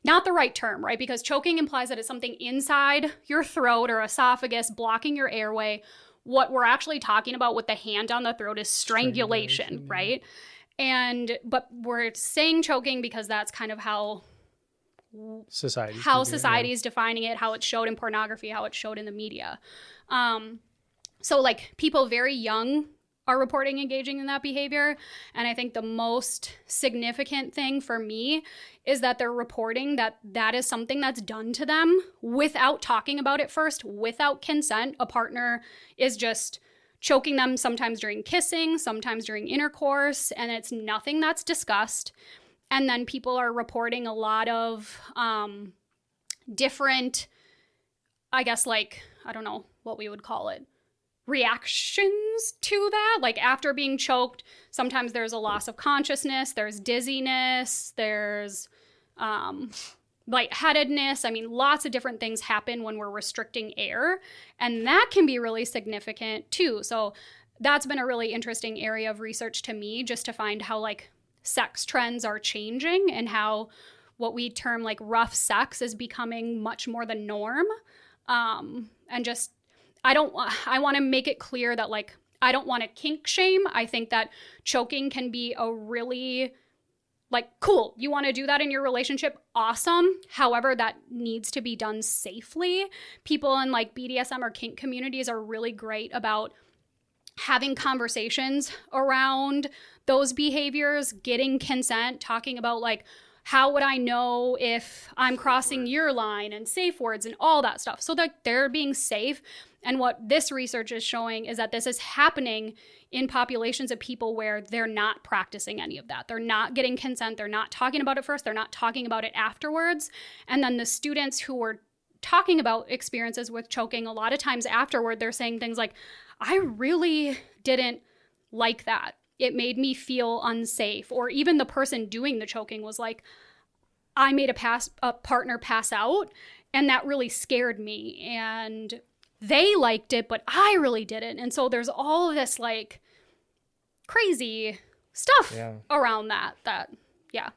Speaker 3: not the right term, right? Because choking implies that it's something inside your throat or esophagus blocking your airway. What we're actually talking about with the hand on the throat is strangulation, right? But we're saying choking because that's kind of how society is defining it, how it's showed in pornography, how it's showed in the media. So like people very young are reporting engaging in that behavior. And I think the most significant thing for me is that they're reporting that that is something that's done to them without talking about it first, without consent. A partner is just choking them sometimes during kissing, sometimes during intercourse, and it's nothing that's discussed. And then people are reporting a lot of different, I guess, like, I don't know what we would call it, reactions to that. Like after being choked, sometimes there's a loss of consciousness, there's dizziness, there's lightheadedness. I mean, lots of different things happen when we're restricting air, and that can be really significant too. So that's been a really interesting area of research to me, just to find how like sex trends are changing and how what we term like rough sex is becoming much more the norm. And just, I want to make it clear that like, I don't want to kink shame. I think that choking can be a really like, cool, you want to do that in your relationship? Awesome. However, that needs to be done safely. People in like BDSM or kink communities are really great about having conversations around those behaviors, getting consent, talking about like, how would I know if I'm crossing your line, and safe words and all that stuff, so that they're being safe. And what this research is showing is that this is happening in populations of people where they're not practicing any of that. They're not getting consent. They're not talking about it first. They're not talking about it afterwards. And then the students who were talking about experiences with choking, a lot of times afterward, they're saying things like, I really didn't like that. It made me feel unsafe. Or even the person doing the choking was like, I made a partner pass out, and that really scared me. And they liked it, but I really didn't. And so there's all of this like crazy stuff around that, yeah.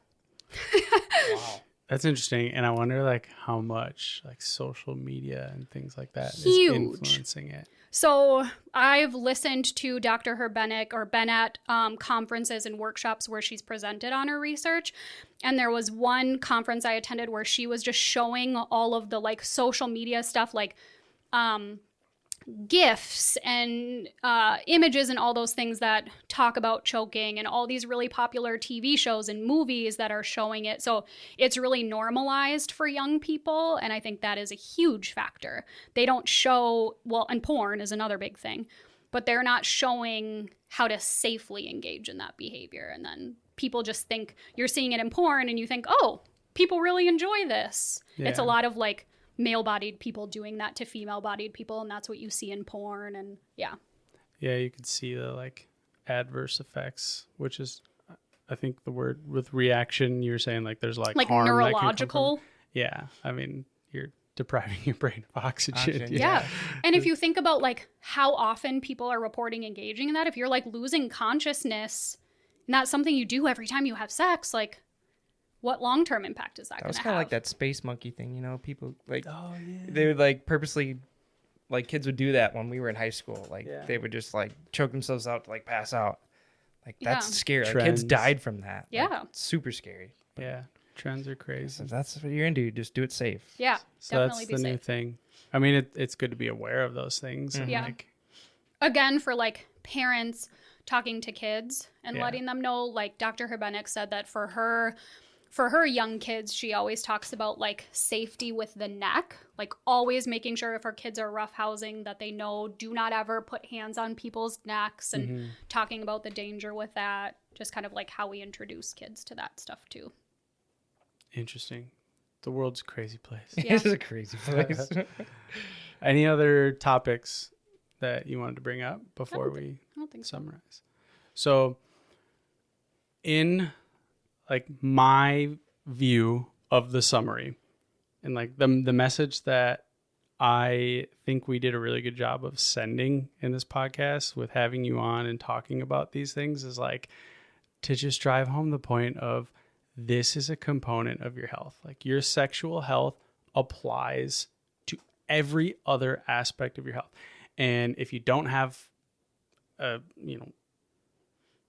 Speaker 1: Wow. That's interesting. And I wonder like how much like social media and things like that
Speaker 3: Huge.
Speaker 1: Is influencing it.
Speaker 3: So I've listened to Dr. Herbenek or Bennett conferences and workshops where she's presented on her research. And there was one conference I attended where she was just showing all of the like social media stuff, like GIFs and images and all those things that talk about choking, and all these really popular TV shows and movies that are showing it. So it's really normalized for young people, and I think that is a huge factor. They don't show, well, and porn is another big thing, but they're not showing how to safely engage in that behavior. And then people just think you're seeing it in porn and you think, oh, people really enjoy this. Yeah. It's a lot of like male-bodied people doing that to female-bodied people, and that's what you see in porn. And yeah,
Speaker 1: you could see the like adverse effects, which is, I think the word with reaction, you're saying like there's like harm
Speaker 3: neurological.
Speaker 1: Yeah, I mean you're depriving your brain of oxygen.
Speaker 3: Yeah. And if you think about like how often people are reporting engaging in that, if you're like losing consciousness and that's something you do every time you have sex, like what long-term impact is that going to have?
Speaker 2: That was kind of like that space monkey thing, you know? People like, they would like purposely, like kids would do that when we were in high school. Like they would just like choke themselves out to like pass out. Like that's scary. Like, kids died from that.
Speaker 3: Yeah.
Speaker 2: Like, super scary.
Speaker 1: Yeah. Trends are crazy.
Speaker 2: So if that's what you're into, just do it safe.
Speaker 3: Yeah.
Speaker 1: So definitely that's the new thing. I mean, it's good to be aware of those things. Mm-hmm. And like,
Speaker 3: again, for like parents talking to kids and letting them know, like Dr. Herbenek said that for her young kids, she always talks about like safety with the neck, like always making sure if our kids are roughhousing that they know do not ever put hands on people's necks, and talking about the danger with that, just kind of like how we introduce kids to that stuff too.
Speaker 1: Interesting. The world's a crazy place.
Speaker 2: Yeah. It is a crazy place.
Speaker 1: Any other topics that you wanted to bring up before we summarize? So in like my view of the summary, and like the message that I think we did a really good job of sending in this podcast with having you on and talking about these things, is like to just drive home the point of this is a component of your health. Like your sexual health applies to every other aspect of your health. And if you don't have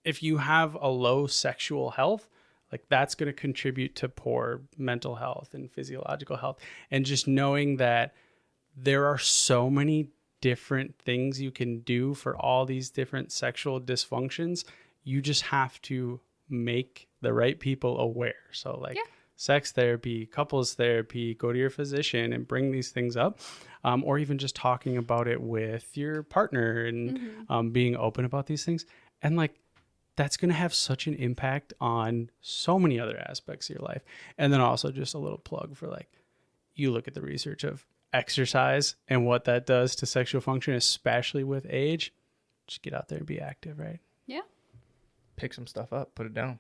Speaker 1: if you have a low sexual health, like that's going to contribute to poor mental health and physiological health. And just knowing that there are so many different things you can do for all these different sexual dysfunctions, you just have to make the right people aware. So like sex therapy, couples therapy, go to your physician and bring these things up, or even just talking about it with your partner and being open about these things. And like, that's going to have such an impact on so many other aspects of your life. And then also just a little plug for like, you look at the research of exercise and what that does to sexual function, especially with age. Just get out there and be active, right?
Speaker 3: Yeah.
Speaker 2: Pick some stuff up, put it down.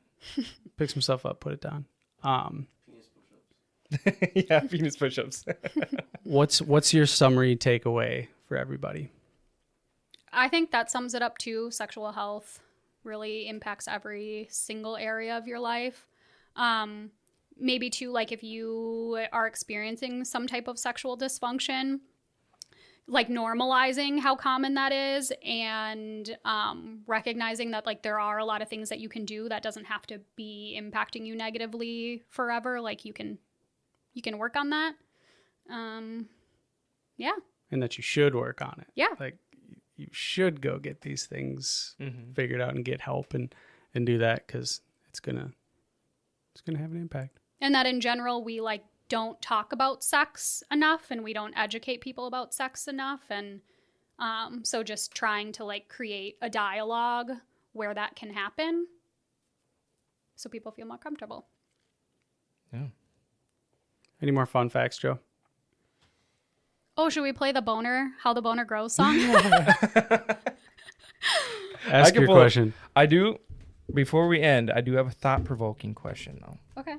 Speaker 1: Pick some stuff up, put it down.
Speaker 2: Yeah, penis push-ups.
Speaker 1: What's your summary takeaway for everybody?
Speaker 3: I think that sums it up too. Sexual health really impacts every single area of your life. Maybe too, like if you are experiencing some type of sexual dysfunction, like normalizing how common that is and recognizing that like there are a lot of things that you can do that doesn't have to be impacting you negatively forever. Like you can work on that. Yeah. And
Speaker 1: that you should work on it.
Speaker 3: Yeah.
Speaker 1: Like you should go get these things figured out and get help and do that because it's gonna have an impact.
Speaker 3: And that in general, we like don't talk about sex enough and we don't educate people about sex enough. And so just trying to like create a dialogue where that can happen so people feel more comfortable.
Speaker 2: Yeah.
Speaker 1: Any more fun facts, Joe?
Speaker 3: Oh, should we play the boner, how the boner grows song?
Speaker 1: Ask your question.
Speaker 2: I do. Before we end, I do have a thought-provoking question, though.
Speaker 3: Okay.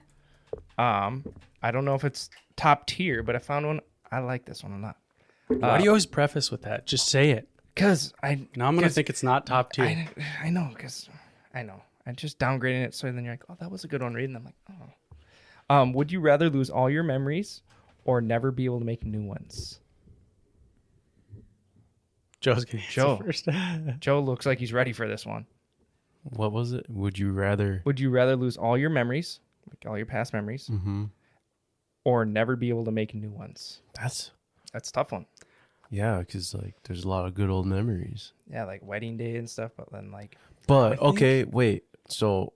Speaker 2: I don't know if it's top tier, but I found one. I like this one a lot.
Speaker 1: Why do you always preface with that? Just say it.
Speaker 2: Because
Speaker 1: now I'm gonna think it's not top tier.
Speaker 2: I know, because I know. I'm just downgrading it, so then you're like, oh, that was a good one. Reading, I'm like, oh. Would you rather lose all your memories or never be able to make new ones?
Speaker 1: Joe's gonna answer first.
Speaker 2: Joe looks like he's ready for this one.
Speaker 5: What was it? Would you rather
Speaker 2: lose all your memories, like all your past memories, or never be able to make new ones?
Speaker 5: That's
Speaker 2: a tough one.
Speaker 5: Yeah, because like there's a lot of good old memories.
Speaker 2: Yeah, like wedding day and stuff, but then like.
Speaker 5: But okay, wait. So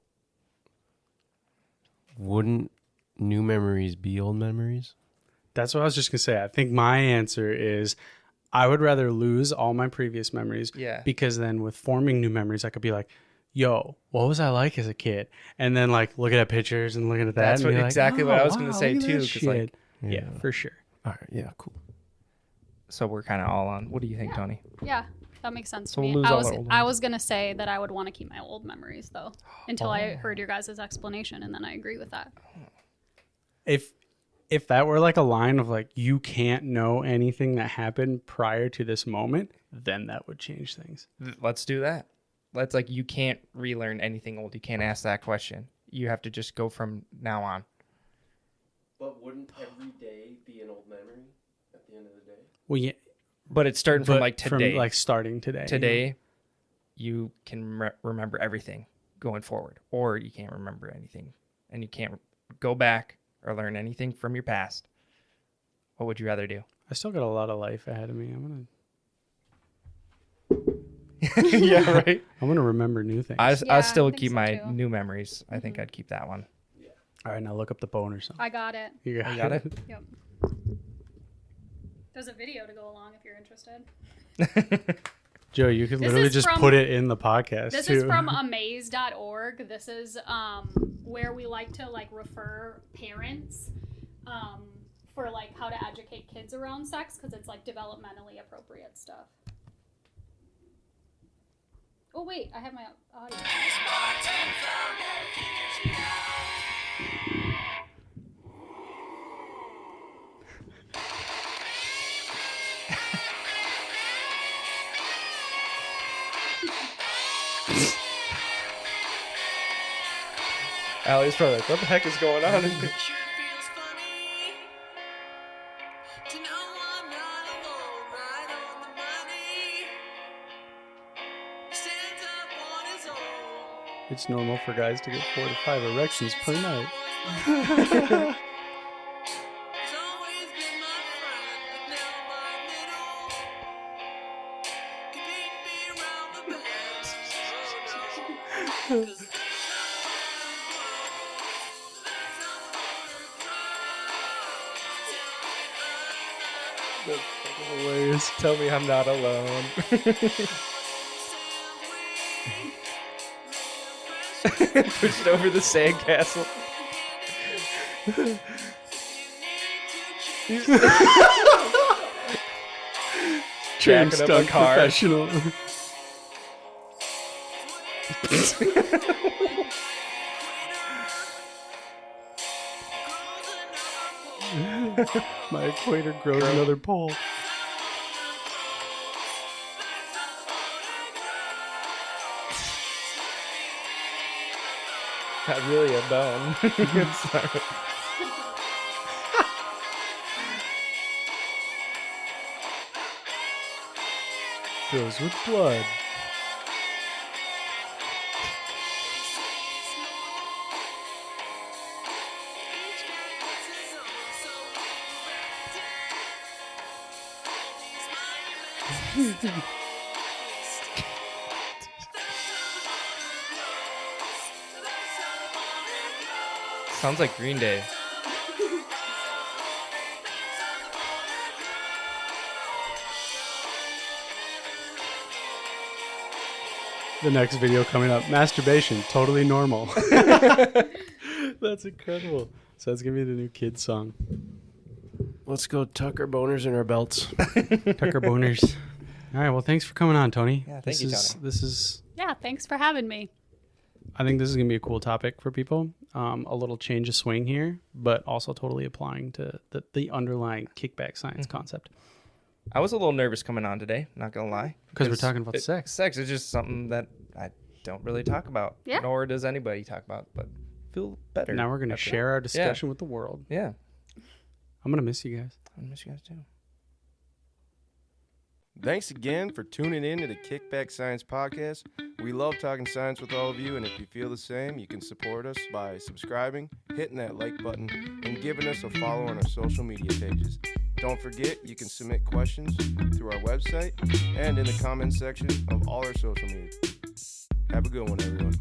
Speaker 5: wouldn't new memories be old memories?
Speaker 1: That's what I was just gonna say. I think my answer is I would rather lose all my previous memories.
Speaker 2: Yeah.
Speaker 1: Because then with forming new memories, I could be like, yo, what was I like as a kid? And then like looking at pictures and looking at that.
Speaker 2: That's
Speaker 1: and
Speaker 2: exactly what I was going to say too.
Speaker 1: Cause like, yeah, for sure.
Speaker 5: All right. Yeah. Cool.
Speaker 2: So we're kind of all on. What do you think, Tony?
Speaker 3: Yeah, that makes sense
Speaker 2: So
Speaker 3: to me.
Speaker 2: we'll lose all our old
Speaker 3: I
Speaker 2: ones.
Speaker 3: was going to say that I would want to keep my old memories though, until I heard your guys' explanation, and then I agree with that.
Speaker 1: If that were like a line of like, you can't know anything that happened prior to this moment, then that would change things.
Speaker 2: Let's do that. Let's like, you can't relearn anything old. You can't ask that question. You have to just go from now on.
Speaker 4: But wouldn't every day be an old memory at the end of the day?
Speaker 1: Well, yeah.
Speaker 2: But it's starting from like today.
Speaker 1: From like starting today.
Speaker 2: Today, you can remember everything going forward. Or you can't remember anything. And you can't go back or learn anything from your past. What would you rather do?
Speaker 1: I still got a lot of life ahead of me.
Speaker 2: Yeah, right.
Speaker 1: I'm gonna remember new things.
Speaker 2: I still keep my new memories. I think I'd keep that one.
Speaker 4: Yeah.
Speaker 1: All right, now look up the boner song.
Speaker 3: I got it.
Speaker 1: You
Speaker 2: got it?
Speaker 3: Yep. There's a video to go along if you're interested.
Speaker 1: Joe, you could
Speaker 3: This
Speaker 1: literally
Speaker 3: is
Speaker 1: just
Speaker 3: from-
Speaker 1: put it in the podcast.
Speaker 3: This
Speaker 1: too.
Speaker 3: is from amaze.org. This is where we like to like refer parents for like how to educate kids around sex because it's like developmentally appropriate stuff. Oh wait, I have my audio.
Speaker 2: Allie's probably like, what the heck is going on?
Speaker 1: It's normal for guys to get 4 to 5 erections per night.
Speaker 2: That's hilarious. Tell me I'm not alone. Pushed over the sandcastle.
Speaker 1: Trained
Speaker 2: Jacking up a
Speaker 1: stunt
Speaker 2: car.
Speaker 1: professional. My equator grows another pole.
Speaker 2: Not really a bone. Sorry.
Speaker 1: Fills with blood.
Speaker 2: Sounds like Green Day.
Speaker 1: The next video coming up, masturbation, totally normal. That's incredible. So that's going to be the new kids song.
Speaker 5: Let's go tuck our boners in our belts.
Speaker 1: Tuck our boners. All right, well, thanks for coming on, Toni.
Speaker 2: Yeah, thank you, Toni.
Speaker 3: Yeah, thanks for having me.
Speaker 1: I think this is going to be a cool topic for people. A little change of swing here, but also totally applying to the underlying kickback science concept.
Speaker 2: I was a little nervous coming on today, not going to lie.
Speaker 1: Because we're talking about sex.
Speaker 2: Sex is just something that I don't really talk about.
Speaker 3: Yeah.
Speaker 2: Nor does anybody talk about, but feel better.
Speaker 1: Now we're going to share our discussion with the world.
Speaker 2: Yeah.
Speaker 1: I'm going to miss you guys.
Speaker 2: I miss you guys too.
Speaker 5: Thanks again for tuning in to the Kickback Science Podcast. We love talking science with all of you, and if you feel the same, you can support us by subscribing, hitting that like button, and giving us a follow on our social media pages. Don't forget, you can submit questions through our website and in the comments section of all our social media. Have a good one, everyone.